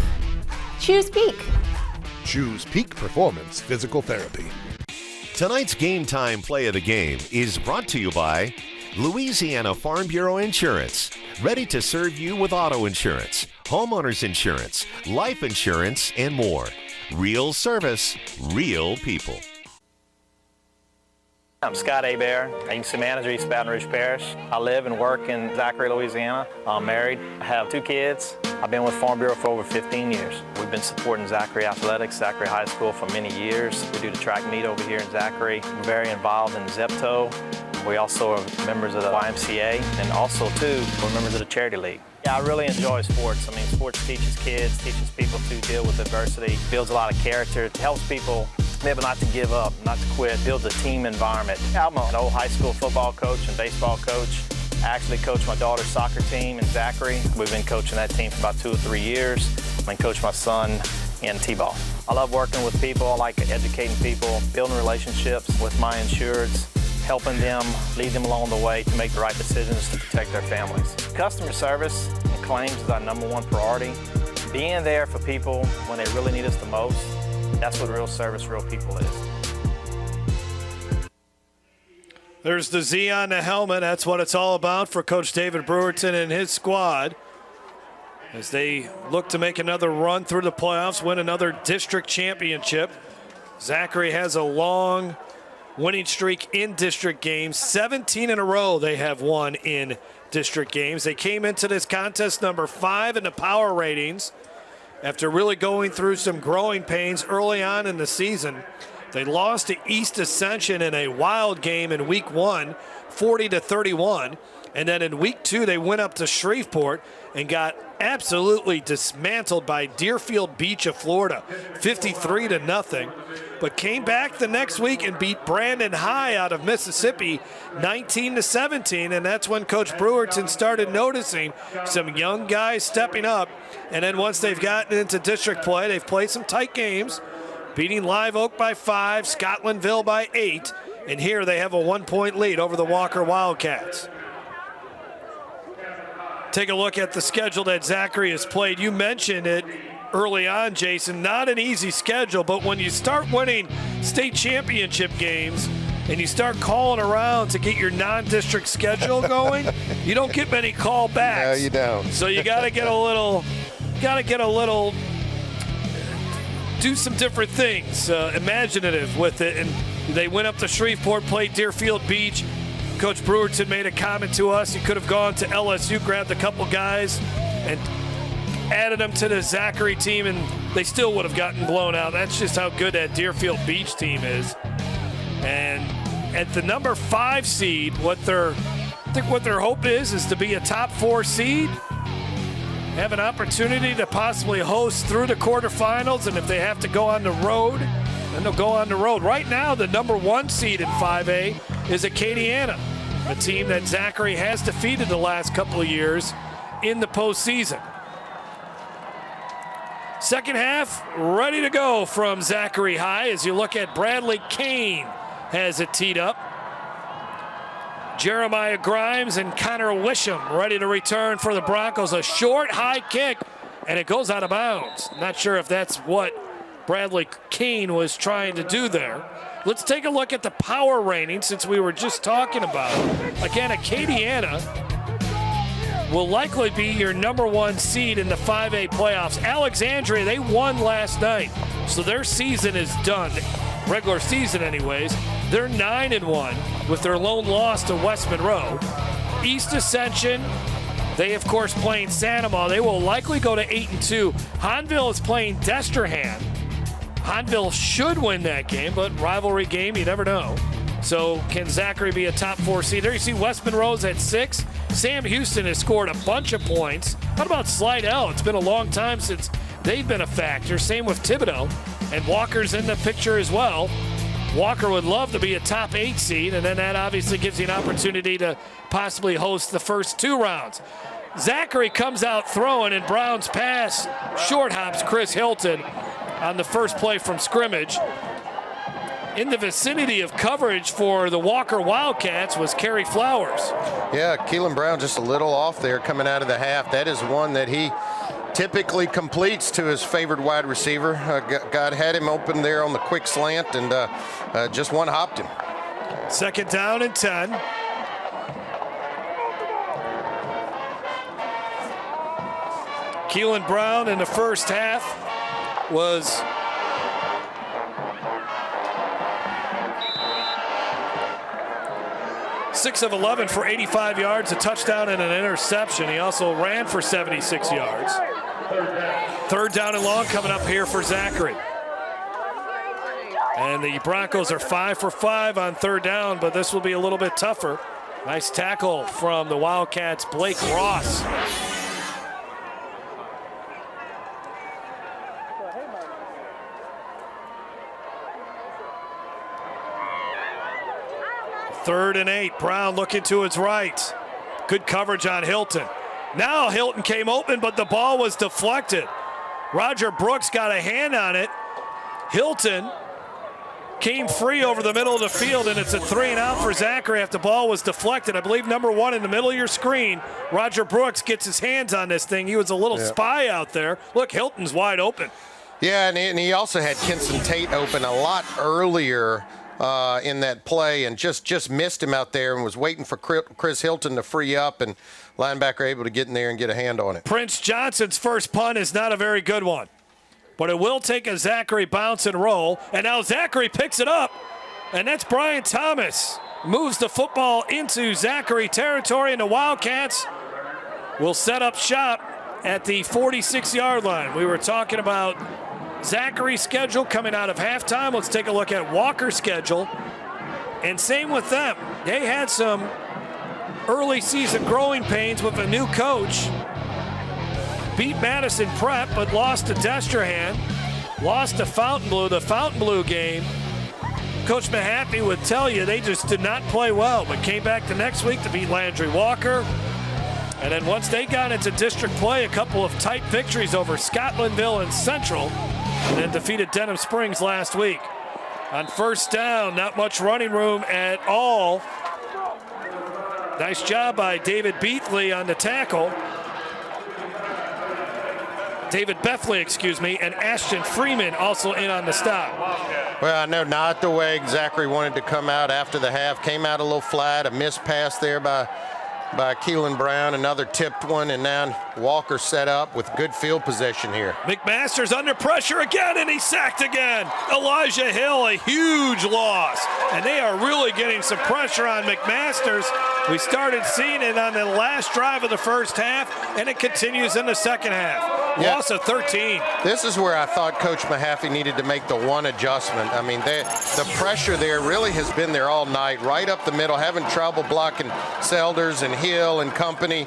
[SPEAKER 15] Choose Peak.
[SPEAKER 1] Choose Peak Performance Physical Therapy.
[SPEAKER 4] Tonight's Game Time Play of the Game is brought to you by Louisiana Farm Bureau Insurance. Ready to serve you with auto insurance, homeowners insurance, life insurance, and more. Real service, real people.
[SPEAKER 10] I'm Scott Hebert, agency manager, East Baton Rouge Parish. I live and work in Zachary, Louisiana. I'm married. I have 2 kids. I've been with Farm Bureau for over 15 years. We've been supporting Zachary athletics, Zachary High School for many years. We do the track meet over here in Zachary. We're very involved in Zepto. We also are members of the YMCA, and also, too, we're members of the Charity League. Yeah, I really enjoy sports. I mean, sports teaches kids, teaches people to deal with adversity, builds a lot of character, it helps people maybe not to give up, not to quit, builds a team environment. I'm an old high school football coach and baseball coach. I actually coach my daughter's soccer team in Zachary. We've been coaching that team for about 2 or 3 years. I coach my son in T-ball. I love working with people. I like educating people, building relationships with my insureds, helping them, lead them along the way to make the right decisions to protect their families. Customer service and claims is our #1 priority. Being there for people when they really need us the most, that's what real service, real people is.
[SPEAKER 2] There's the Z on the helmet. That's what it's all about for Coach David Brewerton and his squad as they look to make another run through the playoffs, win another district championship. Zachary has a long winning streak in district games. 17 in a row they have won in district games. They came into this contest number 5 in the power ratings after really going through some growing pains early on in the season. They lost to East Ascension in a wild game in week 1, 40-31. And then in week 2, they went up to Shreveport and got absolutely dismantled by Deerfield Beach of Florida, 53-0. But came back the next week and beat Brandon High out of Mississippi, 19-17. And that's when Coach Brewerton started noticing some young guys stepping up. And then once they've gotten into district play, they've played some tight games, beating Live Oak by 5, Scotlandville by 8. And here they have a 1-point lead over the Walker Wildcats. Take a look at the schedule that Zachary has played. You mentioned it early on, Jason. Not an easy schedule, but when you start winning state championship games and you start calling around to get your non-district schedule going, you don't get many callbacks.
[SPEAKER 1] No, you don't.
[SPEAKER 2] So you got to get a little, do some different things, imaginative with it. And they went up to Shreveport, played Deerfield Beach. Coach Brewerton made a comment to us. He could have gone to LSU, grabbed a couple guys, and added them to the Zachary team, and they still would have gotten blown out. That's just how good that Deerfield Beach team is. And at the number 5 seed, what their hope is to be a top 4 seed, have an opportunity to possibly host through the quarterfinals, and if they have to go on the road, then they'll go on the road. Right now, the number 1 seed in 5A is Acadiana, a team that Zachary has defeated the last couple of years in the postseason. Second half ready to go from Zachary High as you look at Bradley Kane has it teed up. Jeremiah Grimes and Connor Wisham ready to return for the Broncos. A short, high kick, and it goes out of bounds. Not sure if that's what Bradley Kane was trying to do there. Let's take a look at the power rating since we were just talking about it. Again, Acadiana will likely be your number 1 seed in the 5A playoffs. Alexandria, they won last night, so their season is done. Regular season anyways. They're 9-1 with their lone loss to West Monroe. East Ascension, they of course playing Sanoma. They will likely go to 8-2. Hahnville is playing Destrehan. Hahnville should win that game, but rivalry game, you never know. So can Zachary be a top 4 seed? There you see West Monroe's at 6. Sam Houston has scored a bunch of points. How about Slidell? It's been a long time since they've been a factor. Same with Thibodaux. And Walker's in the picture as well. Walker would love to be a top 8 seed, and then that obviously gives you an opportunity to possibly host the first 2 rounds. Zachary comes out throwing, and Brown's pass short hops Chris Hilton on the first play from scrimmage. In the vicinity of coverage for the Walker Wildcats was Kerry Flowers.
[SPEAKER 12] Yeah, Keelan Brown just a little off there coming out of the half. That is one that he typically completes to his favored wide receiver. God had him open there on the quick slant and just one hopped him.
[SPEAKER 2] Second down and 10. Keelan Brown in the first half was six of 11 for 85 yards, a touchdown and an interception. He also ran for 76 yards. Third down and long coming up here for Zachary. And the Broncos are 5 for 5 on third down, but this will be a little bit tougher. Nice tackle from the Wildcats' Blake Ross. Third and 8. Brown looking to his right. Good coverage on Hilton. Now Hilton came open, but the ball was deflected. Roger Brooks got a hand on it. Hilton came free over the middle of the field, and it's a 3-and-out for Zachary after the ball was deflected. I believe number 1 in the middle of your screen, Roger Brooks gets his hands on this thing. He was a little spy out there. Look, Hilton's wide open.
[SPEAKER 12] Yeah, and he also had Kenson Tate open a lot earlier in that play and just missed him out there and was waiting for Chris Hilton to free up, and linebacker able to get in there and get a hand on it.
[SPEAKER 2] Prince Johnson's first punt is not a very good one, but it will take a Zachary bounce and roll, and now Zachary picks it up, and that's Brian Thomas. Moves the football into Zachary territory, and the Wildcats will set up shop at the 46-yard line. We were talking about Zachary's schedule coming out of halftime. Let's take a look at Walker's schedule. And same with them. They had some early season growing pains with a new coach. Beat Madison Prep, but lost to Destrehan. Lost to Fontainebleau. The Fontainebleau game, Coach Mahaffey would tell you they just did not play well, but came back the next week to beat Landry Walker. And then once they got into district play, a couple of tight victories over Scotlandville and Central, and then defeated Denham Springs last week. On first down, not much running room at all. Nice job by David Beatley on the tackle. David Beffley, excuse me, and Ashton Freeman also in on the stop.
[SPEAKER 12] Well, I know not the way Zachary wanted to come out after the half. Came out a little flat, a missed pass there by Keelan Brown, another tipped one, and now Walker set up with good field possession here.
[SPEAKER 2] McMaster's under pressure again, and he's sacked again. Elijah Hill, a huge loss. And they are really getting some pressure on McMaster's. We started seeing it on the last drive of the first half, and it continues in the second half. Loss of 13.
[SPEAKER 12] This is where I thought Coach Mahaffey needed to make the one adjustment. I mean, the pressure there really has been there all night, right up the middle, having trouble blocking Selders and Hill and company.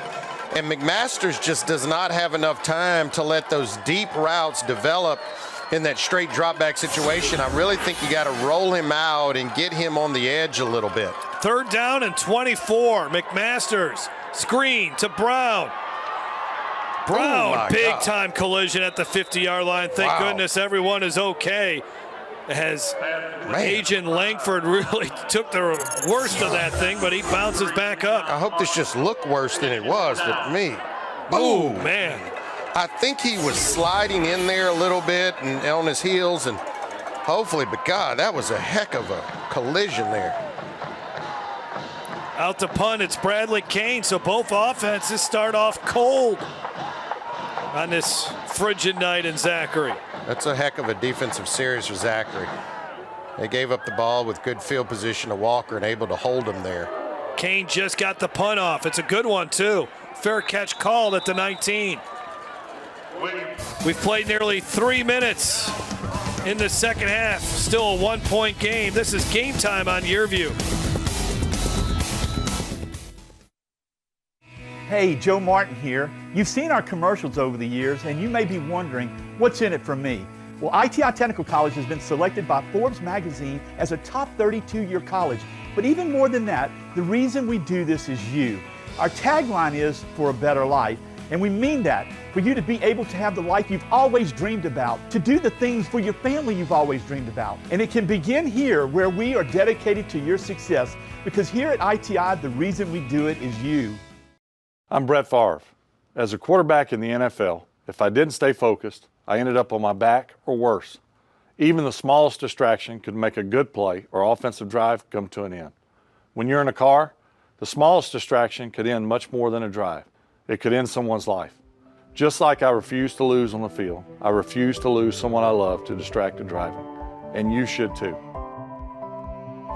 [SPEAKER 12] And McMaster's just does not have enough time to let those deep routes develop in that straight drop back situation. I really think you got to roll him out and get him on the edge a little bit.
[SPEAKER 2] Third down and 24. McMaster's screen to Brown. Brown, big-time collision at the 50-yard line. Thank goodness everyone is okay. As Agent Langford really took the worst of that thing, but he bounces back up.
[SPEAKER 12] I hope this just looked worse than it was, but me.
[SPEAKER 2] Oh, man.
[SPEAKER 12] I think he was sliding in there a little bit and on his heels, and hopefully, but God, that was a heck of a collision there.
[SPEAKER 2] Out to punt, it's Bradley Kane, so both offenses start off cold on this frigid night in Zachary.
[SPEAKER 12] That's a heck of a defensive series for Zachary. They gave up the ball with good field position to Walker and able to hold him there.
[SPEAKER 2] Kane just got the punt off. It's a good one, too. Fair catch called at the 19. We've played nearly 3 minutes in the second half. Still a 1-point game. This is Game Time on Yearview.
[SPEAKER 6] Hey, Joe Martin here. You've seen our commercials over the years, and you may be wondering, what's in it for me? Well, ITI Technical College has been selected by Forbes magazine as a top 32-year college. But even more than that, the reason we do this is you. Our tagline is for a better life, and we mean that, for you to be able to have the life you've always dreamed about, to do the things for your family you've always dreamed about. And it can begin here, where we are dedicated to your success, because here at ITI, the reason we do it is you.
[SPEAKER 18] I'm Brett Favre. As a quarterback in the NFL, if I didn't stay focused, I ended up on my back or worse. Even the smallest distraction could make a good play or offensive drive come to an end. When you're in a car, the smallest distraction could end much more than a drive. It could end someone's life. Just like I refuse to lose on the field, I refuse to lose someone I love to distracted driving. And you should too.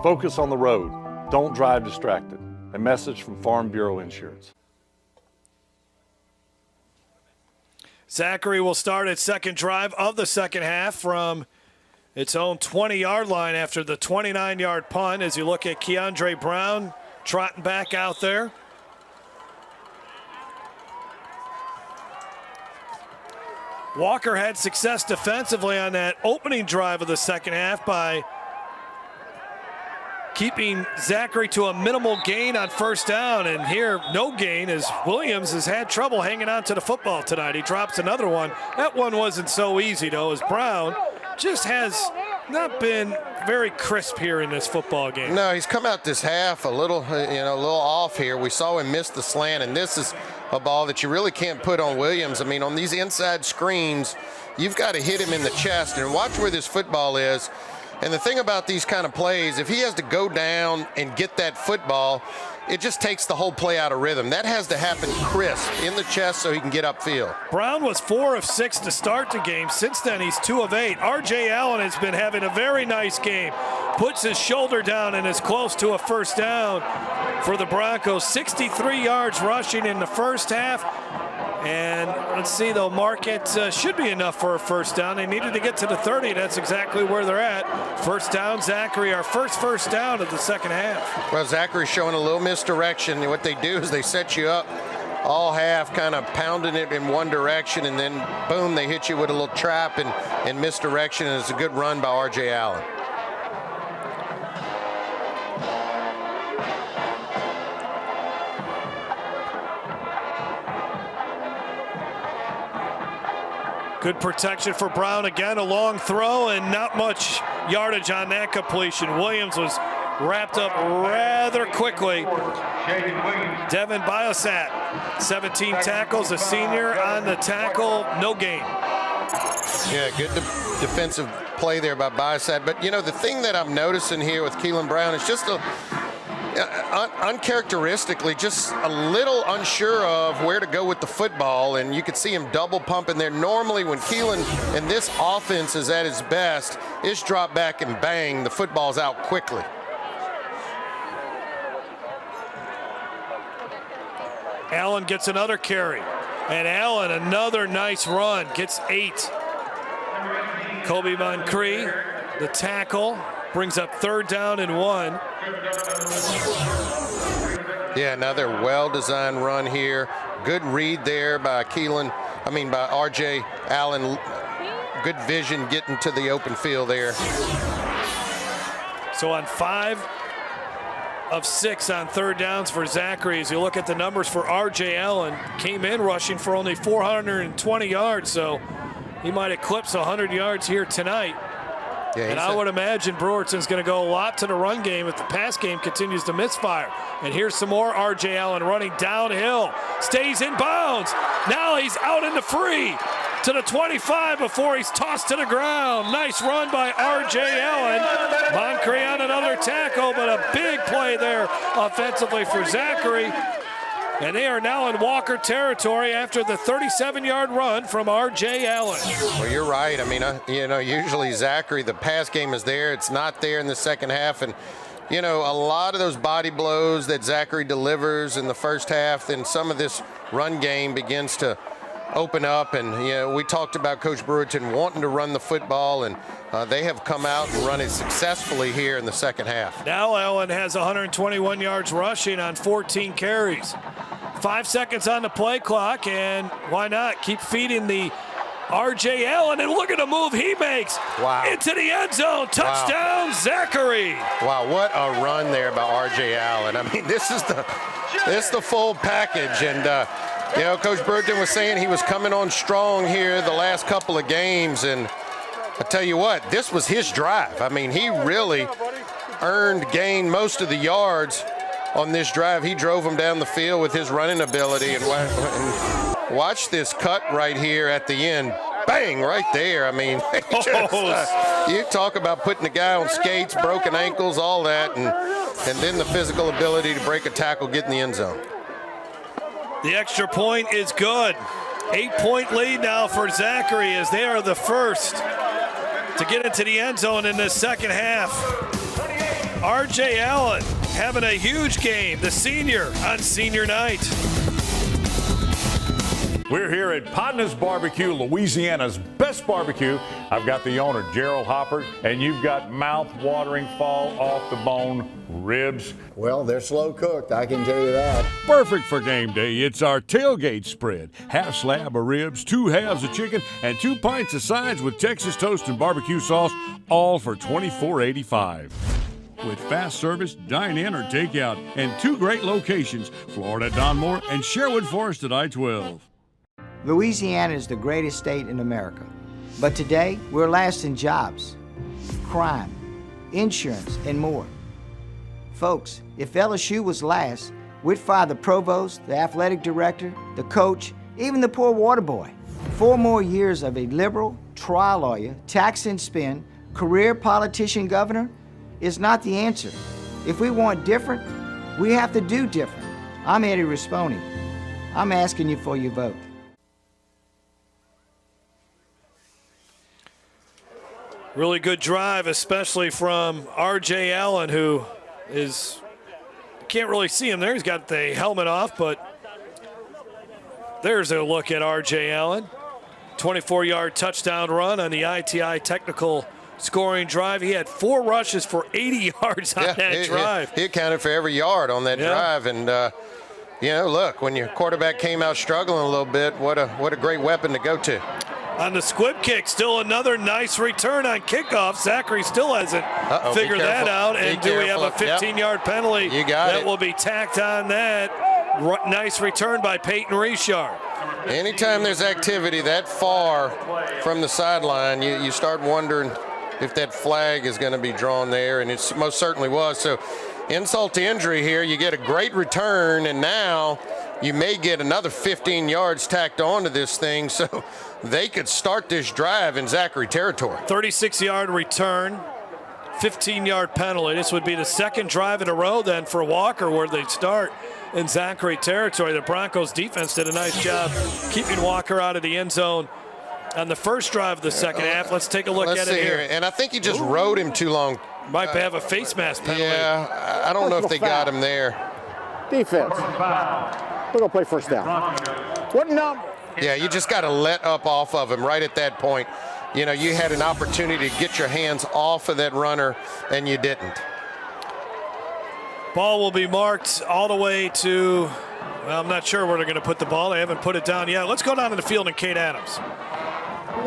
[SPEAKER 18] Focus on the road. Don't drive distracted. A message from Farm Bureau Insurance.
[SPEAKER 2] Zachary will start its second drive of the second half from its own 20-yard line after the 29-yard punt, as you look at Keandre Brown trotting back out there. Walker had success defensively on that opening drive of the second half by keeping Zachary to a minimal gain on first down, and here no gain as Williams has had trouble hanging on to the football tonight. He drops another one. That one wasn't so easy though, as Brown just has not been very crisp here in this football game.
[SPEAKER 12] No, he's come out this half a little, a little off here. We saw him miss the slant, and this is a ball that you really can't put on Williams. I mean, on these inside screens, you've got to hit him in the chest, and watch where this football is. And the thing about these kind of plays, if he has to go down and get that football, it just takes the whole play out of rhythm. That has to happen crisp in the chest so he can get upfield.
[SPEAKER 2] Brown was 4 of 6 to start the game. Since then, he's 2 of 8. R.J. Allen has been having a very nice game. Puts his shoulder down and is close to a first down for the Broncos. 63 yards rushing in the first half. And let's see, though, Market should be enough for a first down. They needed to get to the 30. That's exactly where they're at. First down, Zachary, our first down of the second half.
[SPEAKER 12] Well, Zachary's showing a little misdirection. What they do is they set you up all half, kind of pounding it in one direction, and then, boom, they hit you with a little trap and misdirection, and it's a good run by R.J. Allen.
[SPEAKER 2] Good protection for Brown. Again, a long throw and not much yardage on that completion. Williams was wrapped up rather quickly. Devin Biosat, 17 tackles, a senior on the tackle, no gain.
[SPEAKER 12] Yeah, good defensive play there by Biosat. But, the thing that I'm noticing here with Keelan Brown is just uncharacteristically just a little unsure of where to go with the football, and you could see him double pumping there. Normally when Keelan and this offense is at its best, it's drop back and bang, the football's out quickly.
[SPEAKER 2] Allen gets another carry, and Allen another nice run, gets 8. Kobe Moncrief, the tackle, brings up 3rd down and 1.
[SPEAKER 12] Yeah, another well-designed run here. Good read there by by R.J. Allen. Good vision getting to the open field there.
[SPEAKER 2] So on 5 of 6 on third downs for Zachary. As you look at the numbers for R.J. Allen, came in rushing for only 420 yards, so he might eclipse 100 yards here tonight.
[SPEAKER 12] Yeah,
[SPEAKER 2] and I would imagine Brewerton's going to go a lot to the run game if the pass game continues to misfire. And here's some more R.J. Allen running downhill. Stays in bounds. Now he's out in the free to the 25 before he's tossed to the ground. Nice run by R.J. Allen. Moncrief on another tackle, but a big play there offensively for Zachary. And they are now in Walker territory after the 37-yard run from R.J. Allen.
[SPEAKER 12] Well, you're right. I mean, usually Zachary, the pass game is there. It's not there in the second half. And, a lot of those body blows that Zachary delivers in the first half, then some of this run game begins to open up. And, we talked about Coach Brewerton wanting to run the football, and they have come out and run it successfully here in the second half.
[SPEAKER 2] Now Allen has 121 yards rushing on 14 carries. 5 seconds on the play clock, and why not keep feeding the R.J. Allen, and look at the move he makes.
[SPEAKER 12] Wow.
[SPEAKER 2] Into the end zone. Touchdown, Zachary.
[SPEAKER 12] Wow, what a run there by R.J. Allen. I mean, this is the full package. And, Coach Brewerton was saying he was coming on strong here the last couple of games. And I tell you what, this was his drive. I mean, he really gained most of the yards on this drive. He drove him down the field with his running ability. And watch this cut right here at the end. Bang, right there. I mean, you talk about putting the guy on skates, broken ankles, all that, and then the physical ability to break a tackle, get in the end zone.
[SPEAKER 2] The extra point is good. 8-point lead now for Zachary as they are the first to get into the end zone in the second half. R.J. Allen having a huge game, the senior on senior night.
[SPEAKER 9] We're here at Podna's Barbecue, Louisiana's best barbecue. I've got the owner, Gerald Hopper, and you've got mouth-watering, fall-off-the-bone ribs.
[SPEAKER 16] Well, they're slow cooked, I can tell you that.
[SPEAKER 9] Perfect for game day. It's our tailgate spread. Half slab of ribs, 2 halves of chicken, and 2 pints of sides with Texas toast and barbecue sauce, all for $24.85. With fast service, dine in or take out, and 2 great locations, Florida at Donmore and Sherwood Forest at I-12.
[SPEAKER 14] Louisiana is the greatest state in America, but today we're last in jobs, crime, insurance, and more. Folks, if LSU was last, we'd fire the provost, the athletic director, the coach, even the poor water boy. 4 more years of a liberal, trial lawyer, tax and spend, career politician governor is not the answer. If we want different, we have to do different. I'm Eddie Risponi. I'm asking you for your vote.
[SPEAKER 2] Really good drive, especially from R.J. Allen, who is, can't really see him there. He's got the helmet off, but there's a look at R.J. Allen. 24-yard touchdown run on the ITI technical scoring drive. He had 4 rushes for 80 yards on that drive.
[SPEAKER 12] He accounted for every yard on that drive. And, look, when your quarterback came out struggling a little bit, what a great weapon to go to.
[SPEAKER 2] On the squib kick, still another nice return on kickoff. Zachary still hasn't figured that out. And do we have a 15-yard penalty?
[SPEAKER 12] You got
[SPEAKER 2] that
[SPEAKER 12] it.
[SPEAKER 2] will be tacked on that. Nice return by Peyton Richard.
[SPEAKER 12] Anytime there's activity that far from the sideline, you start wondering if that flag is going to be drawn there, and it most certainly was. So insult to injury here. You get a great return, and now you may get another 15 yards tacked onto this thing, so they could start this drive in Zachary territory.
[SPEAKER 2] 36-yard return, 15-yard penalty. This would be the second drive in a row then for Walker where they start in Zachary territory. The Broncos defense did a nice job keeping Walker out of the end zone on the first drive of the second half. Let's take a look at it here.
[SPEAKER 12] And I think he just rode him too long.
[SPEAKER 2] Might have a face mask penalty.
[SPEAKER 12] Yeah, I don't know if they got him there.
[SPEAKER 21] Defense. We're going to play first down. What number?
[SPEAKER 12] Yeah, you just got to let up off of him right at that point. You had an opportunity to get your hands off of that runner, and you didn't.
[SPEAKER 2] Ball will be marked all the way to, well, I'm not sure where they're going to put the ball. They haven't put it down yet. Let's go down to the field and Kate Adams.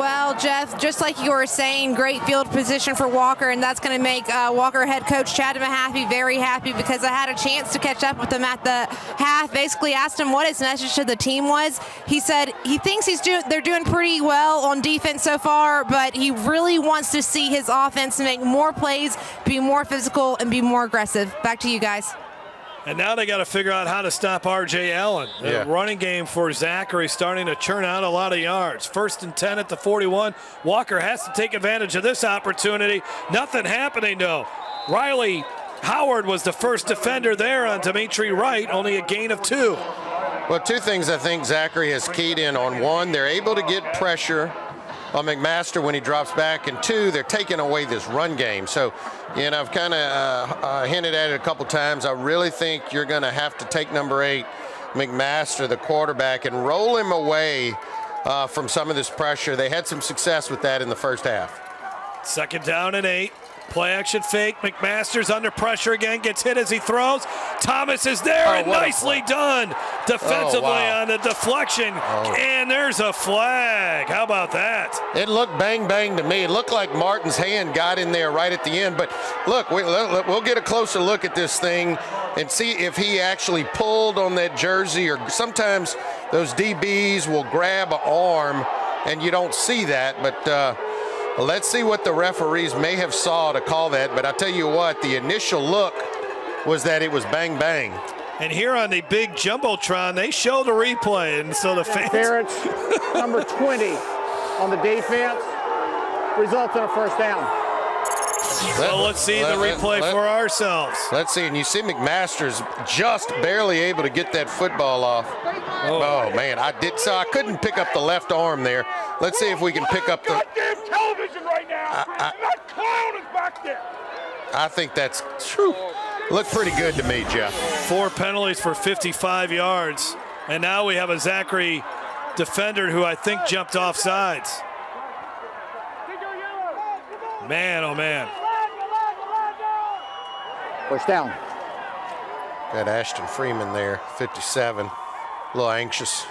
[SPEAKER 8] Well, Jeff, just like you were saying, great field position for Walker, and that's going to make Walker head coach Chad Mahaffey very happy, because I had a chance to catch up with him at the half. Basically asked him what his message to the team was. He said he thinks they're doing pretty well on defense so far, but he really wants to see his offense make more plays, be more physical, and be more aggressive. Back to you guys.
[SPEAKER 2] And now they got to figure out how to stop R.J. Allen. The running game for Zachary starting to churn out a lot of yards. 1st and 10 at the 41. Walker has to take advantage of this opportunity. Nothing happening, though. Riley Howard was the first defender there on Dimitri Wright, only a gain of 2.
[SPEAKER 12] Well, 2 things I think Zachary has keyed in on. 1, they're able to get pressure on McMaster when he drops back, and 2, they're taking away this run game. So, I've kind of hinted at it a couple times. I really think you're going to have to take number 8, McMaster, the quarterback, and roll him away from some of this pressure. They had some success with that in the first half.
[SPEAKER 2] 2nd down and 8. Play action fake. McMaster's under pressure again. Gets hit as he throws. Thomas is there, and nicely done defensively on the deflection. And there's a flag. How about that?
[SPEAKER 12] It looked bang to me. It looked like Martin's hand got in there right at the end. But look, we'll get a closer look at this thing and see if he actually pulled on that jersey, or sometimes those DBs will grab an arm and you don't see that. But let's see what the referees may have saw to call that. But I tell you what, the initial look was that it was bang.
[SPEAKER 2] And here on the big Jumbotron, they show the replay, and so the fans...
[SPEAKER 21] Interference, number 20 on the defense, results in a first down.
[SPEAKER 2] Well, let's see the replay for ourselves.
[SPEAKER 12] Let's see, and you see McMaster's just barely able to get that football off. Oh man, I couldn't pick up the left arm there. Let's see if we can pick up the...
[SPEAKER 21] Goddamn television right now, and that clown is back there.
[SPEAKER 12] I think that's true. Looked pretty good to me, Jeff.
[SPEAKER 2] 4 penalties for 55 yards. And now we have a Zachary defender who I think jumped off sides. Man, oh man.
[SPEAKER 21] First down.
[SPEAKER 12] Got Ashton Freeman there, 57. A little anxious.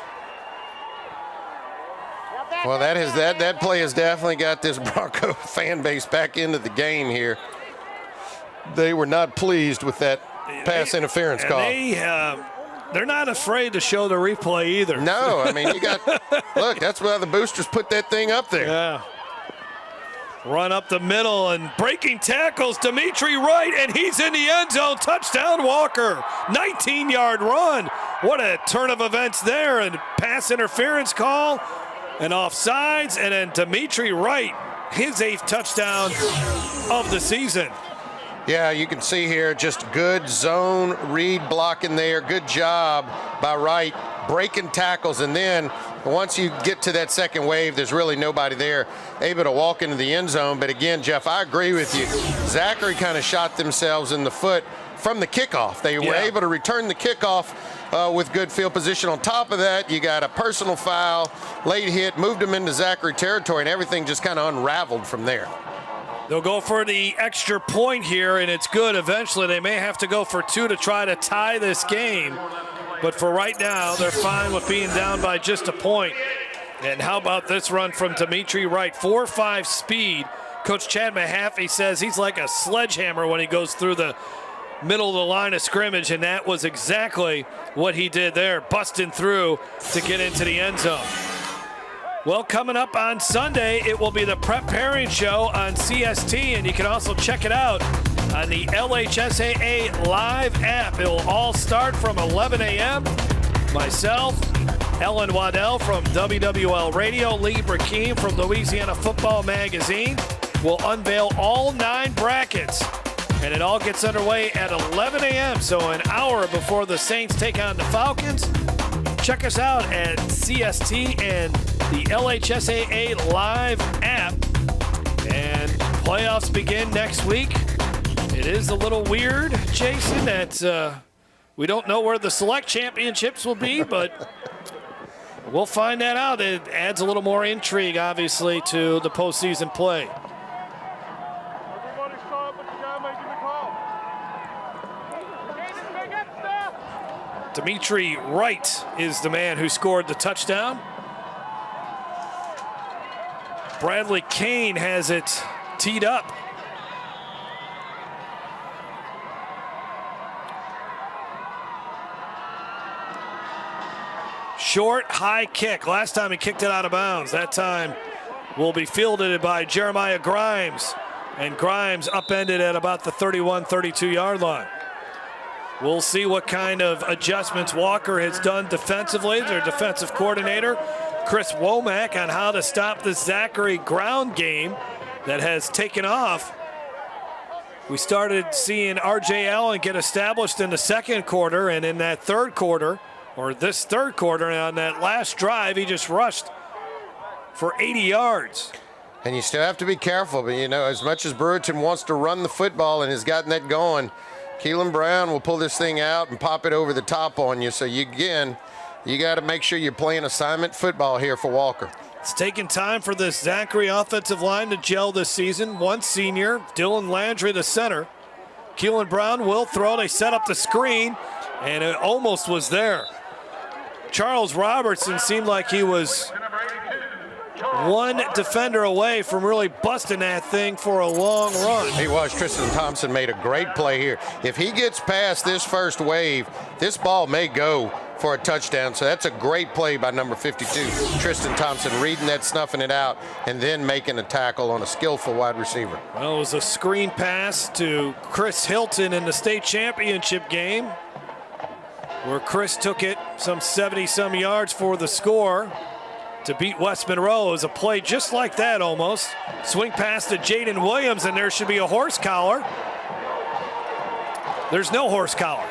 [SPEAKER 12] Well, that play has definitely got this Bronco fan base back into the game here. They were not pleased with that pass interference call.
[SPEAKER 2] They're not afraid to show the replay either.
[SPEAKER 12] No, I mean, look, that's why the boosters put that thing up there.
[SPEAKER 2] Yeah. Run up the middle and breaking tackles, Dimitri Wright, and he's in the end zone. Touchdown, Walker. 19-yard run. What a turn of events there, and pass interference call and offsides, and then Dimitri Wright, his 8th touchdown of the season.
[SPEAKER 12] Yeah, you can see here just good zone read blocking there. Good job by Wright breaking tackles, and then once you get to that second wave, there's really nobody there able to walk into the end zone. But again, Jeff, I agree with you. Zachary kind of shot themselves in the foot from the kickoff. They were able to return the kickoff with good field position. On top of that, you got a personal foul, late hit, moved them into Zachary territory, and everything just kind of unraveled from there.
[SPEAKER 2] They'll go for the extra point here, and it's good. Eventually, they may have to go for 2 to try to tie this game. But for right now, they're fine with being down by just a point. And how about this run from Dimitri Wright? 4.5 speed. Coach Chad Mahaffey says he's like a sledgehammer when he goes through the middle of the line of scrimmage, and that was exactly what he did there, busting through to get into the end zone. Well, coming up on Sunday, it will be the Prep Pairing Show on CST, and you can also check it out on the LHSAA Live app. It will all start from 11 a.m. Myself, Ellen Waddell from WWL Radio, Lee Brakeem from Louisiana Football Magazine will unveil all 9 brackets, and it all gets underway at 11 a.m., so an hour before the Saints take on the Falcons. Check us out at CST and the LHSAA Live app. And playoffs begin next week. It is a little weird, Jason, that we don't know where the select championships will be, but we'll find that out. It adds a little more intrigue, obviously, to the postseason play. Dimitri Wright is the man who scored the touchdown. Bradley Kane has it teed up. Short, high kick. Last time he kicked it out of bounds. That time will be fielded by Jeremiah Grimes. And Grimes upended at about the 31, 32-yard line. We'll see what kind of adjustments Walker has done defensively, their defensive coordinator, Chris Womack, on how to stop the Zachary ground game that has taken off. We started seeing R.J. Allen get established in the second quarter, and in that third quarter, or this third quarter, on that last drive, he just rushed for 80 yards.
[SPEAKER 12] And you still have to be careful, but as much as Brewerton wants to run the football and has gotten that going, Keelan Brown will pull this thing out and pop it over the top on you. So you got to make sure you're playing assignment football here for Walker.
[SPEAKER 2] It's taken time for this Zachary offensive line to gel this season. One senior, Dylan Landry, the center. Keelan Brown will throw. They set up the screen, and it almost was there. Charles Robertson seemed like he was one defender away from really busting that thing for a long run.
[SPEAKER 12] He was. Tristan Thompson made a great play here. If he gets past this first wave, this ball may go for a touchdown. So that's a great play by number 52, Tristan Thompson, reading that, snuffing it out, and then making a tackle on a skillful wide receiver.
[SPEAKER 2] Well, it was a screen pass to Chris Hilton in the state championship game, where Chris took it some 70-some yards for the score to beat West Monroe. It was a play just like that almost. Swing pass to Jaden Williams, and there should be a horse collar. There's no horse collar.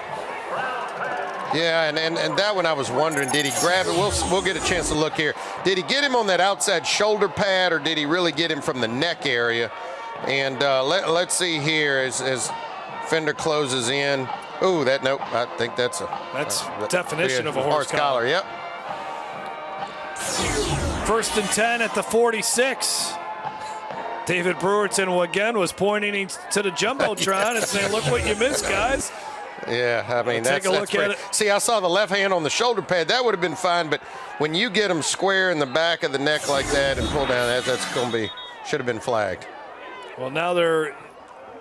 [SPEAKER 12] Yeah, and that one I was wondering, did he grab it? We'll get a chance to look here. Did he get him on that outside shoulder pad, or did he really get him from the neck area? And let's see here as Fender closes in. Ooh, nope, I think that's
[SPEAKER 2] definition of a horse collar.
[SPEAKER 12] Yep.
[SPEAKER 2] 1st and 10 at the 46. David Brewerton again was pointing to the Jumbotron and saying, look what you missed, guys.
[SPEAKER 12] Yeah, I mean,
[SPEAKER 2] take a look at it.
[SPEAKER 12] See, I saw the left hand on the shoulder pad. That would have been fine, but when you get him square in the back of the neck like that and pull down, that's going to be, should have been flagged.
[SPEAKER 2] Well, now there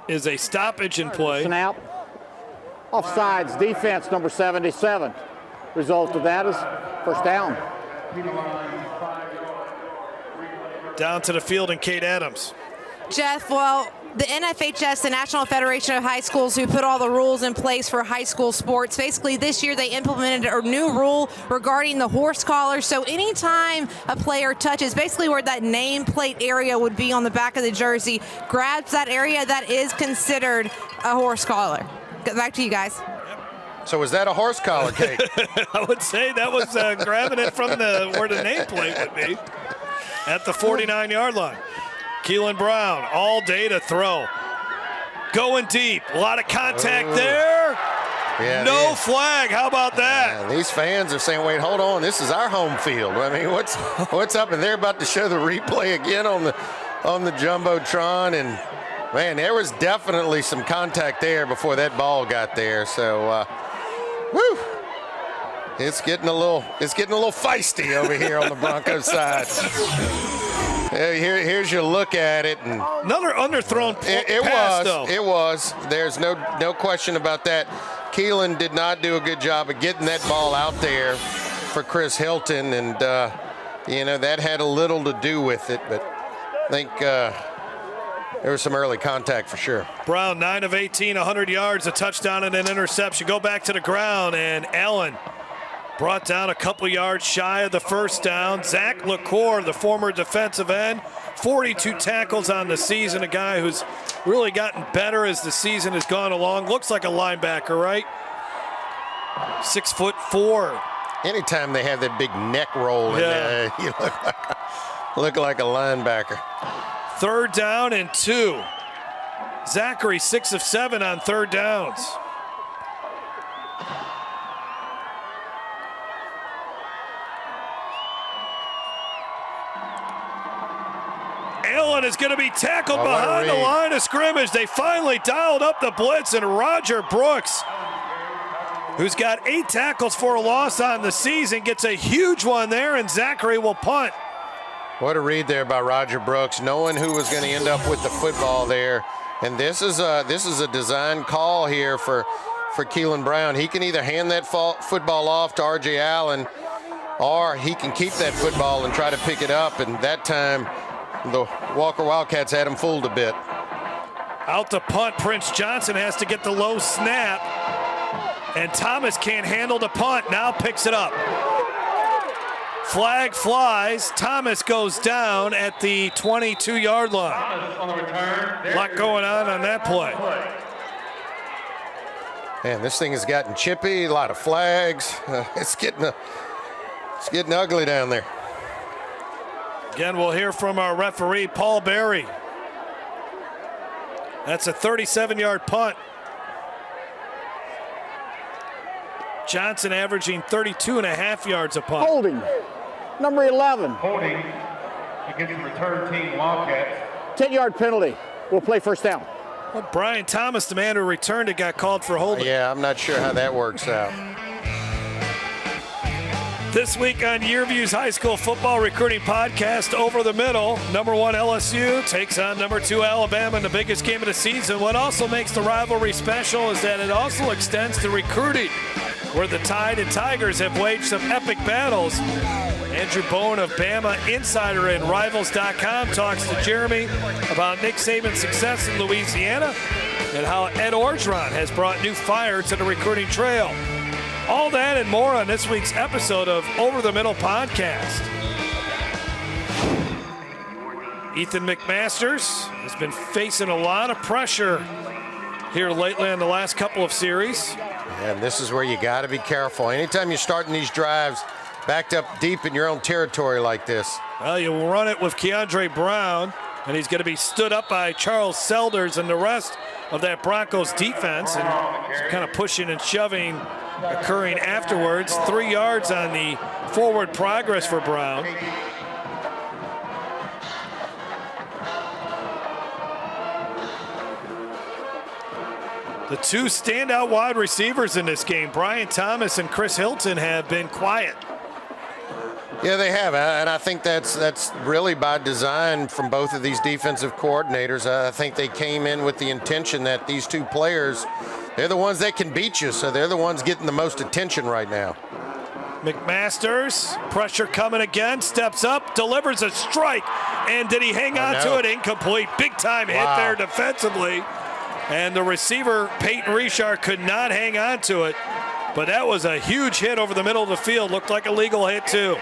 [SPEAKER 2] is a stoppage in play.
[SPEAKER 21] Snap. Offsides, defense number 77. Result of that is first down.
[SPEAKER 2] Down to the field and Kate Adams.
[SPEAKER 8] Jeff, well, the NFHS, the National Federation of High Schools, who put all the rules in place for high school sports, basically this year they implemented a new rule regarding the horse collar. So anytime a player touches, basically where that nameplate area would be on the back of the jersey, grabs that area, that is considered a horse collar. Back to you guys.
[SPEAKER 12] So was that a horse collar, Kate?
[SPEAKER 2] I would say that was grabbing it from where the nameplate would be at the 49-yard line. Keelan Brown all day to throw. Going deep. A lot of contact there.
[SPEAKER 12] Yeah,
[SPEAKER 2] no flag. How about that?
[SPEAKER 12] Man, these fans are saying, wait, hold on. This is our home field. I mean, what's up? And they're about to show the replay again on the Jumbotron. And, man, there was definitely some contact there before that ball got there. So, whew. It's getting a little feisty over here on the Broncos side. Here's your look at it, and
[SPEAKER 2] another underthrown pass, though.
[SPEAKER 12] It was. There's no question about that. Keelan did not do a good job of getting that ball out there for Chris Hilton, and that had a little to do with it. But I think there was some early contact for sure.
[SPEAKER 2] Brown, 9 of 18, 100 yards, a touchdown and an interception. Go back to the ground, and Allen brought down a couple yards shy of the first down. Zach LaCour, the former defensive end, 42 tackles on the season, a guy who's really gotten better as the season has gone along. Looks like a linebacker, right? 6'4".
[SPEAKER 12] Anytime they have that big neck roll in there, you look like a linebacker.
[SPEAKER 2] 3rd down and 2. Zachary 6 of 7 on 3rd downs. Allen is going to be tackled behind the line of scrimmage. They finally dialed up the blitz, and Roger Brooks, who's got 8 tackles for a loss on the season, gets a huge one there, and Zachary will punt.
[SPEAKER 12] What a read there by Roger Brooks, knowing who was going to end up with the football there. And this is a design call here for Keelan Brown. He can either hand that football off to R.J. Allen, or he can keep that football and try to pick it up. And that time, the Walker Wildcats had him fooled a bit.
[SPEAKER 2] Out to punt, Prince Johnson has to get the low snap. And Thomas can't handle the punt, now picks it up. Flag flies. Thomas goes down at the 22-yard line. A lot going on that play.
[SPEAKER 12] Man, this thing has gotten chippy. A lot of flags. It's getting ugly down there.
[SPEAKER 2] Again, we'll hear from our referee, Paul Berry. That's a 37-yard punt. Johnson averaging 32.5 yards a punt.
[SPEAKER 21] Holding. Number 11.
[SPEAKER 3] Holding against the return team Wildcats.
[SPEAKER 21] 10-yard penalty. We'll play first down.
[SPEAKER 2] Well, Brian Thomas, the man who returned it, got called for holding.
[SPEAKER 12] Yeah, I'm not sure how that works out.
[SPEAKER 2] This week on Yearview's High School Football Recruiting Podcast, Over the Middle, number 1 LSU takes on number 2 Alabama in the biggest game of the season. What also makes the rivalry special is that it also extends to recruiting, where the Tide and Tigers have waged some epic battles. Andrew Bowen of Bama Insider and Rivals.com talks to Jeremy about Nick Saban's success in Louisiana and how Ed Orgeron has brought new fire to the recruiting trail. All that and more on this week's episode of Over the Middle Podcast. Ethan McMasters has been facing a lot of pressure here lately in the last couple of series.
[SPEAKER 12] And this is where you got to be careful. Anytime you're starting these drives backed up deep in your own territory like this.
[SPEAKER 2] Well, you will run it with Keandre Brown, and he's going to be stood up by Charles Selders and the rest of that Broncos defense, and kind of pushing and shoving occurring afterwards. 3 yards on the forward progress for Brown. The two standout wide receivers in this game, Brian Thomas and Chris Hilton, have been quiet.
[SPEAKER 12] Yeah, they have, and I think that's really by design from both of these defensive coordinators. I think they came in with the intention that these two players, they're the ones that can beat you, so they're the ones getting the most attention right now.
[SPEAKER 2] McMasters, pressure coming again, steps up, delivers a strike, and did he hang on to it? Incomplete. Big time hit there defensively. And the receiver, Peyton Richard, could not hang on to it. But that was a huge hit over the middle of the field. Looked like a legal hit, too.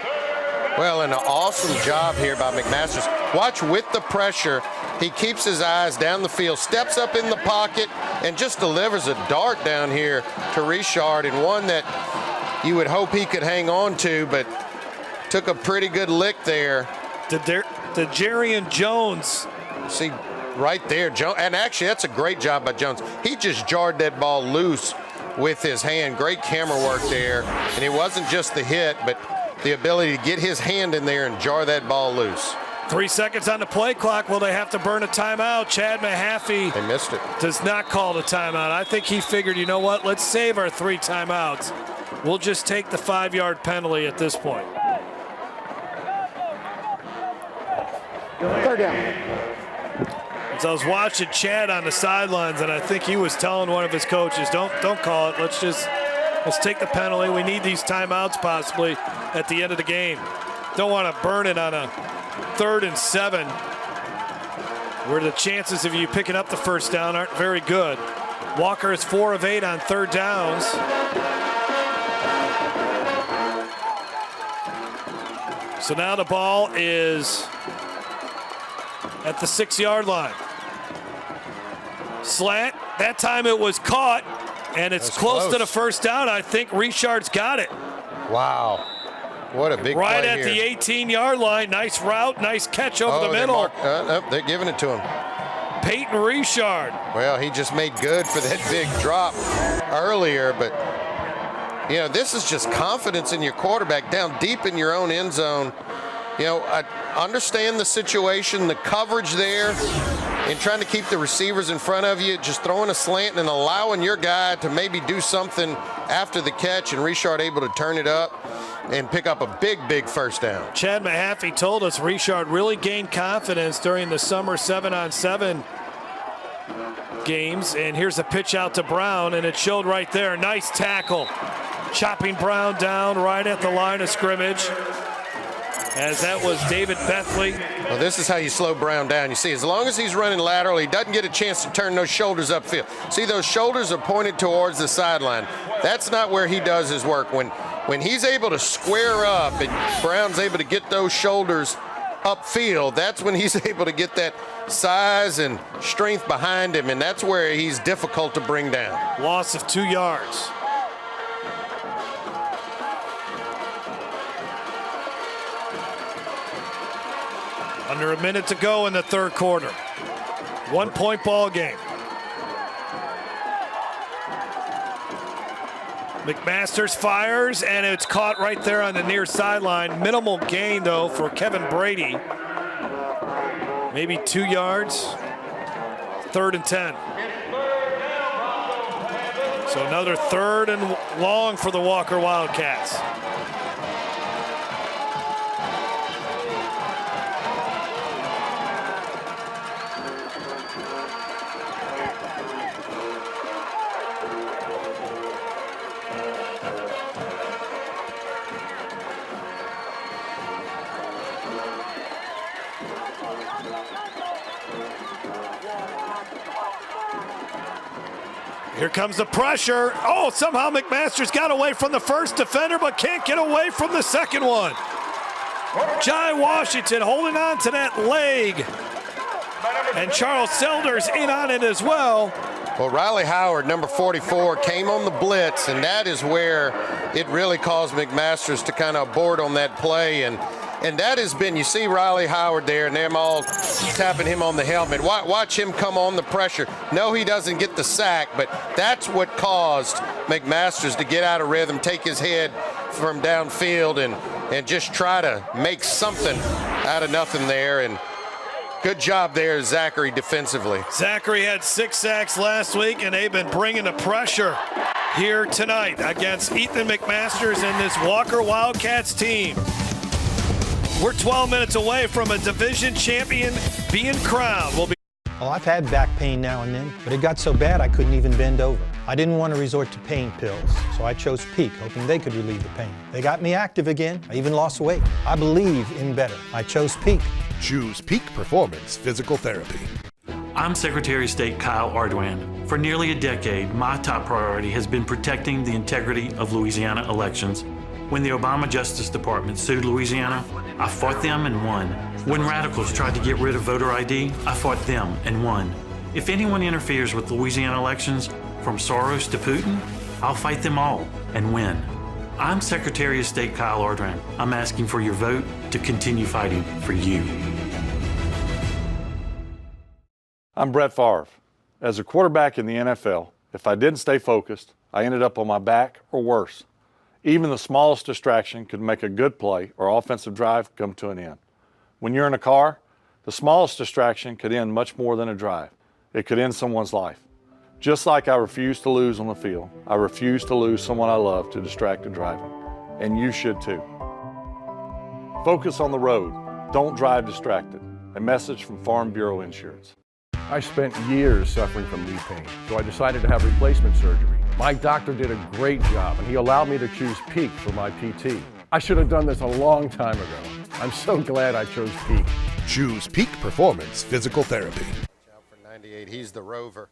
[SPEAKER 12] Well, and an awesome job here by McMasters. Watch with the pressure. He keeps his eyes down the field, steps up in the pocket, and just delivers a dart down here to Richard, and one that you would hope he could hang on to, but took a pretty good lick there.
[SPEAKER 2] DeJarian Jones.
[SPEAKER 12] See, right there, and actually that's a great job by Jones. He just jarred that ball loose with his hand. Great camera work there, and it wasn't just the hit, but the ability to get his hand in there and jar that ball loose.
[SPEAKER 2] 3 seconds on the play clock. Will they have to burn a timeout? Chad Mahaffey,
[SPEAKER 12] they missed it,
[SPEAKER 2] does not call the timeout. I think he figured, you know what, let's save our 3 timeouts. We'll just take the 5-yard penalty at this point.
[SPEAKER 21] Third down.
[SPEAKER 2] So I was watching Chad on the sidelines, and I think he was telling one of his coaches, don't call it. Let's take the penalty. We need these timeouts possibly at the end of the game. Don't want to burn it on a 3rd and 7, where the chances of you picking up the first down aren't very good. Walker is 4 of 8 on 3rd downs. So now the ball is at the 6-yard line. Slant, that time it was caught, and it's close to the first down. I think Richard's got it.
[SPEAKER 12] Wow, what a big play
[SPEAKER 2] right at
[SPEAKER 12] here.
[SPEAKER 2] The 18-yard line. Nice route, nice catch over the middle.
[SPEAKER 12] They're giving it to him.
[SPEAKER 2] Peyton Richard.
[SPEAKER 12] Well, he just made good for that big drop earlier, but you know, this is just confidence in your quarterback down deep in your own end zone. You know, I understand the situation, the coverage there, and trying to keep the receivers in front of you, just throwing a slant and allowing your guy to maybe do something after the catch, and Richard able to turn it up. and pick up a big first down.
[SPEAKER 2] Chad Mahaffey told us Richard really gained confidence during the summer 7-on-7 games. And here's a pitch out to Brown, and it showed right there. Nice tackle. Chopping Brown down right at the line of scrimmage, as that was David Bethley.
[SPEAKER 12] Well, this is how you slow Brown down. You see, as long as he's running lateral, he doesn't get a chance to turn those shoulders upfield. See, those shoulders are pointed towards the sideline. That's not where he does his work. When he's able to square up and Brown's able to get those shoulders upfield, that's when he's able to get that size and strength behind him, and that's where he's difficult to bring down.
[SPEAKER 2] Loss of 2 yards. Under a minute to go in the third quarter. 1-point ball game. McMasters fires, and it's caught right there on the near sideline. Minimal gain, though, for Kevin Brady. Maybe 2 yards. 3rd and 10. So another 3rd and long for the Walker Wildcats. Here comes the pressure. Oh, somehow McMasters got away from the first defender, but can't get away from the second one. Jai Washington holding on to that leg. And Charles Selders in on it as well.
[SPEAKER 12] Well, Riley Howard, number 44, came on the blitz, and that is where it really caused McMasters to kind of abort on that play. And that has been, you see Riley Howard there, and them all tapping him on the helmet. Watch him come on the pressure. No, he doesn't get the sack, but that's what caused McMasters to get out of rhythm, take his head from downfield, and just try to make something out of nothing there. And good job there, Zachary, defensively.
[SPEAKER 2] Zachary had 6 sacks last week, and they've been bringing the pressure here tonight against Ethan McMasters and this Walker Wildcats team. We're 12 minutes away from a division champion being crowned.
[SPEAKER 7] Well, I've had back pain now and then, but it got so bad I couldn't even bend over. I didn't want to resort to pain pills, so I chose Peak, hoping they could relieve the pain. They got me active again. I even lost weight. I believe in better. I chose Peak.
[SPEAKER 1] Choose Peak Performance Physical Therapy.
[SPEAKER 22] I'm Secretary of State Kyle Ardoin. For nearly a decade, my top priority has been protecting the integrity of Louisiana elections. When the Obama Justice Department sued Louisiana, I fought them and won. When radicals tried to get rid of voter ID, I fought them and won. If anyone interferes with Louisiana elections, from Soros to Putin, I'll fight them all and win. I'm Secretary of State Kyle Ardoin. I'm asking for your vote to continue fighting for you.
[SPEAKER 18] I'm Brett Favre. As a quarterback in the NFL, if I didn't stay focused, I ended up on my back or worse. Even the smallest distraction could make a good play or offensive drive come to an end. When you're in a car, the smallest distraction could end much more than a drive. It could end someone's life. Just like I refuse to lose on the field, I refuse to lose someone I love to distracted driving. And you should too. Focus on the road. Don't drive distracted. A message from Farm Bureau Insurance.
[SPEAKER 23] I spent years suffering from knee pain, so I decided to have replacement surgery. My doctor did a great job, and he allowed me to choose Peak for my PT. I should have done this a long time ago. I'm so glad I chose Peak.
[SPEAKER 1] Choose Peak Performance Physical Therapy.
[SPEAKER 12] For 98, he's the Rover.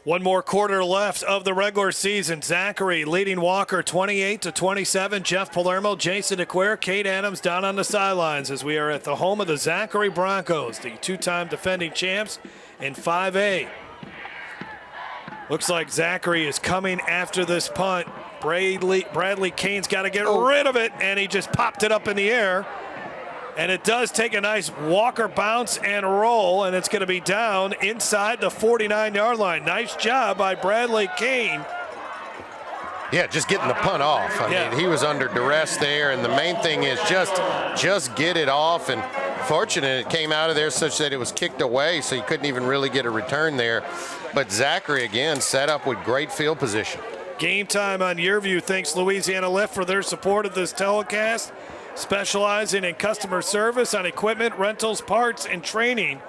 [SPEAKER 2] One more quarter left of the regular season. Zachary leading Walker 28-27. Jeff Palermo, Jason DeQuire, Kate Adams down on the sidelines as we are at the home of the Zachary Broncos, the two-time defending champs in 5A. Looks like Zachary is coming after this punt. Bradley Kane's got to get rid of it, and he just popped it up in the air. And it does take a nice Walker bounce and roll, and it's going to be down inside the 49-yard line. Nice job by Bradley Kane.
[SPEAKER 12] Yeah, just getting the punt off. I mean, he was under duress there, and the main thing is just get it off. And fortunate it came out of there such that it was kicked away, so you couldn't even really get a return there. But Zachary, again, set up with great field position.
[SPEAKER 2] Game Time on YourView thanks Louisiana Lift for their support of this telecast, specializing in customer service on equipment, rentals, parts, and training.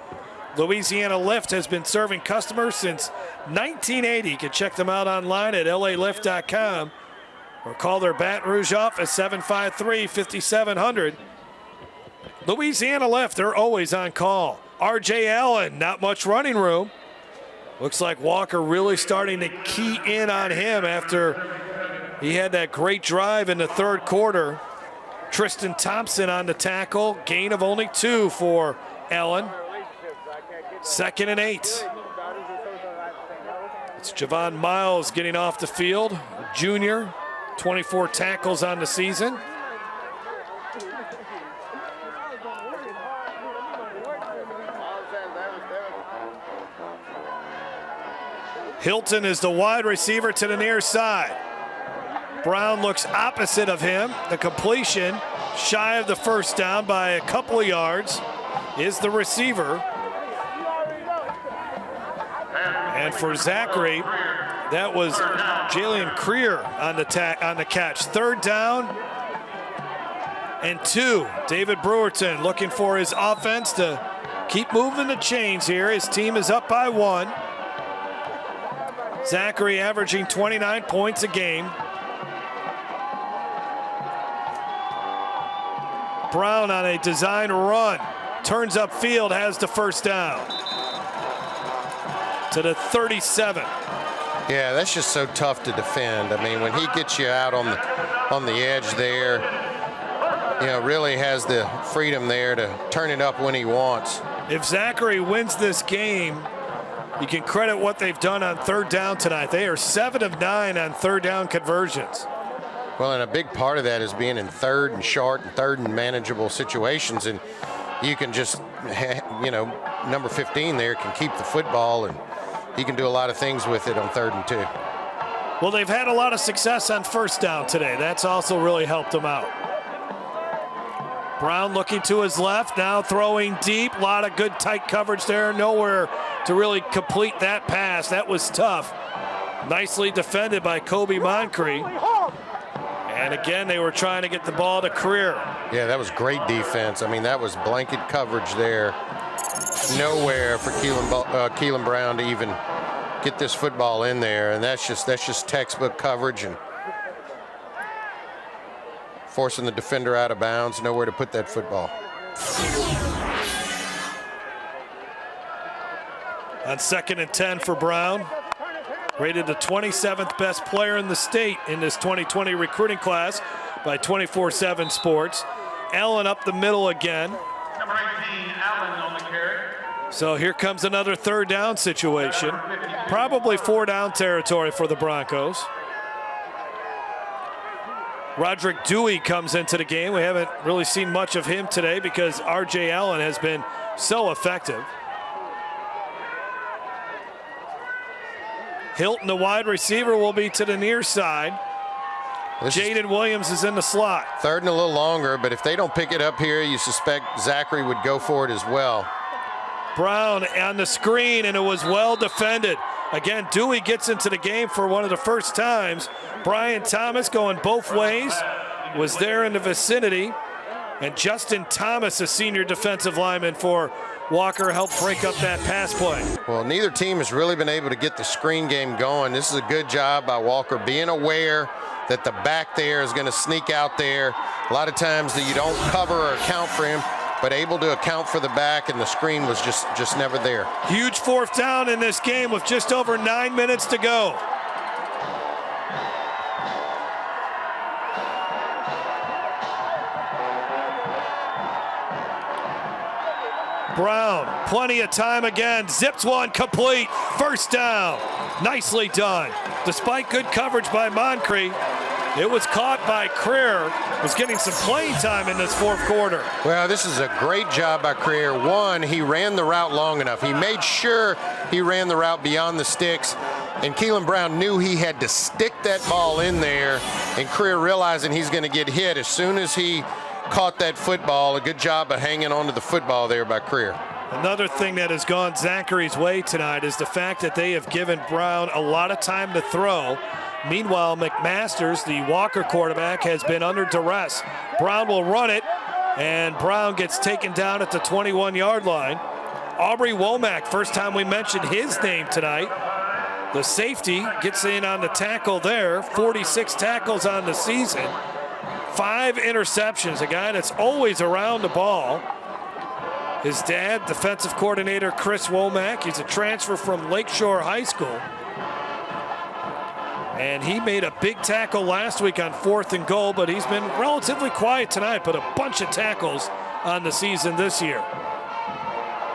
[SPEAKER 2] Louisiana Lift has been serving customers since 1980. You can check them out online at lalift.com or call their Baton Rouge office 753-5700. Louisiana Lift, they're always on call. R.J. Allen, not much running room. Looks like Walker really starting to key in on him after he had that great drive in the third quarter. Tristan Thompson on the tackle, gain of only 2 for Allen. 2nd and 8. It's Javon Miles getting off the field, junior, 24 tackles on the season. Hilton is the wide receiver to the near side. Brown looks opposite of him. The completion, shy of the first down by a couple of yards, is the receiver. And for Zachary, that was Jalen Creer on the catch. 3rd down and 2. David Brewerton looking for his offense to keep moving the chains here. His team is up by 1. Zachary averaging 29 points a game. Brown on a design run, turns upfield, has the first down to the 37.
[SPEAKER 12] Yeah, that's just so tough to defend. I mean, when he gets you out on the edge there, you know, really has the freedom there to turn it up when he wants.
[SPEAKER 2] If Zachary wins this game, you can credit what they've done on 3rd down tonight. They are 7 of 9 on 3rd down conversions.
[SPEAKER 12] Well, and a big part of that is being in 3rd and short and 3rd and manageable situations. And you can just, you know, number 15 there can keep the football, and he can do a lot of things with it on 3rd and 2.
[SPEAKER 2] Well, they've had a lot of success on 1st down today. That's also really helped them out. Brown looking to his left, now throwing deep. A lot of good tight coverage there. Nowhere to really complete that pass. That was tough. Nicely defended by Kobe Moncrief. And again, they were trying to get the ball to Creer.
[SPEAKER 12] Yeah, that was great defense. I mean, that was blanket coverage there. Nowhere for Keelan Brown to even get this football in there, and that's just textbook coverage and forcing the defender out of bounds. Nowhere to put that football.
[SPEAKER 2] On 2nd and 10 for Brown. Rated the 27th best player in the state in this 2020 recruiting class by 24/7 Sports. Allen up the middle again.
[SPEAKER 3] Number 18, Allen on the carry.
[SPEAKER 2] So here comes another 3rd down situation. Probably 4 down territory for the Broncos. Roderick Dewey comes into the game. We haven't really seen much of him today because R.J. Allen has been so effective. Hilton, the wide receiver, will be to the near side. Jaden Williams is in the slot.
[SPEAKER 12] 3rd and a little longer, but if they don't pick it up here, you suspect Zachary would go for it as well.
[SPEAKER 2] Brown on the screen, and it was well defended. Again, Dewey gets into the game for one of the first times. Brian Thomas going both ways, was there in the vicinity. And Justin Thomas, a senior defensive lineman for Walker, helped break up that pass play.
[SPEAKER 12] Well, neither team has really been able to get the screen game going. This is a good job by Walker being aware that the back there is going to sneak out there. A lot of times that you don't cover or account for him, but able to account for the back, and the screen was just never there.
[SPEAKER 2] Huge 4th down in this game with just over 9 minutes to go. Brown, plenty of time again, zips one complete, 1st down. Nicely done. Despite good coverage by Moncrief, it was caught by Creer, was getting some playing time in this 4th quarter.
[SPEAKER 12] Well, this is a great job by Creer. One, he ran the route long enough. He made sure he ran the route beyond the sticks, and Keelan Brown knew he had to stick that ball in there, and Creer realizing he's going to get hit as soon as he caught that football. A good job of hanging on to the football there by Creer.
[SPEAKER 2] Another thing that has gone Zachary's way tonight is the fact that they have given Brown a lot of time to throw. Meanwhile, McMasters, the Walker quarterback, has been under duress. Brown will run it, and Brown gets taken down at the 21-yard line. Aubrey Womack, first time we mentioned his name tonight. The safety gets in on the tackle there. 46 tackles on the season. 5 interceptions, a guy that's always around the ball. His dad, defensive coordinator Chris Womack, he's a transfer from Lakeshore High School. And he made a big tackle last week on 4th and goal, but he's been relatively quiet tonight, but a bunch of tackles on the season this year.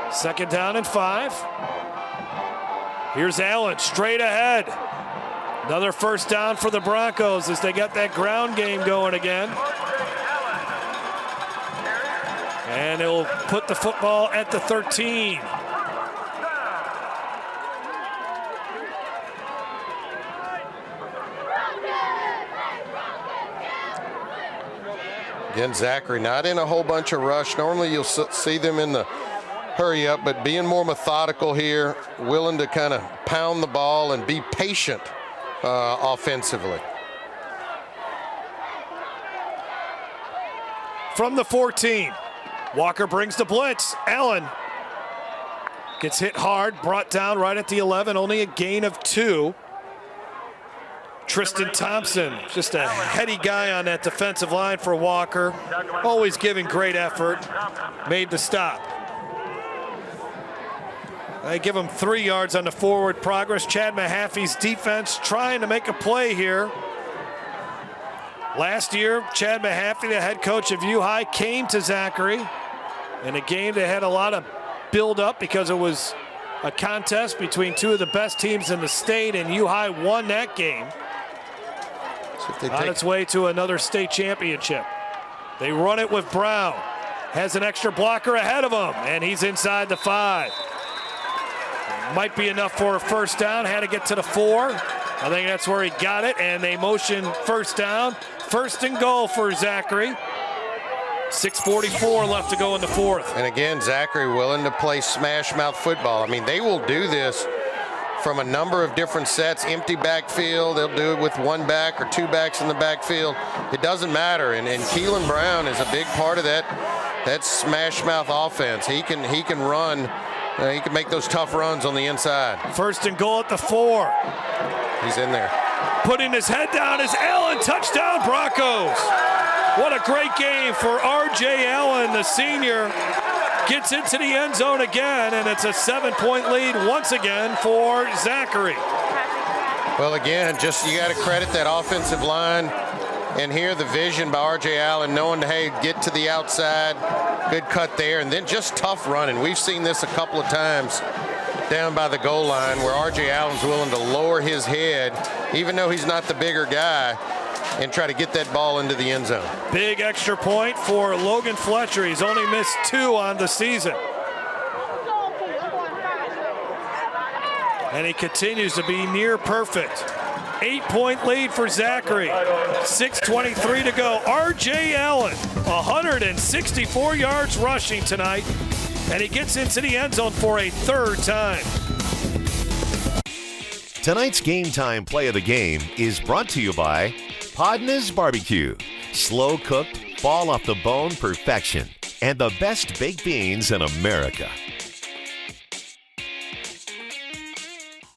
[SPEAKER 2] 2nd down and 5. Here's Allen straight ahead. Another first down for the Broncos as they got that ground game going again. And it'll put the football at the 13.
[SPEAKER 12] Again, Zachary not in a whole bunch of rush. Normally you'll see them in the hurry up, but being more methodical here, willing to kind of pound the ball and be patient offensively.
[SPEAKER 2] From the 14, Walker brings the blitz. Allen gets hit hard, brought down right at the 11, only a gain of 2. Tristan Thompson, just a heady guy on that defensive line for Walker. Always giving great effort. Made the stop. They give him 3 yards on the forward progress. Chad Mahaffey's defense trying to make a play here. Last year, Chad Mahaffey, the head coach of U High, came to Zachary in a game that had a lot of build up because it was a contest between 2 of the best teams in the state, and U High won that game. On its way to another state championship. They run it with Brown. Has an extra blocker ahead of him, and he's inside the 5. Might be enough for a first down. Had to get to the 4. I think that's where he got it, and they motion first down. 1st and goal for Zachary. 6:44 left to go in the 4th.
[SPEAKER 12] And again, Zachary willing to play smash mouth football. I mean, they will do this from a number of different sets, empty backfield. They'll do it with 1 back or 2 backs in the backfield. It doesn't matter. And Keelan Brown is a big part of that smash mouth offense. He can run. He can make those tough runs on the inside.
[SPEAKER 2] 1st and goal at the 4.
[SPEAKER 12] He's in there.
[SPEAKER 2] Putting his head down is Allen. Touchdown, Broncos. What a great game for R.J. Allen, the senior. Gets into the end zone again, and it's a 7-point lead once again for Zachary.
[SPEAKER 12] Well, again, just you got to credit that offensive line. And here the vision by R.J. Allen, knowing to, hey, get to the outside. Good cut there, and then just tough running. We've seen this a couple of times down by the goal line where R.J. Allen's willing to lower his head, even though he's not the bigger guy, and try to get that ball into the end zone.
[SPEAKER 2] Big extra point for Logan Fletcher. He's only missed 2 on the season. And he continues to be near perfect. 8-point lead for Zachary. 6:23 to go. R.J. Allen, 164 yards rushing tonight, and he gets into the end zone for a 3rd time.
[SPEAKER 4] Tonight's Game Time play of the game is brought to you by Podna's Barbecue. Slow cooked, fall off the bone perfection, and the best baked beans in America.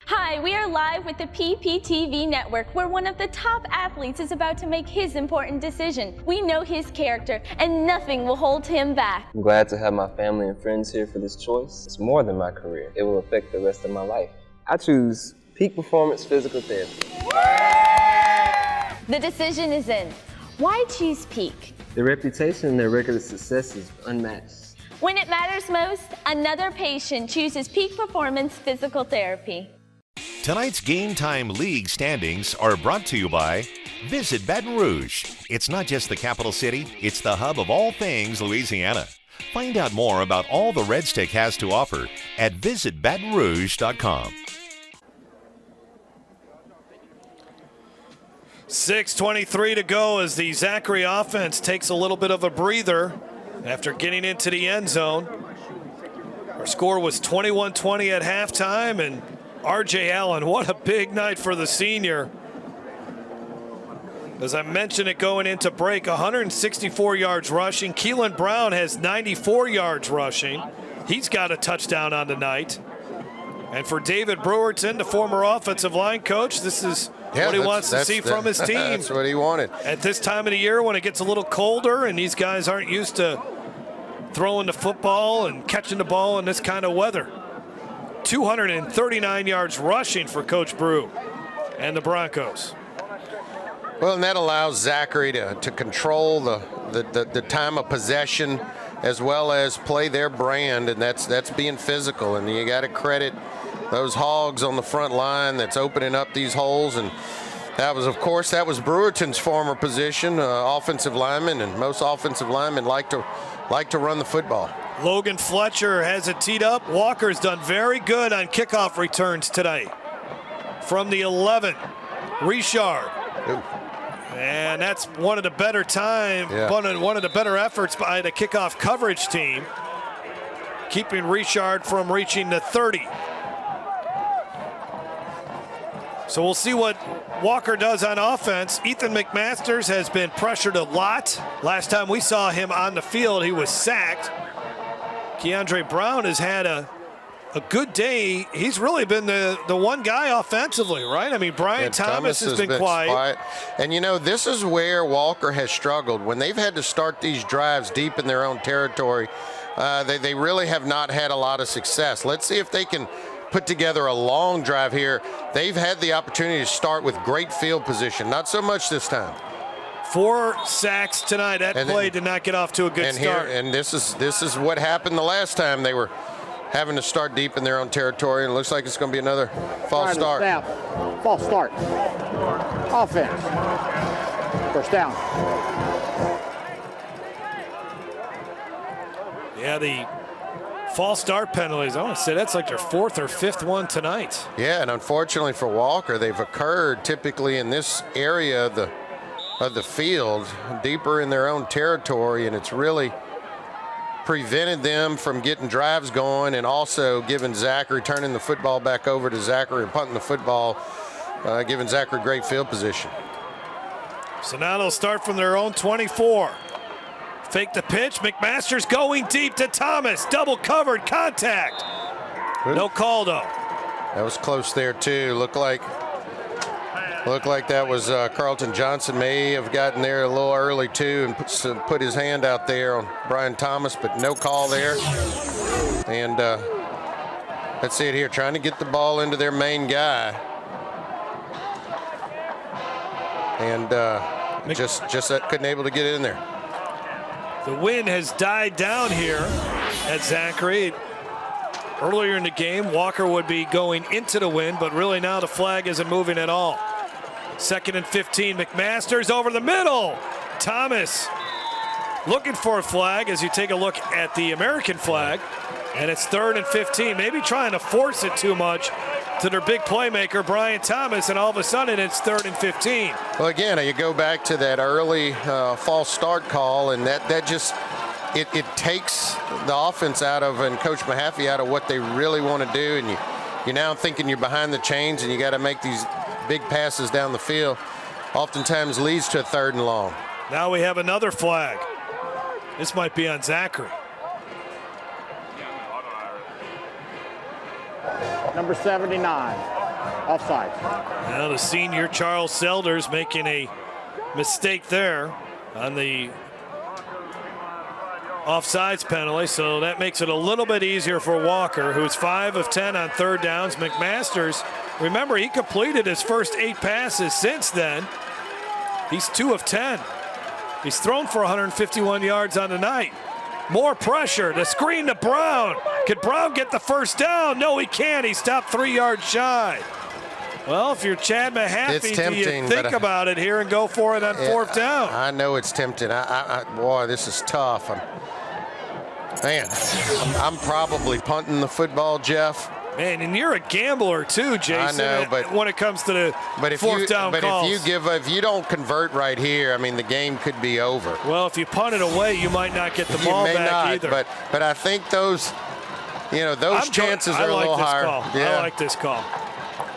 [SPEAKER 11] Hi, we are live with the PPTV network, where one of the top athletes is about to make his important decision. We know his character, and nothing will hold him back.
[SPEAKER 19] I'm glad to have my family and friends here for this choice. It's more than my career. It will affect the rest of my life. I choose Peak Performance Physical Therapy.
[SPEAKER 11] The decision is in. Why choose Peak?
[SPEAKER 19] Their reputation and their record of success is unmatched.
[SPEAKER 11] When it matters most, another patient chooses Peak Performance Physical Therapy.
[SPEAKER 4] Tonight's Game Time League standings are brought to you by Visit Baton Rouge. It's not just the capital city, it's the hub of all things Louisiana. Find out more about all the Red Stick has to offer at visitbatonrouge.com.
[SPEAKER 2] 6:23 to go as the Zachary offense takes a little bit of a breather after getting into the end zone. Our score was 21-20 at halftime, and R.J. Allen, what a big night for the senior. As I mentioned it going into break, 164 yards rushing. Keelan Brown has 94 yards rushing. He's got a touchdown on the night. And for David Brewerton, the former offensive line coach, this is what he wants to see from his team.
[SPEAKER 12] That's what he wanted.
[SPEAKER 2] At this time of the year when it gets a little colder and these guys aren't used to throwing the football and catching the ball in this kind of weather. 239 yards rushing for Coach Brew and the Broncos.
[SPEAKER 12] Well, and that allows Zachary to control the time of possession as well as play their brand, and that's being physical. And you got to credit those hogs on the front line that's opening up these holes. And that was Brewerton's former position, offensive lineman, and most offensive linemen like to run the football.
[SPEAKER 2] Logan Fletcher has it teed up. Walker's done very good on kickoff returns today. From the 11, Richard.
[SPEAKER 12] Ooh.
[SPEAKER 2] And that's one of the better one of the better efforts by the kickoff coverage team, keeping Richard from reaching the 30. So we'll see what Walker does on offense. Ethan McMasters has been pressured a lot. Last time we saw him on the field, he was sacked. Keandre Brown has had a good day. He's really been the one guy offensively, right? I mean, Brian Thomas has been quiet.
[SPEAKER 12] And, this is where Walker has struggled. When they've had to start these drives deep in their own territory, they really have not had a lot of success. Let's see if they can put together a long drive here. They've had the opportunity to start with great field position. Not so much this time.
[SPEAKER 2] 4 sacks tonight. That play did not get off to a good start.
[SPEAKER 12] This is what happened the last time they were having to start deep in their own territory, and it looks like it's going to be another false start.
[SPEAKER 21] False start. Offense. First down.
[SPEAKER 2] Yeah, the false start penalties, I want to say that's like their 4th or 5th one tonight.
[SPEAKER 12] Yeah, and unfortunately for Walker, they've occurred typically in this area of the field, deeper in their own territory, and it's really prevented them from getting drives going, and also giving Zachary, turning the football back over to Zachary and punting the football, giving Zachary great field position.
[SPEAKER 2] So now they'll start from their own 24. Fake the pitch. McMaster's going deep to Thomas. Double covered, contact. No call though.
[SPEAKER 12] That was close there too. Looked like that was Carlton Johnson may have gotten there a little early too and put his hand out there on Brian Thomas, but no call there. And let's see it here, trying to get the ball into their main guy. And just couldn't able to get it in there.
[SPEAKER 2] The wind has died down here at Zachary. Earlier in the game, Walker would be going into the wind, but really now the flag isn't moving at all. 2nd and 15, McMaster's over the middle. Thomas looking for a flag as you take a look at the American flag, and it's 3rd and 15. Maybe trying to force it too much to their big playmaker, Brian Thomas, and all of a sudden it's 3rd and 15.
[SPEAKER 12] Well, again, you go back to that early false start call, and that just it takes the offense out of, and Coach Mahaffey out of what they really want to do, and you're now thinking you're behind the chains and you got to make these big passes down the field. Oftentimes leads to a 3rd and long.
[SPEAKER 2] Now we have another flag. This might be on Zachary.
[SPEAKER 21] Number 79, offside.
[SPEAKER 2] Now the senior Charles Selders making a mistake there on the offsides penalty, so that makes it a little bit easier for Walker, who's 5 of 10 on 3rd downs. McMasters, remember, he completed his first 8 passes since then. He's 2 of 10. He's thrown for 151 yards on the night. More pressure, the screen to Brown. Could Brown get the first down? No, he can't. He stopped 3 yards shy. Well, if you're Chad Mahaffey, do you think about it here and go for it on 4th down?
[SPEAKER 12] I know it's tempting. Boy, this is tough. I'm probably punting the football, Jeff.
[SPEAKER 2] Man, and you're a gambler too, Jason.
[SPEAKER 12] I know, but
[SPEAKER 2] when it comes to the 4th down calls.
[SPEAKER 12] If you don't convert right here, I mean, the game could be over.
[SPEAKER 2] Well, if you punt it away, you might not get the ball back either.
[SPEAKER 12] But I think those chances are a little higher.
[SPEAKER 2] Yeah. I like this call.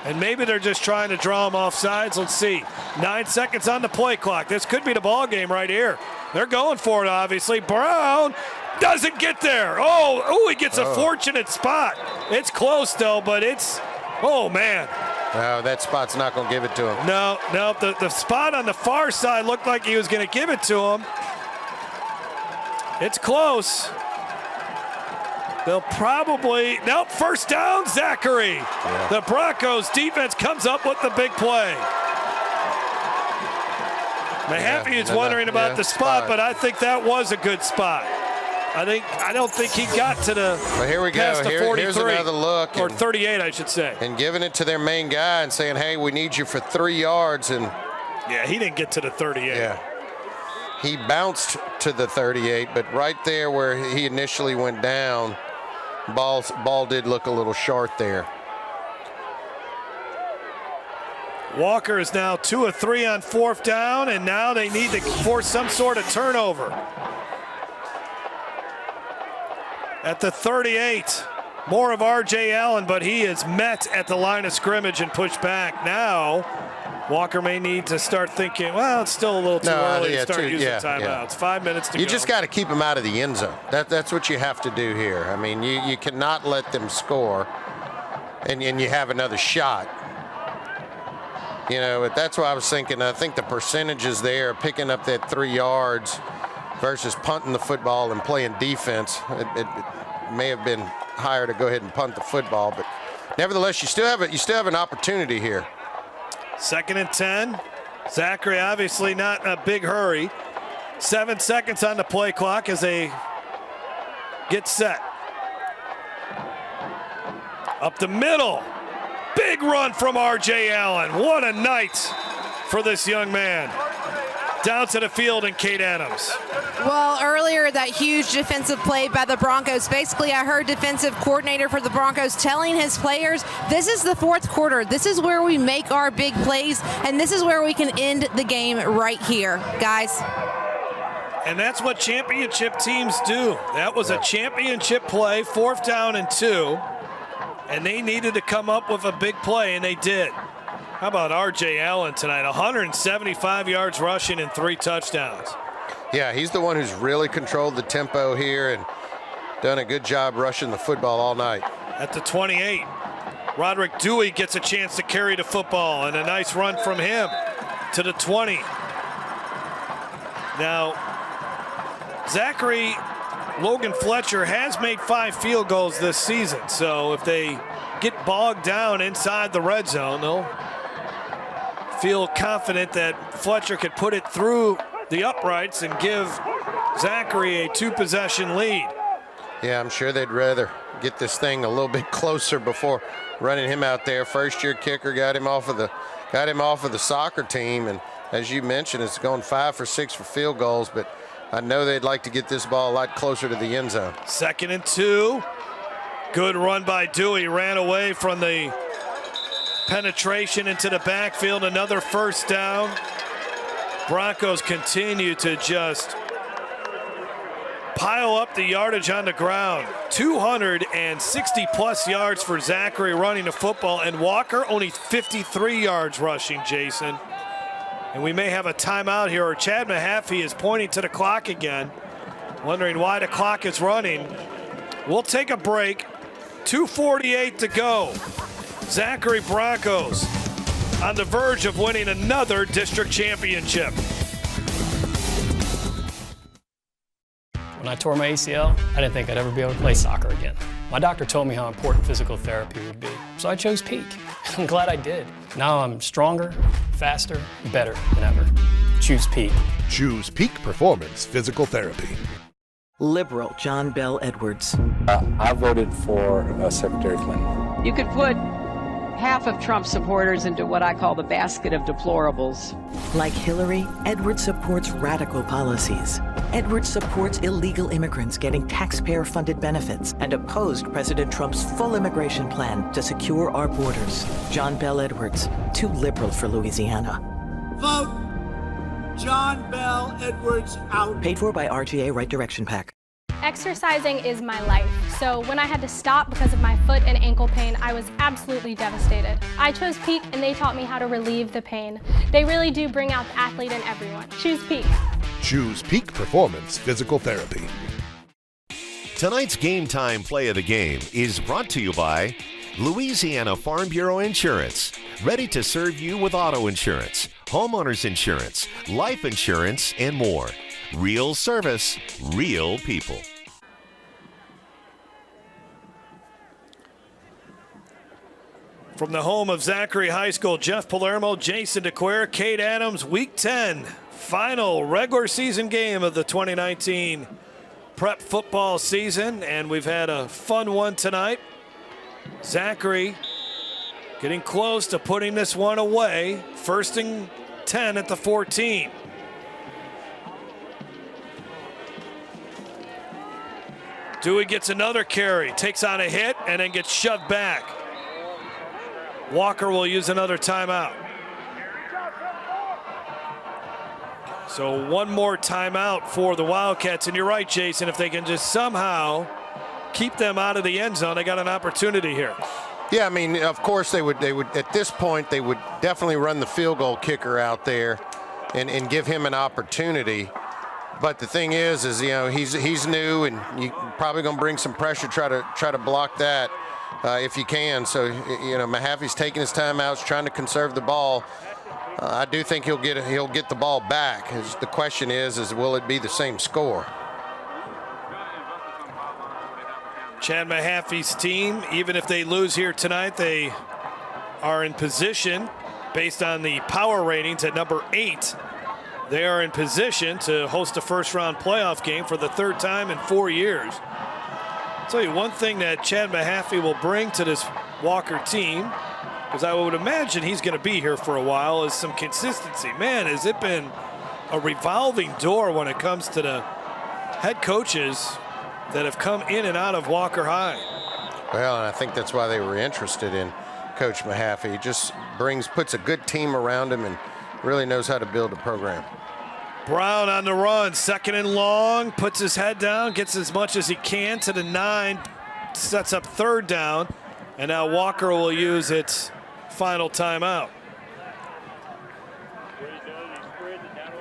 [SPEAKER 2] And maybe they're just trying to draw him off sides. Let's see. 9 seconds on the play clock. This could be the ball game right here. They're going for it, obviously. Brown doesn't get there. Oh, he gets a fortunate spot. It's close, though, but it's, oh, man.
[SPEAKER 12] No, that spot's not going to give it to him.
[SPEAKER 2] No, the spot on the far side looked like he was going to give it to him. It's close. They'll probably, nope, first down, Zachary. Yeah. The Broncos defense comes up with the big play. Mahaffey is wondering about the spot, but I think that was a good spot. I don't think he got to the
[SPEAKER 12] here we go.
[SPEAKER 2] past the 43.
[SPEAKER 12] Here's another look.
[SPEAKER 2] Or 38, I should say.
[SPEAKER 12] And giving it to their main guy and saying, hey, we need you for 3 yards. And
[SPEAKER 2] yeah, he didn't get to the 38.
[SPEAKER 12] Yeah. He bounced to the 38, but right there where he initially went down, ball did look a little short there.
[SPEAKER 2] Walker is now 2 of 3 on 4th down, and now they need to force some sort of turnover. At the 38, more of R.J. Allen, but he is met at the line of scrimmage and pushed back. Now, Walker may need to start thinking, well, it's still a little too early to start using timeouts. 5 minutes to go.
[SPEAKER 12] You just got to keep them out of the end zone. That's what you have to do here. I mean, you cannot let them score, and you have another shot. You know, but that's why I was thinking, I think the percentages there, picking up that 3 yards versus punting the football and playing defense, it may have been higher to go ahead and punt the football, but nevertheless, you still have an opportunity here.
[SPEAKER 2] 2nd and 10. Zachary obviously not in a big hurry. 7 seconds on the play clock as they get set. Up the middle. Big run from R.J. Allen. What a night for this young man. Down to the field and Kate Adams.
[SPEAKER 8] Well, earlier that huge defensive play by the Broncos. Basically, I heard defensive coordinator for the Broncos telling his players, this is the 4th quarter. This is where we make our big plays, and this is where we can end the game right here, guys.
[SPEAKER 2] And that's what championship teams do. That was a championship play, 4th down and 2. And they needed to come up with a big play, and they did. How about R.J. Allen tonight? 175 yards rushing and 3 touchdowns.
[SPEAKER 12] Yeah, he's the one who's really controlled the tempo here and done a good job rushing the football all night.
[SPEAKER 2] At the 28, Roderick Dewey gets a chance to carry the football, and a nice run from him to the 20. Now, Zachary Logan Fletcher has made 5 field goals this season, so if they get bogged down inside the red zone, they'll feel confident that Fletcher could put it through the uprights and give Zachary a 2-possession lead.
[SPEAKER 12] Yeah, I'm sure they'd rather get this thing a little bit closer before running him out there. First-year kicker got him off of the soccer team, and as you mentioned, it's going 5 for 6 for field goals, but I know they'd like to get this ball a lot closer to the end zone.
[SPEAKER 2] 2nd and 2. Good run by Dewey. Ran away from the penetration into the backfield. Another first down. Broncos continue to just pile up the yardage on the ground. 260-plus yards for Zachary running the football, and Walker only 53 yards rushing, Jason. And we may have a timeout here, or Chad Mahaffey is pointing to the clock again, wondering why the clock is running. We'll take a break. 2:48 to go. Zachary Broncos on the verge of winning another district championship.
[SPEAKER 13] When I tore my ACL, I didn't think I'd ever be able to play soccer again. My doctor told me how important physical therapy would be, so I chose Peak. I'm glad I did. Now I'm stronger, faster, better than ever. Choose Peak.
[SPEAKER 1] Choose Peak Performance Physical Therapy.
[SPEAKER 17] Liberal John Bell Edwards.
[SPEAKER 20] I voted for Secretary Clinton.
[SPEAKER 24] You could put half of Trump's supporters into what I call the basket of deplorables.
[SPEAKER 17] Like Hillary, Edwards supports radical policies. Edwards supports illegal immigrants getting taxpayer-funded benefits and opposed President Trump's full immigration plan to secure our borders. John Bell Edwards, too liberal for Louisiana.
[SPEAKER 25] Vote John Bell Edwards out.
[SPEAKER 17] Paid for by RTA Right Direction PAC.
[SPEAKER 5] Exercising is my life, so when I had to stop because of my foot and ankle pain, I was absolutely devastated. I chose Peak and they taught me how to relieve the pain. They really do bring out the athlete in everyone. Choose Peak.
[SPEAKER 1] Choose Peak Performance Physical Therapy.
[SPEAKER 4] Tonight's Game Time Play of the Game is brought to you by Louisiana Farm Bureau Insurance. Ready to serve you with auto insurance, homeowners insurance, life insurance, and more. Real service, real people.
[SPEAKER 2] From the home of Zachary High School, Jeff Palermo, Jason DeQuare, Kate Adams, Week 10, final regular season game of the 2019 prep football season, and we've had a fun one tonight. Zachary getting close to putting this one away. 1st and 10 at the 14. Dewey gets another carry, takes on a hit, and then gets shoved back. Walker will use another timeout. So one more timeout for the Wildcats. And you're right, Jason, if they can just somehow keep them out of the end zone, they got an opportunity here.
[SPEAKER 12] Yeah, I mean, of course they would at this point, they would definitely run the field goal kicker out there and give him an opportunity. But the thing is you know, he's new, and you probably going to bring some pressure, try to block that if you can. So, you know, Mahaffey's taking his timeouts, trying to conserve the ball. I do think he'll get the ball back. The question is will it be the same score?
[SPEAKER 2] Chad Mahaffey's team, even if they lose here tonight, they are in position based on the power ratings at number 8. They are in position to host a first-round playoff game for the 3rd time in 4 years. I'll tell you one thing that Chad Mahaffey will bring to this Walker team, because I would imagine he's going to be here for a while, is some consistency. Man, has it been a revolving door when it comes to the head coaches that have come in and out of Walker High.
[SPEAKER 12] Well, and I think that's why they were interested in Coach Mahaffey. He just puts a good team around him and really knows how to build a program.
[SPEAKER 2] Brown on the run, 2nd and long, puts his head down, gets as much as he can to the 9, sets up 3rd down, and now Walker will use its final timeout.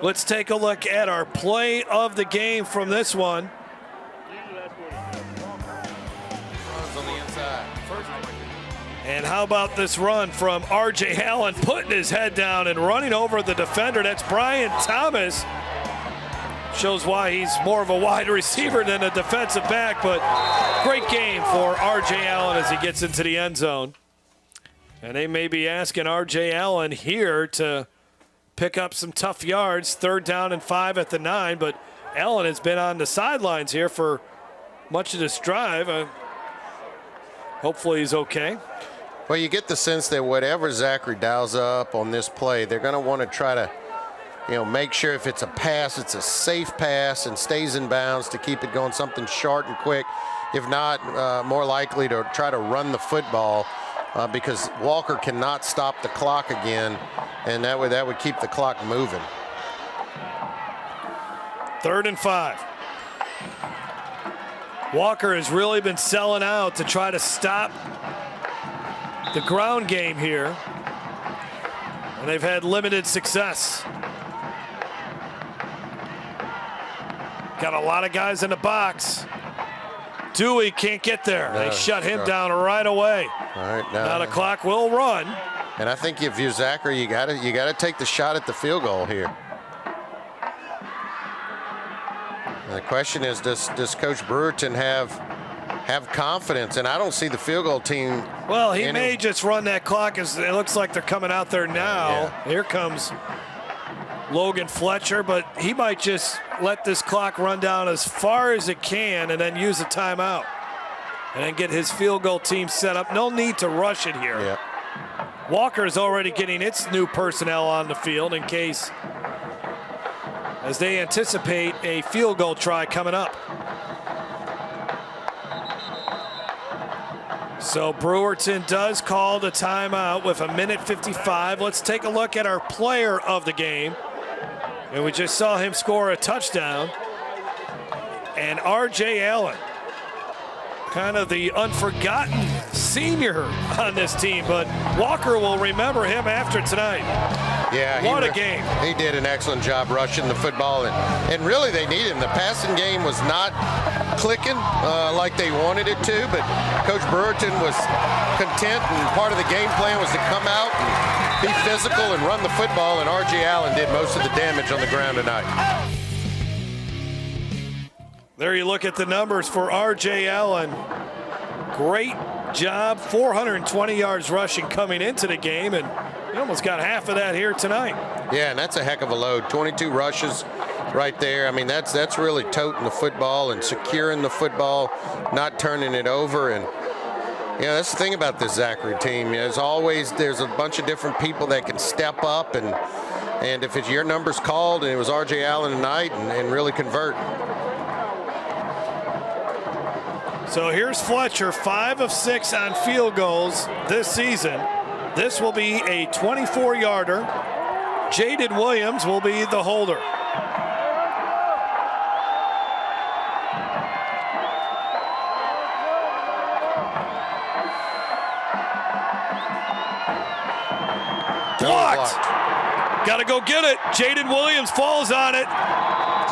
[SPEAKER 2] Let's take a look at our play of the game from this one. And how about this run from R.J. Allen, putting his head down and running over the defender. That's Brian Thomas. Shows why he's more of a wide receiver than a defensive back, but great game for R.J. Allen as he gets into the end zone. And they may be asking R.J. Allen here to pick up some tough yards. 3rd down and 5 at the 9, but Allen has been on the sidelines here for much of this drive. Hopefully he's okay.
[SPEAKER 12] Well, you get the sense that whatever Zachary dials up on this play, they're going to want to try to, you know, make sure if it's a pass, it's a safe pass and stays in bounds to keep it going, something short and quick. If not, more likely to try to run the football because Walker cannot stop the clock again, and that would keep the clock moving.
[SPEAKER 2] 3rd and 5. Walker has really been selling out to try to stop the ground game here, and they've had limited success. Got a lot of guys in the box. Dewey can't get there. They shut him down right away.
[SPEAKER 12] All right,
[SPEAKER 2] now the clock will run.
[SPEAKER 12] And I think if you're Zachary, you got to take the shot at the field goal here. And the question is, does Coach Brewerton have confidence? And I don't see the field goal team.
[SPEAKER 2] Well, he may just run that clock as it looks like they're coming out there now.
[SPEAKER 12] Yeah.
[SPEAKER 2] Here comes Logan Fletcher, but he might just let this clock run down as far as it can and then use a timeout and then get his field goal team set up. No need to rush it here.
[SPEAKER 12] Yeah.
[SPEAKER 2] Walker is already getting its new personnel on the field in case, as they anticipate a field goal try coming up. So Brewerton does call the timeout with 1:55. Let's take a look at our player of the game. And we just saw him score a touchdown. And R.J. Allen, kind of the unforgotten senior on this team, but Walker will remember him after tonight.
[SPEAKER 12] Yeah,
[SPEAKER 2] what a game.
[SPEAKER 12] He did an excellent job rushing the football, and really they needed him. The passing game was not clicking like they wanted it to, but Coach Brewerton was content, and part of the game plan was to come out and be physical and run the football, and R.J. Allen did most of the damage on the ground tonight.
[SPEAKER 2] There you look at the numbers for R.J. Allen. Great job, 420 yards rushing coming into the game, and he almost got half of that here tonight.
[SPEAKER 12] Yeah, and that's a heck of a load. 22 rushes right there. I mean, that's really toting the football and securing the football, not turning it over. And yeah, that's the thing about this Zachary team. As always, there's a bunch of different people that can step up, and if it's your number's called, and it was R.J. Allen tonight, and really convert.
[SPEAKER 2] So here's Fletcher, 5 of 6 on field goals this season. This will be a 24-yarder. Jaden Williams will be the holder. Blocked. Got to go get it. Jaden Williams falls on it.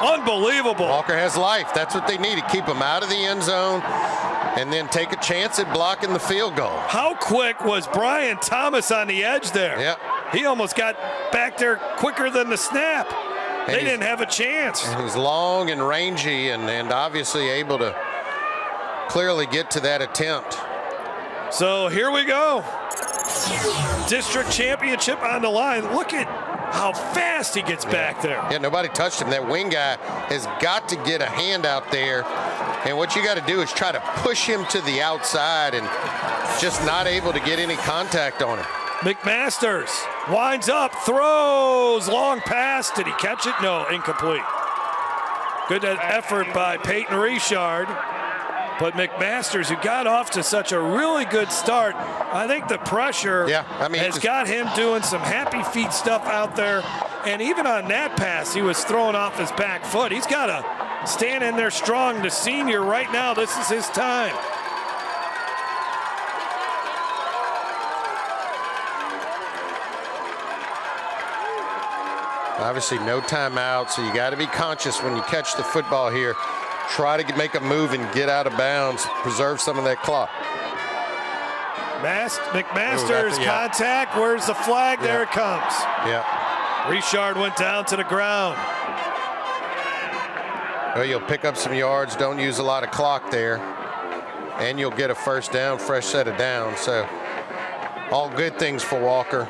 [SPEAKER 2] Unbelievable.
[SPEAKER 12] Walker has life. That's what they need, to keep him out of the end zone and then take a chance at blocking the field goal.
[SPEAKER 2] How quick was Brian Thomas on the edge there?
[SPEAKER 12] Yep.
[SPEAKER 2] He almost got back there quicker than the snap.
[SPEAKER 12] And
[SPEAKER 2] they didn't have a chance.
[SPEAKER 12] And he's long and rangy and obviously able to clearly get to that attempt.
[SPEAKER 2] So here we go. District championship on the line. Look at how fast he gets back there.
[SPEAKER 12] Yeah, nobody touched him. That wing guy has got to get a hand out there. And what you got to do is try to push him to the outside, and just not able to get any contact on him.
[SPEAKER 2] McMasters winds up, throws, long pass. Did he catch it? No, incomplete. Good effort by Peyton Richard. But McMasters, who got off to such a really good start, I think the pressure has got him doing some happy feet stuff out there. And even on that pass, he was throwing off his back foot. He's got to stand in there strong. The senior right now, this is his time.
[SPEAKER 12] Obviously no timeout, so you got to be conscious when you catch the football here. Try to make a move and get out of bounds, preserve some of that clock.
[SPEAKER 2] McMasters contact. Where's the flag? Yeah. There it comes.
[SPEAKER 12] Yeah.
[SPEAKER 2] Richard went down to the ground.
[SPEAKER 12] Well, you'll pick up some yards. Don't use a lot of clock there. And you'll get a first down, fresh set of downs. So all good things for Walker.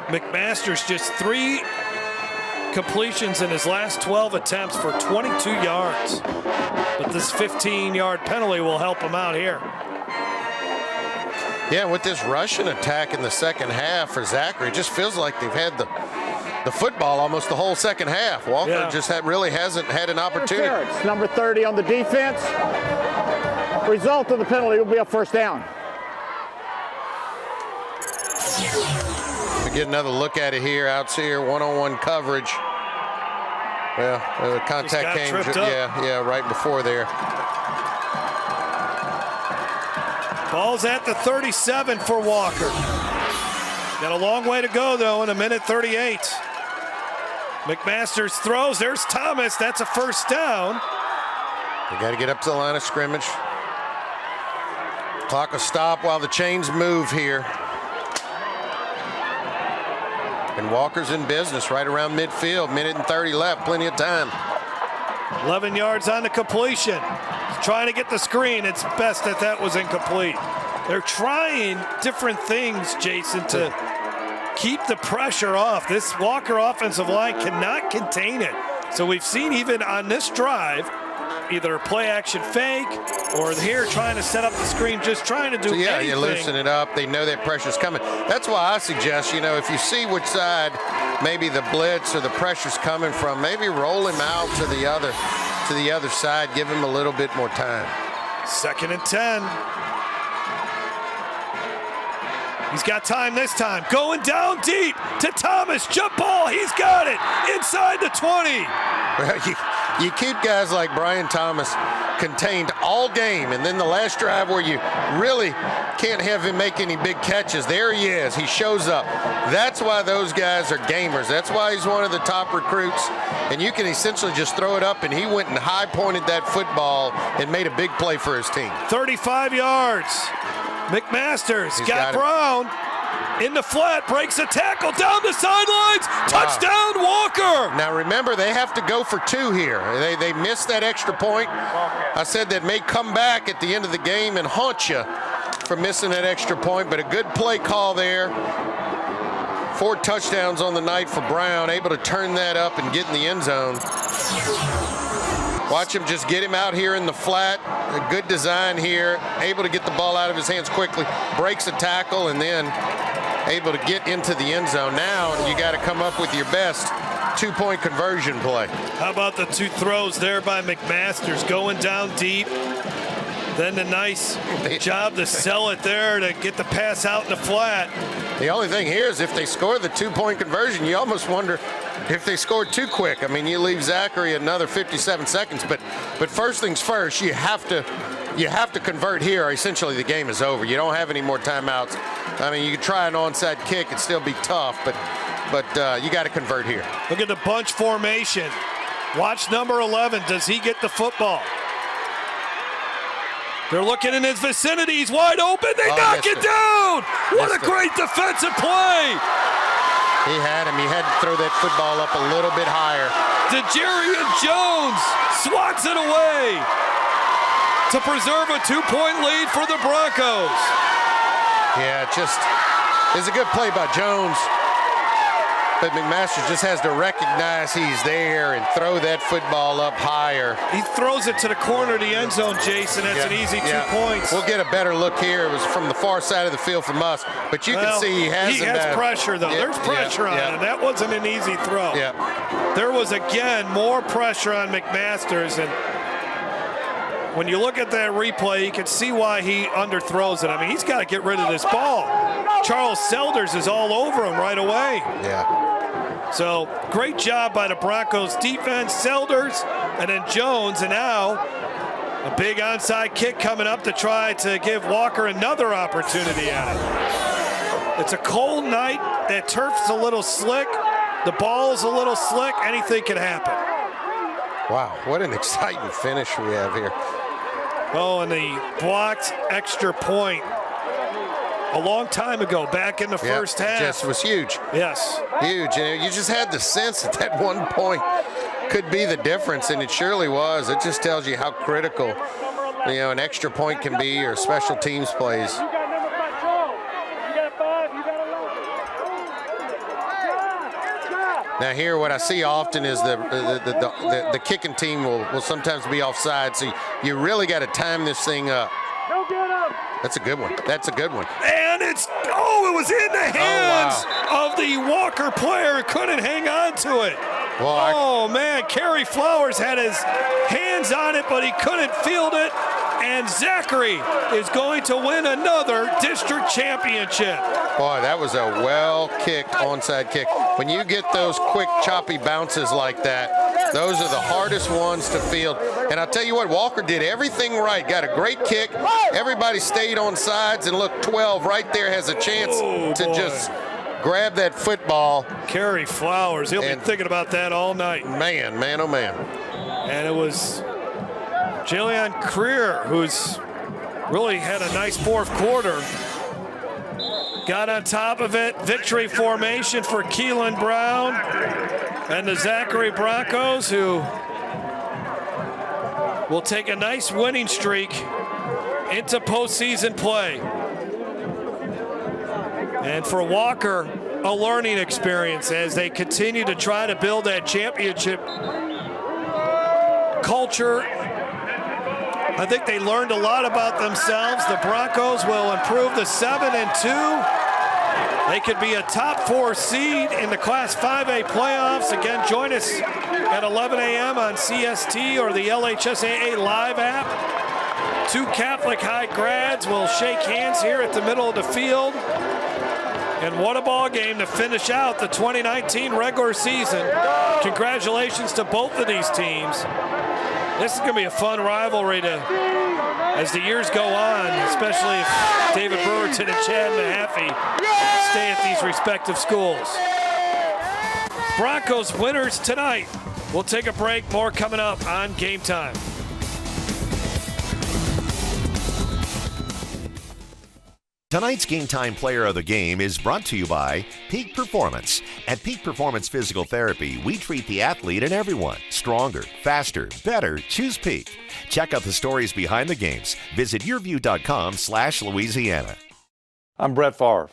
[SPEAKER 2] McMasters just 3 completions in his last 12 attempts for 22 yards. But this 15-yard penalty will help him out here.
[SPEAKER 12] Yeah, with this rushing attack in the second half for Zachary, it just feels like they've had the football almost the whole second half. Walker just really hasn't had an opportunity.
[SPEAKER 21] It's number 30 on the defense. Result of the penalty will be a first down.
[SPEAKER 12] We get another look at it here. Out here, one-on-one coverage. Well, the contact came, right before there.
[SPEAKER 2] Ball's at the 37 for Walker. Got a long way to go, though, in 1:38. McMasters throws. There's Thomas. That's a first down.
[SPEAKER 12] They got to get up to the line of scrimmage. Clock will stop while the chains move here. And Walker's in business right around midfield. 1:30 left. Plenty of time.
[SPEAKER 2] 11 yards on the completion. He's trying to get the screen. It's best that was incomplete. They're trying different things, Jason, to keep the pressure off. This Walker offensive line cannot contain it. So we've seen even on this drive, either a play action fake or here trying to set up the screen, just trying to do anything.
[SPEAKER 12] You loosen it up. They know that pressure's coming. That's why I suggest, if you see which side maybe the blitz or the pressure's coming from, maybe roll him out to the other side, give him a little bit more time.
[SPEAKER 2] 2nd and 10. He's got time this time. Going down deep to Thomas. Jump ball. He's got it. Inside the 20.
[SPEAKER 12] Well, you keep guys like Brian Thomas contained all game, and then the last drive where you really can't have him make any big catches, there he is. He shows up. That's why those guys are gamers. That's why he's one of the top recruits, and you can essentially just throw it up, and he went and high-pointed that football and made a big play for his team.
[SPEAKER 2] 35 yards. McMaster's got Brown in the flat, breaks a tackle down the sidelines. Touchdown, Walker.
[SPEAKER 12] Now remember, they have to go for 2 here. They missed that extra point. I said that may come back at the end of the game and haunt you for missing that extra point, but a good play call there. 4 touchdowns on the night for Brown, able to turn that up and get in the end zone. Watch him just get him out here in the flat. A good design here, able to get the ball out of his hands quickly, breaks a tackle, and then able to get into the end zone. Now you got to come up with your best 2-point conversion play.
[SPEAKER 2] How about the 2 throws there by McMaster's, going down deep. Then the nice job to sell it there to get the pass out in the flat.
[SPEAKER 12] The only thing here is if they score the 2-point conversion, you almost wonder if they scored too quick. I mean, you leave Zachary another 57 seconds, but first things first, you have to convert here, or essentially the game is over. You don't have any more timeouts. I mean, you can try an onside kick, it'd still be tough, but you got to convert here.
[SPEAKER 2] Look at the bunch formation. Watch number 11. Does he get the football? They're looking in his vicinity. He's wide open. They knock it down. What a great defensive play.
[SPEAKER 12] He had him. He had to throw that football up a little bit higher.
[SPEAKER 2] DeJarian Jones swats it away to preserve a 2-point lead for the Broncos.
[SPEAKER 12] Yeah, just is a good play by Jones. But McMaster just has to recognize he's there and throw that football up higher.
[SPEAKER 2] He throws it to the corner of the end zone, Jason. That's an easy 2 points.
[SPEAKER 12] We'll get a better look here. It was from the far side of the field from us. But you can see he has
[SPEAKER 2] pressure, though. There's pressure on him. That wasn't an easy throw. There was, again, more pressure on McMaster's. And when you look at that replay, you can see why he underthrows it. I mean, he's got to get rid of this ball. Charles Selders is all over him right away. So great job by the Broncos defense, Selders, and then Jones, and now a big onside kick coming up to try to give Walker another opportunity at it. It's a cold night. That turf's a little slick. The ball's a little slick. Anything can happen.
[SPEAKER 12] Wow, what an exciting finish we have here.
[SPEAKER 2] Oh, and the blocked extra point a long time ago, back in the first half.
[SPEAKER 12] Just was huge.
[SPEAKER 2] Yes.
[SPEAKER 12] Huge. And you just had the sense that 1 point could be the difference, and it surely was. It just tells you how critical, an extra point can be, or special teams plays. Now here, what I see often is the kicking team will sometimes be offside, so you really got to time this thing up. That's a good one. That's a good one.
[SPEAKER 2] And it was in the hands of the Walker player. Couldn't hang on to it. Well, man, Kerry Flowers had his hands on it, but he couldn't field it. And Zachary is going to win another district championship.
[SPEAKER 12] Boy, that was a well-kicked onside kick. When you get those quick, choppy bounces like that, those are the hardest ones to field. And I'll tell you what, Walker did everything right. Got a great kick. Everybody stayed on sides, and look, 12 right there has a chance to just grab that football.
[SPEAKER 2] Kerry Flowers, he'll be thinking about that all night.
[SPEAKER 12] Man, oh man.
[SPEAKER 2] And it was Jalen Creer, who's really had a nice fourth quarter. Got on top of it. Victory formation for Keelan Brown and the Zachary Broncos, who will take a nice winning streak into postseason play. And for Walker, a learning experience as they continue to try to build that championship culture. I think they learned a lot about themselves. The Broncos will improve to 7-2. They could be a top 4 seed in the Class 5A playoffs. Again, join us at 11 a.m. on CST or the LHSAA Live app. 2 Catholic high grads will shake hands here at the middle of the field. And what a ball game to finish out the 2019 regular season. Congratulations to both of these teams. This is going to be a fun rivalry as the years go on, especially if David Brewerton and Chad Mahaffey stay at these respective schools. Broncos winners tonight. We'll take a break. More coming up on Game Time.
[SPEAKER 4] Tonight's Game Time Player of the Game is brought to you by Peak Performance. At Peak Performance Physical Therapy, we treat the athlete and everyone. Stronger, faster, better. Choose Peak. Check out the stories behind the games. Visit yourview.com/Louisiana.
[SPEAKER 18] I'm Brett Favre.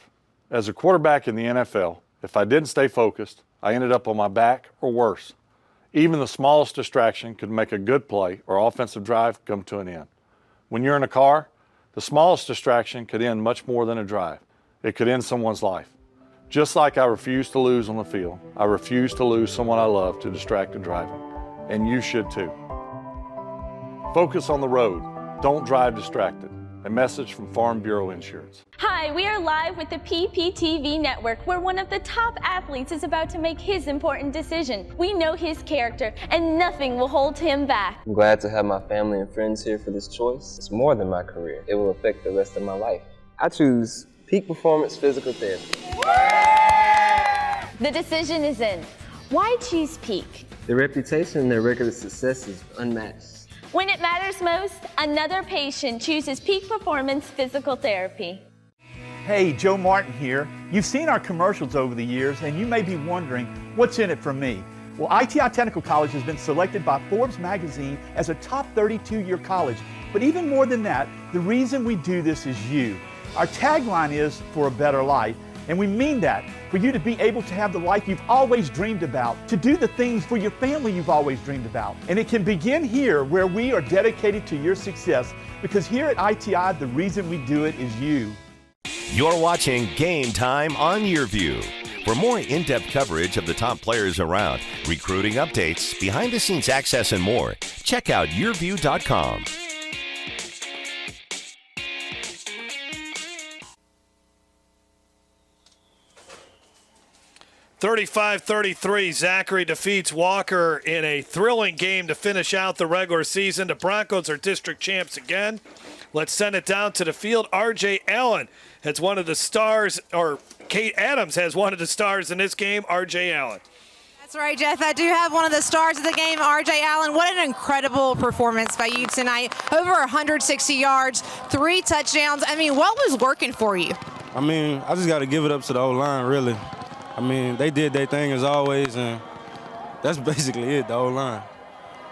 [SPEAKER 18] As a quarterback in the NFL, if I didn't stay focused, I ended up on my back or worse. Even the smallest distraction could make a good play or offensive drive come to an end. When you're in a car, the smallest distraction could end much more than a drive. It could end someone's life. Just like I refuse to lose on the field, I refuse to lose someone I love to distracted driving. And you should too. Focus on the road. Don't drive distracted. A message from Farm Bureau Insurance.
[SPEAKER 11] Hi, we are live with the PPTV network, where one of the top athletes is about to make his important decision. We know his character, and nothing will hold him back.
[SPEAKER 19] I'm glad to have my family and friends here for this choice. It's more than my career. It will affect the rest of my life. I choose Peak Performance Physical Therapy.
[SPEAKER 11] The decision is in. Why choose Peak?
[SPEAKER 19] Their reputation and their record of success is unmatched.
[SPEAKER 11] When it matters most, another patient chooses Peak Performance Physical Therapy.
[SPEAKER 6] Hey, Joe Martin here. You've seen our commercials over the years, and you may be wondering, what's in it for me? Well, ITI Technical College has been selected by Forbes magazine as a top 32-year college. But even more than that, the reason we do this is you. Our tagline is for a better life, and we mean that. For you to be able to have the life you've always dreamed about, to do the things for your family you've always dreamed about. And it can begin here, where we are dedicated to your success, because here at ITI, the reason we do it is you.
[SPEAKER 4] You're watching Game Time on YourView. For more in-depth coverage of the top players around, recruiting updates, behind-the-scenes access, and more, check out yourview.com.
[SPEAKER 2] 35-33, Zachary defeats Walker in a thrilling game to finish out the regular season. The Broncos are district champs again. Let's send it down to the field. R.J. Allen has one of the stars, or Kate Adams has one of the stars in this game. R.J. Allen.
[SPEAKER 8] That's right, Jeff. I do have one of the stars of the game, R.J. Allen. What an incredible performance by you tonight. Over 160 yards, 3 touchdowns. I mean, what was working for you?
[SPEAKER 10] I mean, I just got to give it up to the O-line, really. I mean, they did their thing as always, and that's basically it, the O-line.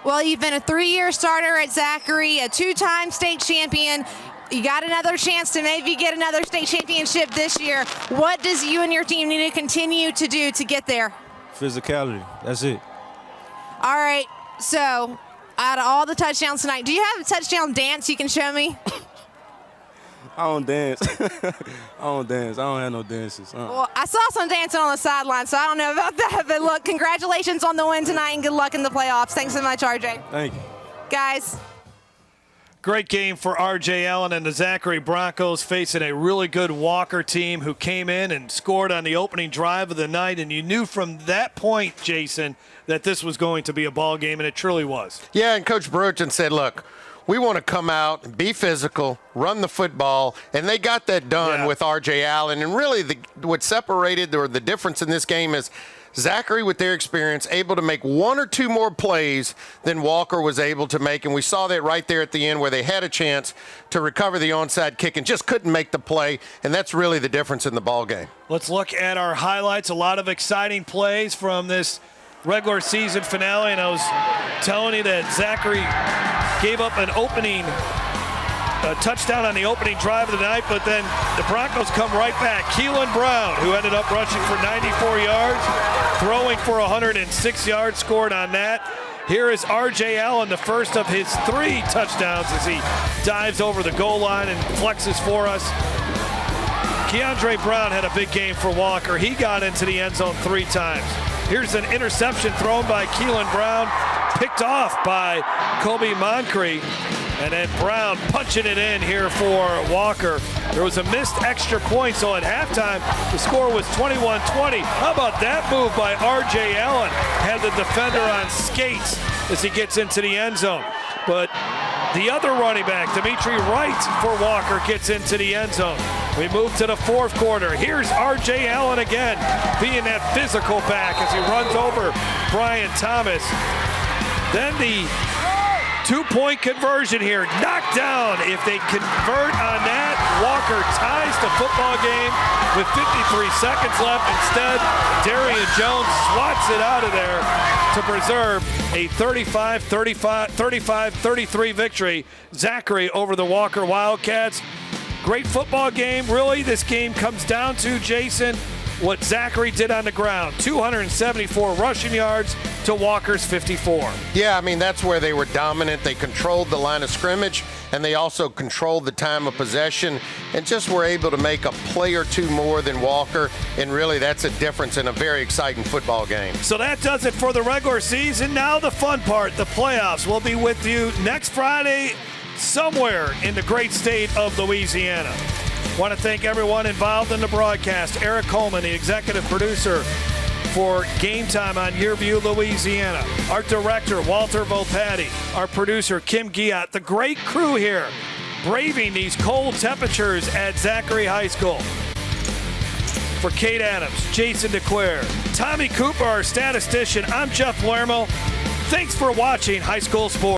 [SPEAKER 8] Well, you've been a 3-year starter at Zachary, a 2-time state champion. You got another chance to maybe get another state championship this year. What does you and your team need to continue to do to get there?
[SPEAKER 10] Physicality, that's it.
[SPEAKER 8] All right, so out of all the touchdowns tonight, do you have a touchdown dance you can show me?
[SPEAKER 10] I don't dance. I don't have no dances.
[SPEAKER 8] Well, I saw some dancing on the sideline, so I don't know about that. But look, congratulations on the win tonight, and good luck in the playoffs. Thanks so much, RJ.
[SPEAKER 10] Thank you.
[SPEAKER 8] Guys.
[SPEAKER 2] Great game for R.J. Allen and the Zachary Broncos, facing a really good Walker team who came in and scored on the opening drive of the night. And you knew from that point, Jason, that this was going to be a ball game, and it truly was.
[SPEAKER 12] Yeah, and Coach Brewerton said, look, we want to come out, be physical, run the football, and they got that done with R.J. Allen. And really what separated or the difference in this game is Zachary, with their experience, able to make 1 or 2 more plays than Walker was able to make. And we saw that right there at the end where they had a chance to recover the onside kick and just couldn't make the play. And that's really the difference in the ball game.
[SPEAKER 2] Let's look at our highlights. A lot of exciting plays from this regular season finale. And I was telling you that Zachary gave up an opening touchdown on the opening drive of the night, but then the Broncos come right back. Keelan Brown, who ended up rushing for 94 yards, throwing for 106 yards, scored on that. Here is R.J. Allen, the first of his 3 touchdowns as he dives over the goal line and flexes for us. Keandre Brown had a big game for Walker. He got into the end zone 3 times. Here's an interception thrown by Keelan Brown, picked off by Kobe Moncrief. And then Brown punching it in here for Walker. There was a missed extra point, so at halftime, the score was 21-20. How about that move by R.J. Allen? Had the defender on skates as he gets into the end zone. But the other running back, Dimitri Wright for Walker, gets into the end zone. We move to the fourth quarter. Here's R.J. Allen again, being that physical back as he runs over Brian Thomas. Then the two-point conversion here, knocked down. If they convert on that, Walker ties the football game with 53 seconds left. Instead, DeJarian Jones swats it out of there to preserve a 35-33 victory. Zachary over the Walker Wildcats. Great football game. Really, this game comes down to, Jason, what Zachary did on the ground. 274 rushing yards to Walker's 54.
[SPEAKER 12] Yeah, I mean, that's where they were dominant. They controlled the line of scrimmage, and they also controlled the time of possession and just were able to make a play or two more than Walker. And really, that's a difference in a very exciting football game.
[SPEAKER 2] So that does it for the regular season. Now the fun part, the playoffs. We'll be with you next Friday somewhere in the great state of Louisiana. Want to thank everyone involved in the broadcast. Eric Coleman, the executive producer for Game Time on Yearview, Louisiana. Our director, Walter Volpatti. Our producer, Kim Giat. The great crew here braving these cold temperatures at Zachary High School. For Kate Adams, Jason DeClaire, Tommy Cooper, our statistician, I'm Jeff Lermo. Thanks for watching High School Sports.